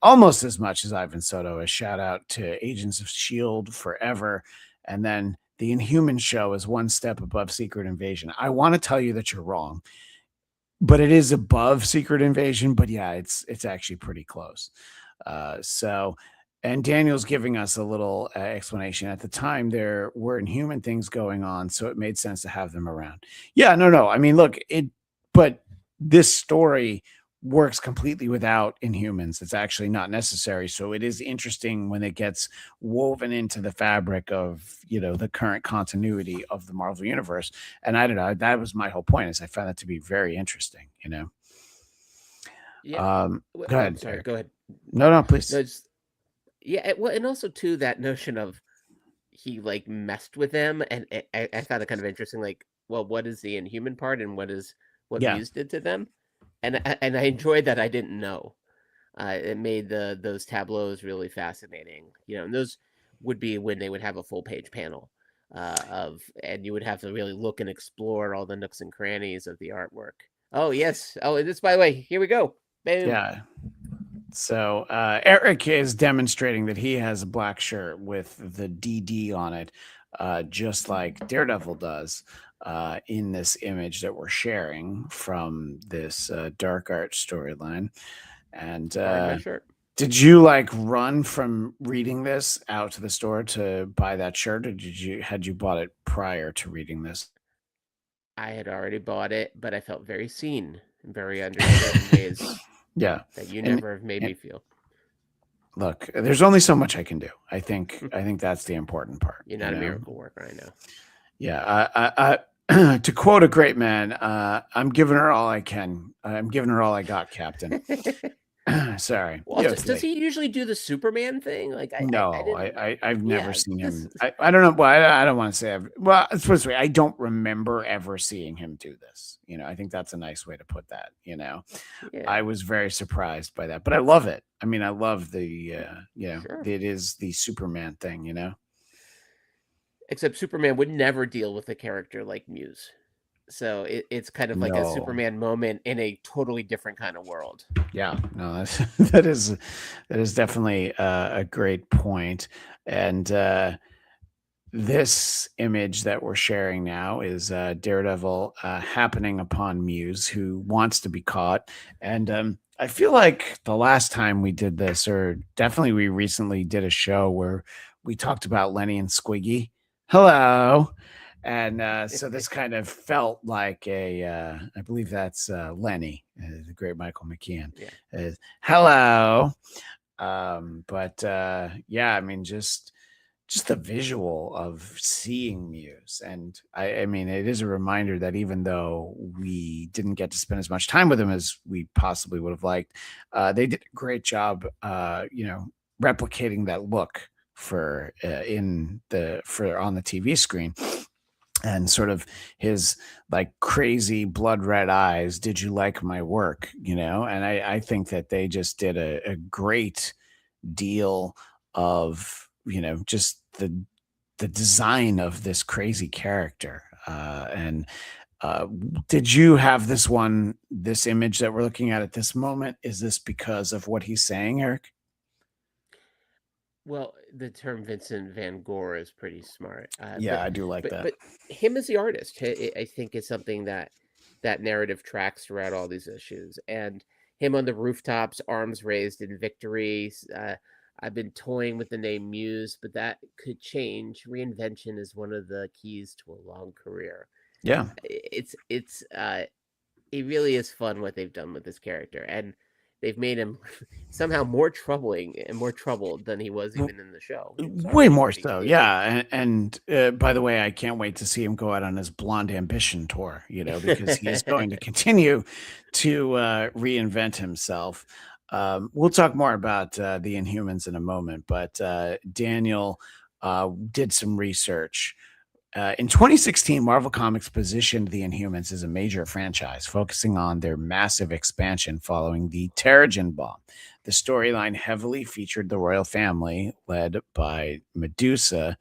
almost as much as Ivan Soto. A shout out to Agents of S.H.I.E.L.D. forever. And then the Inhuman show is one step above Secret Invasion. I want to tell you that you're wrong, but it is above Secret Invasion. But yeah, it's actually pretty close. And Daniel's giving us a little explanation. At the time, there were Inhuman things going on, so it made sense to have them around. Yeah, no. I mean, look, but this story works completely without Inhumans. It's actually not necessary. So it is interesting when it gets woven into the fabric of, the current continuity of the Marvel universe. And I don't know, that was my whole point, is I found that to be very interesting, Yeah. Go ahead. Sorry, go ahead. No, please. Well, and also too, that notion of he like messed with them, and I found it kind of interesting. Like, well, what is the Inhuman part, and what Muse did to them? And I enjoyed that I didn't know. It made those tableaus really fascinating. And those would be when they would have a full page panel and you would have to really look and explore all the nooks and crannies of the artwork. Oh yes. Oh, this, by the way, here we go. Boom. Yeah. So Eric is demonstrating that he has a black shirt with the DD on it, just like Daredevil does in this image that we're sharing from this dark art storyline. And my shirt. Did you run from reading this out to the store to buy that shirt, or had you bought it prior to reading this? I had already bought it, but I felt very seen and very understood in ways that you never have made me feel. Look, there's only so much I can do. I think that's the important part. You're not a miracle worker, I know. Yeah, to quote a great man, I'm giving her all I can. I'm giving her all I got, Captain. Sorry. Well, does he usually do the Superman thing? I've never seen him. I don't know. Well, I don't want to say. It's supposed to be. I don't remember ever seeing him do this. I think that's a nice way to put that. I was very surprised by that, but I love it. I mean, I love the. Sure. It is the Superman thing. Except Superman would never deal with a character like Muse. So it's kind of like a Superman moment in a totally different kind of world. Yeah, no, that is definitely a great point. And this image that we're sharing now is Daredevil happening upon Muse, who wants to be caught. And I feel like the last time we did this, or definitely we recently did a show where we talked about Lenny and Squiggy. Hello. And so this kind of felt like I believe that's Lenny, the great Michael McKean. Yeah. Hello. I mean, just just the visual of seeing Muse. And I mean, it is a reminder that even though we didn't get to spend as much time with him as we possibly would have liked, they did a great job, replicating that look for on the TV screen, and sort of his like crazy blood red eyes. Did you like my work? And I think that they just did a great deal of just the design of this crazy character. And did you have this image that we're looking at this moment? Is this because of what he's saying, Eric? Well, the term Vincent Van Gogh is pretty smart. Yeah, I do like that. But him as the artist, I think, is something that narrative tracks throughout all these issues. And him on the rooftops, arms raised in victory. I've been toying with the name Muse, but that could change. Reinvention is one of the keys to a long career. Yeah, it really is fun what they've done with this character, and they've made him somehow more troubling and more troubled than he was even in the show. Way more so, yeah. And by the way, I can't wait to see him go out on his Blonde Ambition tour, because he is going to continue to reinvent himself. We'll talk more about the Inhumans in a moment, but Daniel did some research. In 2016, Marvel Comics positioned the Inhumans as a major franchise, focusing on their massive expansion following the Terrigen bomb. The storyline heavily featured the royal family, led by Medusa,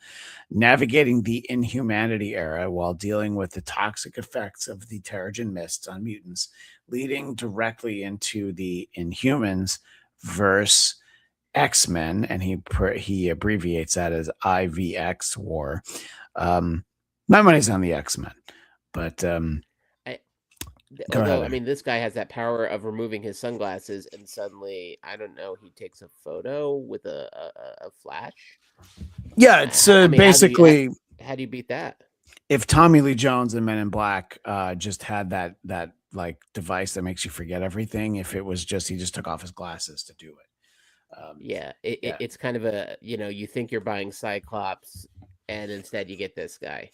navigating the Inhumanity era while dealing with the toxic effects of the Terrigen mists on mutants, leading directly into the Inhumans versus X-Men, and he abbreviates that as IVX War. My money's on the X-Men, but although I mean, this guy has that power of removing his sunglasses, and suddenly, I don't know, he takes a photo with a flash. Yeah, it's basically. How do you beat that? If Tommy Lee Jones and Men in Black just had that like device that makes you forget everything, if it was just he just took off his glasses to do it. It's kind of a, you think you're buying Cyclops, and instead you get this guy.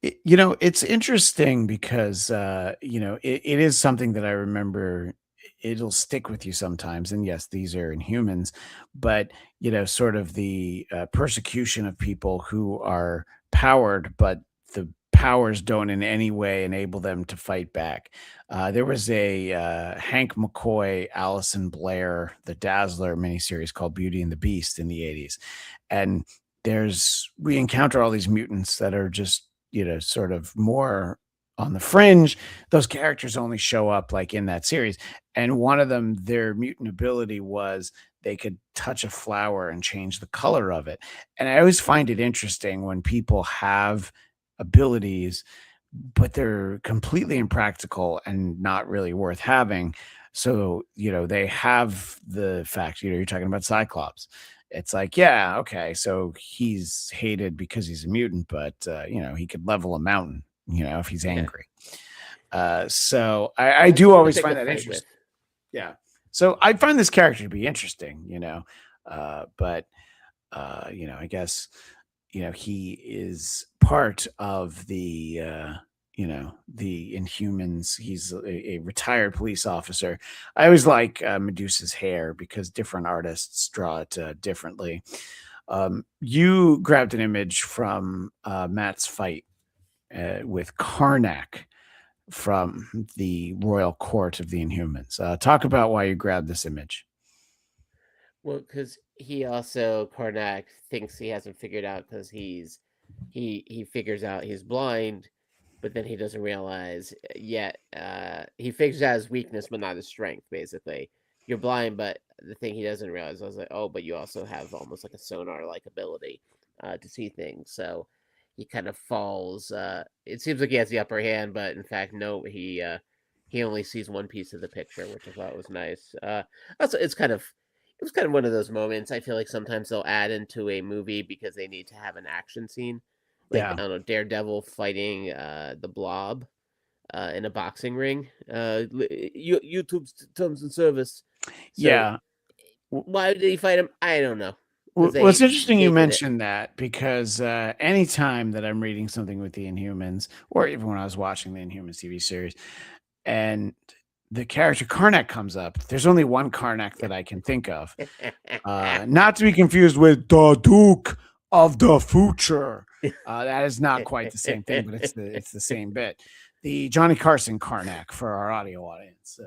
It's interesting because it is something that I remember. It'll stick with you sometimes. And yes, these are Inhumans, but sort of the persecution of people who are powered, but the powers don't in any way enable them to fight back. There was a Hank McCoy, Allison Blair, the Dazzler miniseries called Beauty and the Beast in the 80s. And we encounter all these mutants that are just, sort of more on the fringe. Those characters only show up like in that series. And one of them, their mutant ability was they could touch a flower and change the color of it. And I always find it interesting when people have abilities, but they're completely impractical and not really worth having. So, they have the fact, you're talking about Cyclops. It's like, yeah, okay, so he's hated because he's a mutant, but he could level a mountain, if he's angry. So I do always find that interesting. Yeah. So I find this character to be interesting, but I guess he is part of the the Inhumans. He's a retired police officer. I always like Medusa's hair because different artists draw it differently. You grabbed an image from Matt's fight with Karnak from the Royal Court of the Inhumans. Talk about why you grabbed this image. Well, because he also, Karnak, thinks he hasn't figured out, because he figures out he's blind, but then he doesn't realize yet. He figures out his weakness, but not his strength, basically. You're blind, but the thing he doesn't realize, I was like, oh, but you also have almost like a sonar-like ability to see things. So he kind of falls. It seems like he has the upper hand, but in fact, no, he only sees one piece of the picture, which I thought was nice. Also, it was kind of one of those moments. I feel like sometimes they'll add into a movie because they need to have an action scene. Like, I don't know, Daredevil fighting the Blob in a boxing ring. YouTube's terms and service. So, yeah. Why did he fight him? I don't know. Well, they it's interesting you dated it. mentioned that because anytime that I'm reading something with the Inhumans, or even when I was watching the Inhumans TV series, and the character Karnak comes up, there's only one Karnak that I can think of. Not to be confused with the Duke of the Future. That is not quite the same thing, but it's the same bit. The Johnny Carson Karnak for our audio audience.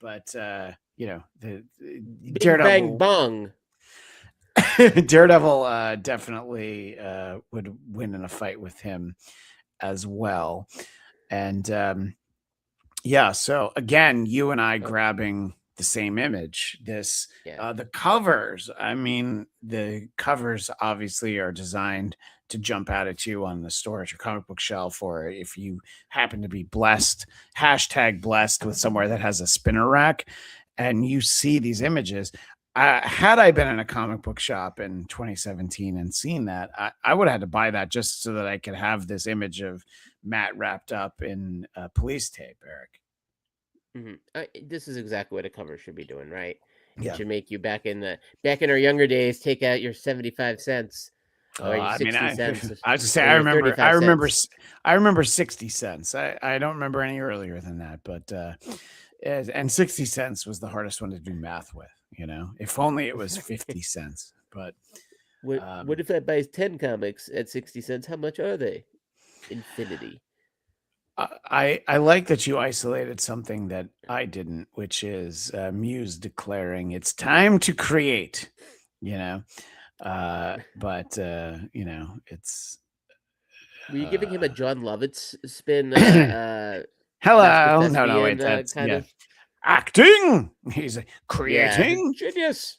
But the Big Bang Daredevil. Bong. Daredevil definitely would win in a fight with him as well. And yeah, so again, you and I grabbing the same image. The covers. I mean, the covers obviously are designed to jump out at you on the storage or comic book shelf, or if you happen to be blessed, #blessed with somewhere that has a spinner rack, and you see these images. Had I been in a comic book shop in 2017 and seen that, I would have had to buy that just so that I could have this image of Matt wrapped up in police tape, Eric. This is exactly what a cover should be doing, right? Yeah. It should make you back in our younger days, take out your 75 cents or your 60 cents. I was to say, or your 35 cents. I remember 60 cents. I don't remember any earlier than that, but and 60 cents was the hardest one to do math with. If only it was 50 cents. But what if I buy 10 comics at 60 cents? How much are they? Infinity. I like that you isolated something that I didn't, which is Muse declaring it's time to create. But it's. Were you giving him a John Lovitz spin? Hello, no, wait, that's kind of acting. He's creating genius.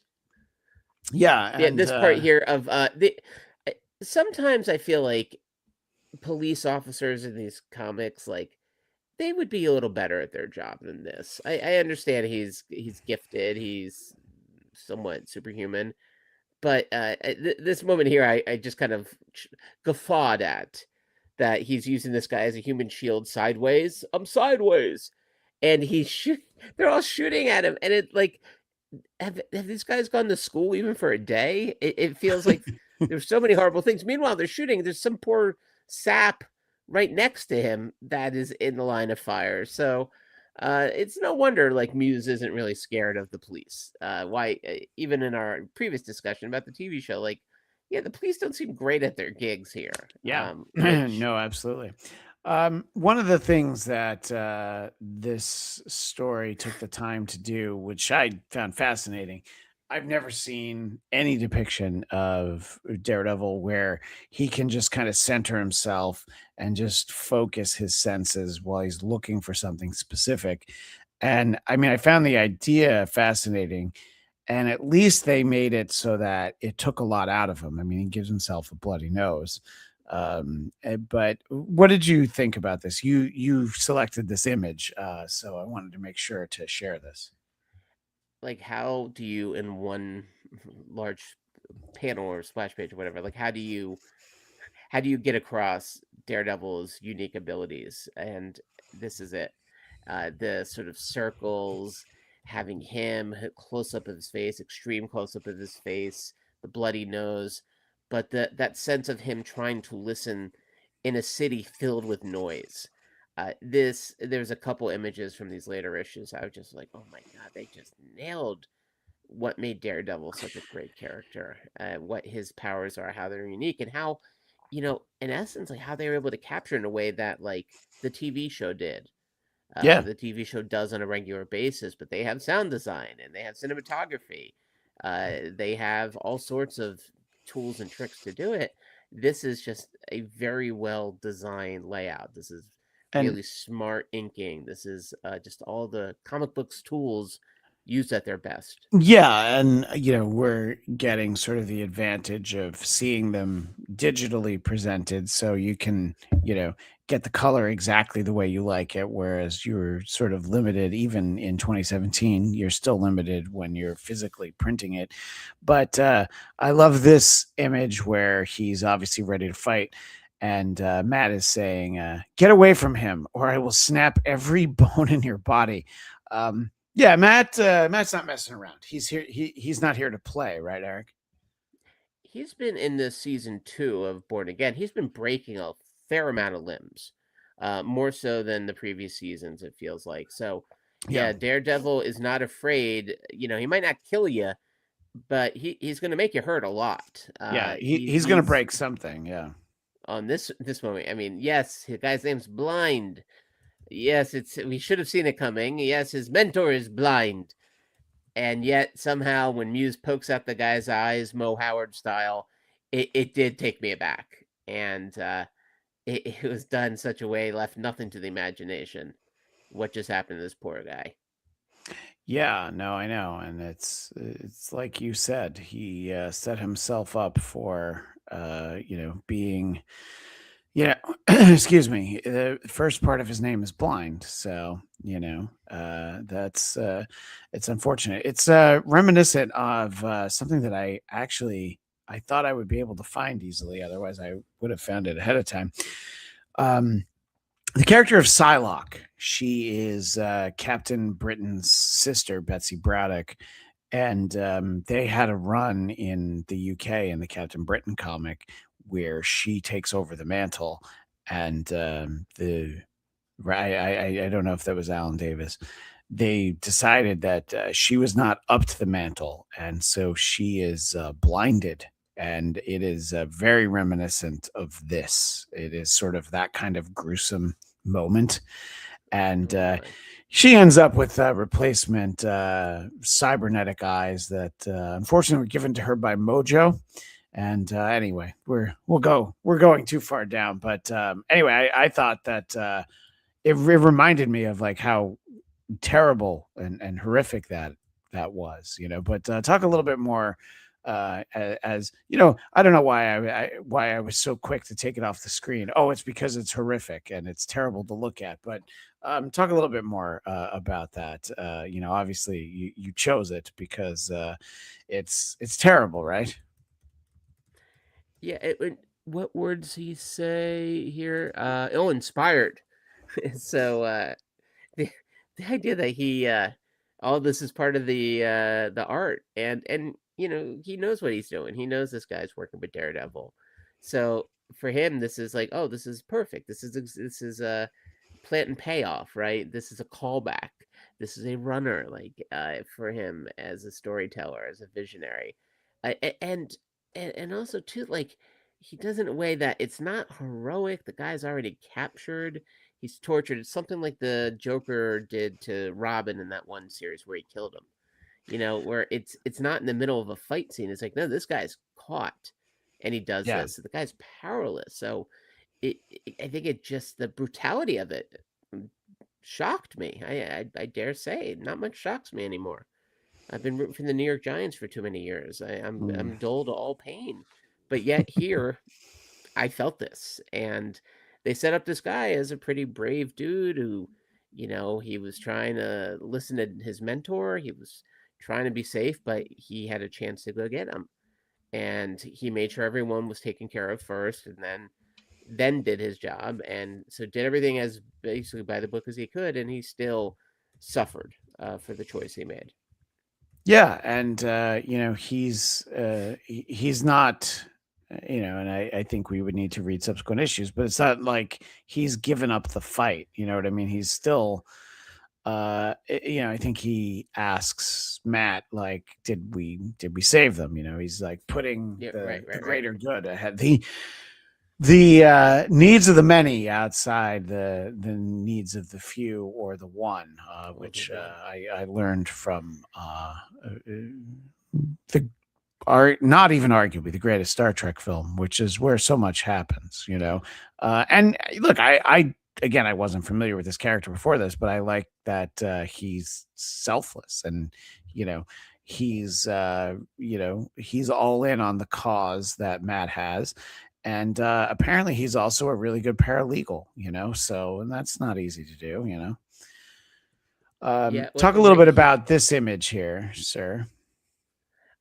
Yeah, and, this part here of sometimes I feel like police officers in these comics, like, they would be a little better at their job than this. I understand he's gifted, he's somewhat superhuman, but this moment here, I just kind of guffawed at that he's using this guy as a human shield sideways. I'm sideways, and they're all shooting at him, and it like, have these guys gone to school even for a day? It feels like there's so many horrible things. Meanwhile, they're shooting. There's some poor sap right next to him that is in the line of fire. So it's no wonder like Muse isn't really scared of the police. Why even in our previous discussion about the TV show, like, yeah, the police don't seem great at their gigs here. Yeah. No, absolutely. One of the things that this story took the time to do, which I found fascinating, I've never seen any depiction of Daredevil where he can just kind of center himself and just focus his senses while he's looking for something specific. And I mean, I found the idea fascinating, and at least they made it so that it took a lot out of him. I mean, he gives himself a bloody nose. But what did you think about this? You selected this image, so I wanted to make sure to share this. Like, how do you, in one large panel or splash page or whatever, like, how do you get across Daredevil's unique abilities? And this is it. The sort of circles, having him close up of his face, extreme close up of his face, the bloody nose, but that sense of him trying to listen in a city filled with noise. There's a couple images from these later issues. I was just like, oh my God, they just nailed what made Daredevil such a great character, what his powers are, how they're unique, and how, in essence, like how they were able to capture in a way that like the TV show did. The TV show does on a regular basis, but they have sound design and they have cinematography. They have all sorts of tools and tricks to do it. This is just a very well designed layout. This is really smart inking. This is just all the comic books tools used at their best. Yeah, and we're getting sort of the advantage of seeing them digitally presented, so you can get the color exactly the way you like it, whereas you're sort of limited. Even in 2017, you're still limited when you're physically printing it. But I love this image where he's obviously ready to fight, and Matt is saying, get away from him or I will snap every bone in your body. Yeah, Matt's not messing around. He's here. He's not here to play, right, Eric? he's been in this season 2 of Born Again. He's been breaking a fair amount of limbs, more so than the previous seasons. It feels like so. Yeah. Yeah, Daredevil is not afraid. You know, he might not kill you, but he's going to make you hurt a lot. Yeah, He he's gonna he's break something. Yeah. on this moment. I mean, yes, the guy's name's Blind. Yes, we should have seen it coming. Yes, his mentor is blind. And yet somehow when Muse pokes out the guy's eyes, Mo Howard style, it did take me aback. And it was done in such a way left nothing to the imagination. What just happened to this poor guy? Yeah, no, I know, and it's like you said, he set himself up for being, excuse me. The first part of his name is blind, so that's it's unfortunate. It's reminiscent of something that I thought I would be able to find easily, otherwise I would have found it ahead of time. Um, the character of Psylocke, she is Captain Britain's sister, Betsy Braddock, and they had a run in the UK in the Captain Britain comic where she takes over the mantle, and I don't know if that was Alan Davis. They decided that she was not up to the mantle, and so she is blinded. And it is very reminiscent of this. It is sort of that kind of gruesome moment. And she ends up with replacement cybernetic eyes that unfortunately were given to her by Mojo. And anyway, we're going too far down. But anyway, I thought that it reminded me of like how terrible and horrific that was, But talk a little bit more. As you know, I don't know why I was so quick to take it off the screen. Oh, it's because it's horrific and it's terrible to look at. But talk a little bit more about that. Obviously you chose it because it's terrible, right? Yeah, what words he say here? Inspired. So the the idea that he all this is part of the art and he knows what he's doing. He knows this guy's working with Daredevil. So for him this is like, oh, this is perfect. This is a plant and payoff, right? This is a callback. This is a runner like for him as a storyteller, as a visionary. And also too, like, he does it in a way that it's not heroic. The guy's already captured. He's tortured. It's something like the Joker did to Robin in that one series where he killed him. Where it's not in the middle of a fight scene. It's like, no, this guy's caught, and he does Yeah. this. So the guy's powerless. So I think it just the brutality of it shocked me. I dare say, not much shocks me anymore. I've been rooting for the New York Giants for too many years. I'm dull to all pain, but yet here I felt this, and they set up this guy as a pretty brave dude who, he was trying to listen to his mentor. He was trying to be safe, but he had a chance to go get him, and he made sure everyone was taken care of first, and then did his job, and so did everything as basically by the book as he could, and he still suffered for the choice he made. Yeah, and he's not, and I think we would need to read subsequent issues, but it's not like he's given up the fight. You know what I mean? He's still, I think he asks Matt, like, did we save them? He's like putting the greater good ahead. The needs of the many outside the needs of the few or the one, which I learned from not even arguably the greatest Star Trek film, which is where so much happens, and look, I again, I wasn't familiar with this character before this, but I like that he's selfless, and he's he's all in on the cause that Matt has. And apparently he's also a really good paralegal, so, and that's not easy to do. Talk a little bit about this image here, sir.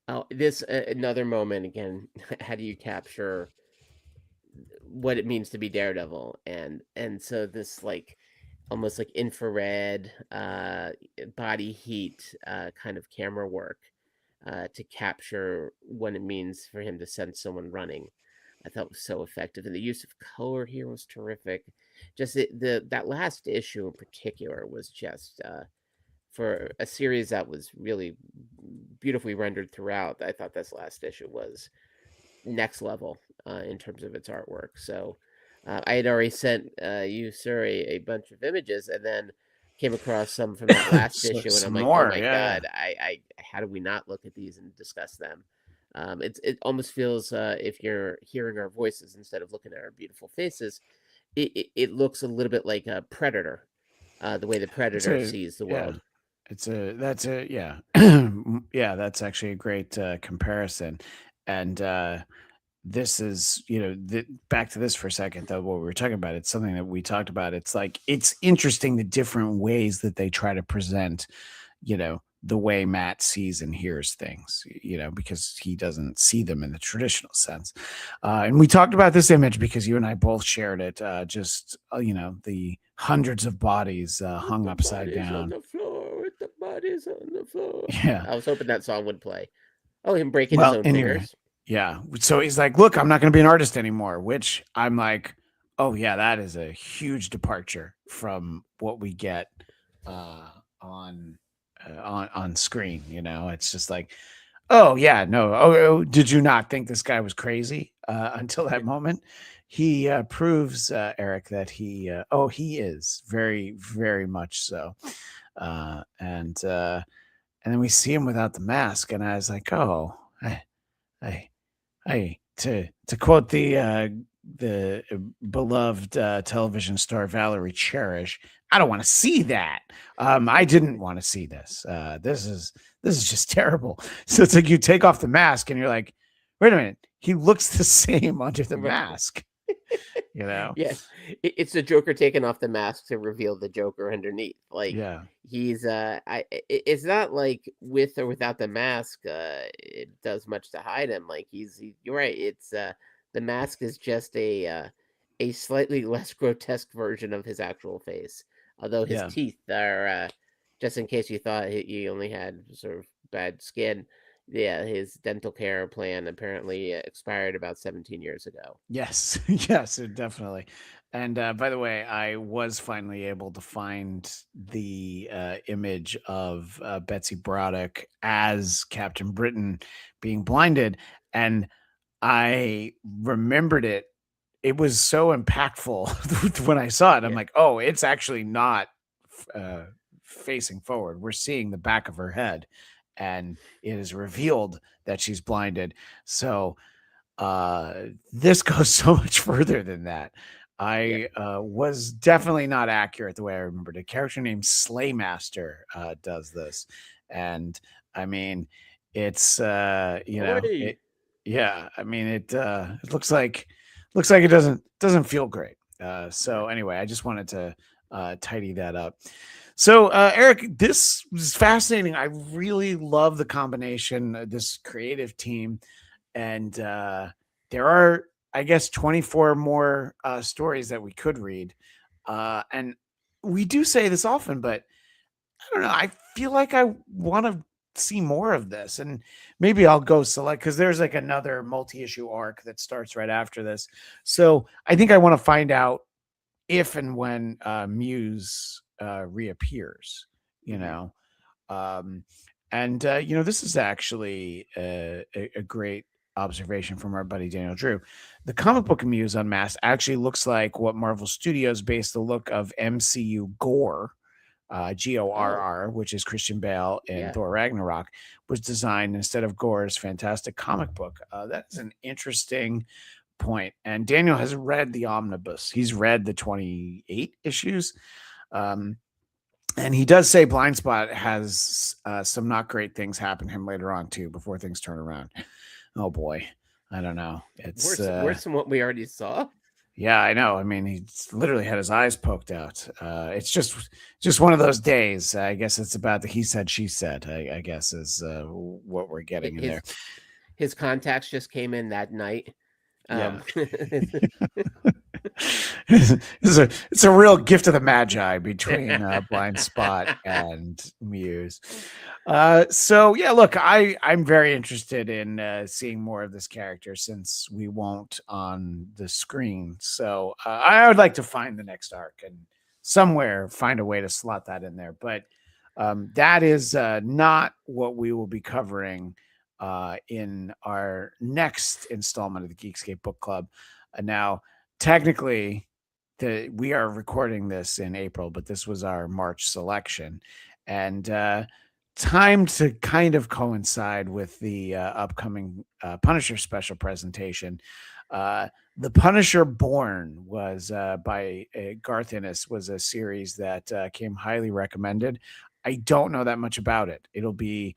Oh, this another moment again. How do you capture what it means to be Daredevil? And so this like almost like infrared body heat kind of camera work to capture what it means for him to sense someone running. I thought was so effective, and the use of color here was terrific. Just that last issue in particular was just for a series that was really beautifully rendered throughout. I thought this last issue was next level in terms of its artwork. So I had already sent you, sir, a bunch of images, and then came across some from that last issue, and I'm like, more, oh my yeah. god, I how do we not look at these and discuss them? It almost feels if you're hearing our voices instead of looking at our beautiful faces, it looks a little bit like a Predator, the way the Predator sees the world. Yeah, yeah, that's actually a great comparison. And this is, back to this for a second, though, what we were talking about, it's something that we talked about. It's like, it's interesting the different ways that they try to present, the way Matt sees and hears things, because he doesn't see them in the traditional sense. And we talked about this image because you and I both shared it, the hundreds of bodies hung upside down on the floor, with the bodies on the floor. Yeah. I was hoping that song would play. Oh, him breaking his own fingers. Yeah. So he's like, look, I'm not going to be an artist anymore, which I'm like, oh yeah, that is a huge departure from what we get on screen. It's just like, oh yeah, no. Oh, did you not think this guy was crazy until that moment? He proves, Eric, that he is very, very much so. And then we see him without the mask, and I was like, oh, to quote the beloved television star Valerie Cherish, I don't want to see that. I didn't want to see this. This is just terrible. So it's like you take off the mask and you're like, wait a minute, he looks the same under the mask. Yes, it's the Joker taking off the mask to reveal the Joker underneath. Like, yeah, he's it's not like with or without the mask it does much to hide him. Like, you're right, it's the mask is just a slightly less grotesque version of his actual face, although his teeth are just in case you thought he only had sort of bad skin. Yeah, his dental care plan apparently expired about 17 years ago. Yes, yes, definitely. And by the way, I was finally able to find the image of Betsy Braddock as Captain Britain being blinded, and I remembered it. It was so impactful when I saw it. I'm like, oh, it's actually not facing forward. We're seeing the back of her head, and it is revealed that she's blinded. So this goes so much further than that. I was definitely not accurate the way I remembered. A character named Slaymaster does this, and I mean, it's I mean, it looks like it doesn't feel great. So anyway, I just wanted to tidy that up. So Eric, this was fascinating. I really love the combination of this creative team, and there are, I guess, 24 more stories that we could read. And we do say this often, but I don't know. I feel like I want to see more of this, and maybe I'll go select, because there's like another multi-issue arc that starts right after this. So I think I want to find out if and when Muse reappears, this is actually a great observation from our buddy Daniel Drew. The comic book Muse Unmasked actually looks like what Marvel Studios based the look of MCU Gore, Gorr, which is Christian Bale in Thor Ragnarok, was designed instead of Gore's fantastic comic book. That is an interesting point. And Daniel has read the omnibus. He's read the 28 issues. And he does say Blind Spot has some not great things happen to him later on too, before things turn around. Oh boy, I don't know. It's worse than what we already saw. Yeah, I know. I mean, he literally had his eyes poked out. It's just one of those days. I guess it's about the he said, she said, I guess is what we're getting in there. His contacts just came in that night. Yeah. It's a real gift of the magi between Blind Spot and Muse. So yeah, look, I'm very interested in seeing more of this character since we won't on the screen. So I would like to find the next arc and somewhere find a way to slot that in there. But that is not what we will be covering in our next installment of the Geekscape Book Club. Now, technically, we are recording this in April, but this was our March selection, and timed to kind of coincide with the upcoming Punisher special presentation. The Punisher Born was by Garth Ennis, was a series that came highly recommended. I don't know that much about it. It'll be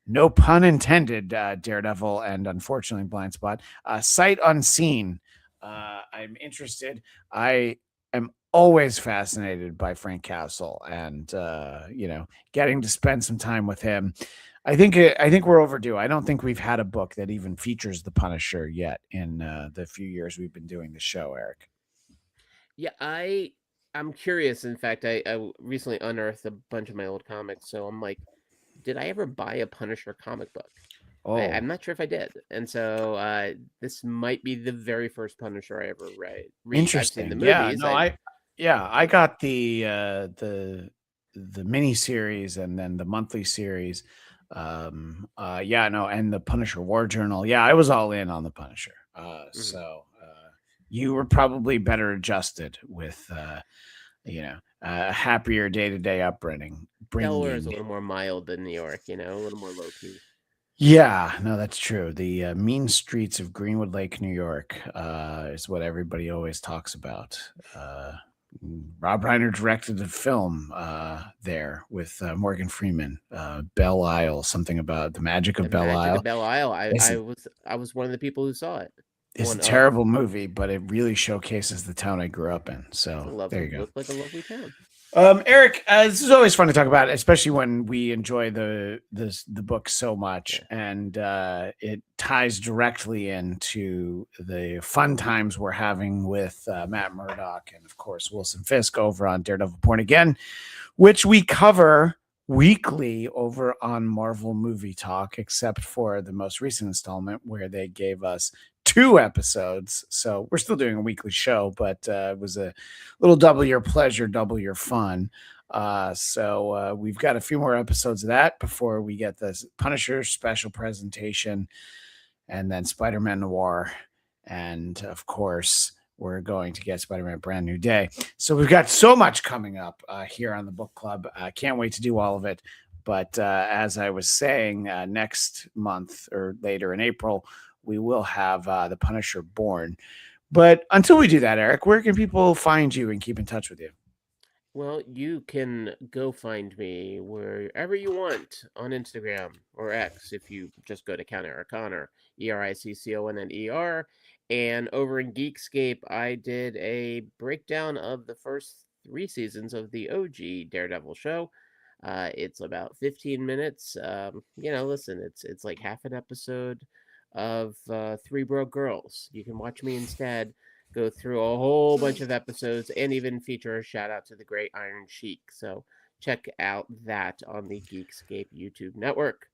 no pun intended, Daredevil and unfortunately Blind Spot, sight unseen. I'm interested. I am always fascinated by Frank Castle, and getting to spend some time with him. I think we're overdue. I don't think we've had a book that even features the Punisher yet in the few years we've been doing the show, Eric. Yeah, I'm curious. In fact, I recently unearthed a bunch of my old comics, so I'm like, did I ever buy a Punisher comic book? Oh, I'm not sure if I did, and so this might be the very first Punisher I ever read. interesting. I've seen the movies. I got the mini series and then the monthly series. And the Punisher War Journal. Yeah, I was all in on the Punisher. So you were probably better adjusted with a happier day-to-day upbringing. Delaware is a little more mild than New York, a little more low key. Yeah, no, that's true. The mean streets of Greenwood Lake, New York, is what everybody always talks about. Rob Reiner directed a film there with Morgan Freeman, Belle Isle, something about the magic of Belle Isle. Belle Isle. I was one of the people who saw it. It's a terrible movie, but it really showcases the town I grew up in. So there you go. Looked like a lovely town. Eric, this is always fun to talk about, especially when we enjoy the book so much, and it ties directly into the fun times we're having with Matt Murdock and, of course, Wilson Fisk over on Daredevil Born Again, which we cover weekly over on Marvel Movie Talk, except for the most recent installment where they gave us 2 episodes. So we're still doing a weekly show, but it was a little double your pleasure, double your fun. So we've got a few more episodes of that before we get the Punisher special presentation and then Spider-Man Noir. And of course, we're going to get Spider-Man Brand New Day. So we've got so much coming up here on the book club. I can't wait to do all of it. But as I was saying, next month or later in April, we will have the Punisher Born. But until we do that, Eric, where can people find you and keep in touch with you? Well, you can go find me wherever you want on Instagram or X if you just go to Count Eric Connor, ERICCONNER. And over in Geekscape, I did a breakdown of the first 3 seasons of the OG Daredevil show. It's about 15 minutes. Listen, it's like half an episode of 3 Broke Girls. You can watch me instead go through a whole bunch of episodes and even feature a shout out to the great Iron Sheik. So check out that on the Geekscape YouTube network.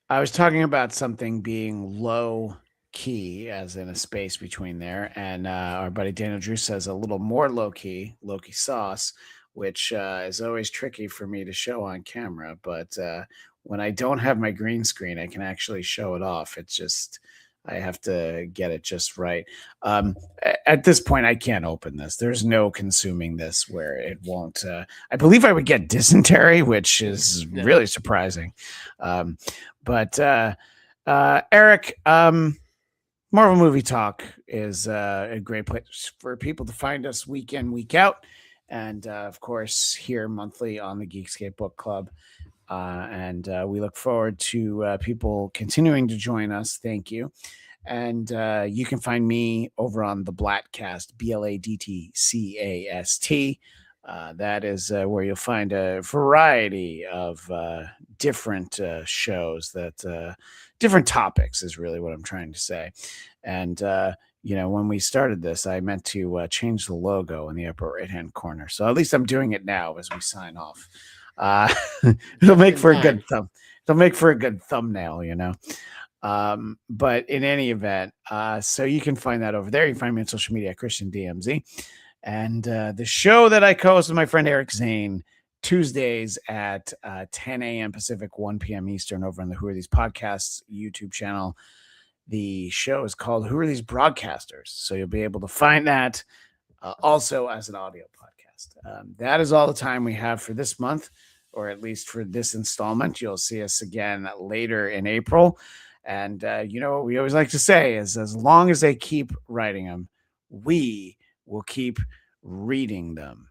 I was talking about something being low key, as in a space between there, and our buddy Daniel Drew says a little more low key sauce, which is always tricky for me to show on camera, but when I don't have my green screen, I can actually show it off. It's just I have to get it just right. At this point, I can't open this. There's no consuming this where it won't. I believe I would get dysentery, which is really surprising. But Eric, Marvel Movie Talk is a great place for people to find us week in, week out. And of course, here monthly on the Geekscape Book Club. And we look forward to people continuing to join us. Thank you. And you can find me over on the Blattcast, BLADTCAST. That is where you'll find a variety of different shows that different topics is really what I'm trying to say. And when we started this, I meant to change the logo in the upper right-hand corner. So at least I'm doing it now as we sign off. It'll make for a good It'll make for a good thumbnail, but in any event, so you can find that over there. You can find me on social media, Christian DMZ, and the show that I co-host with my friend Eric Zane, Tuesdays at 10 a.m. Pacific, 1 p.m. Eastern, over on the Who Are These Podcasts YouTube channel. The show is called Who Are These Broadcasters? So you'll be able to find that also as an audio podcast. That is all the time we have for this month, or at least for this installment. You'll see us again later in April. And what we always like to say is, as long as they keep writing them, we will keep reading them.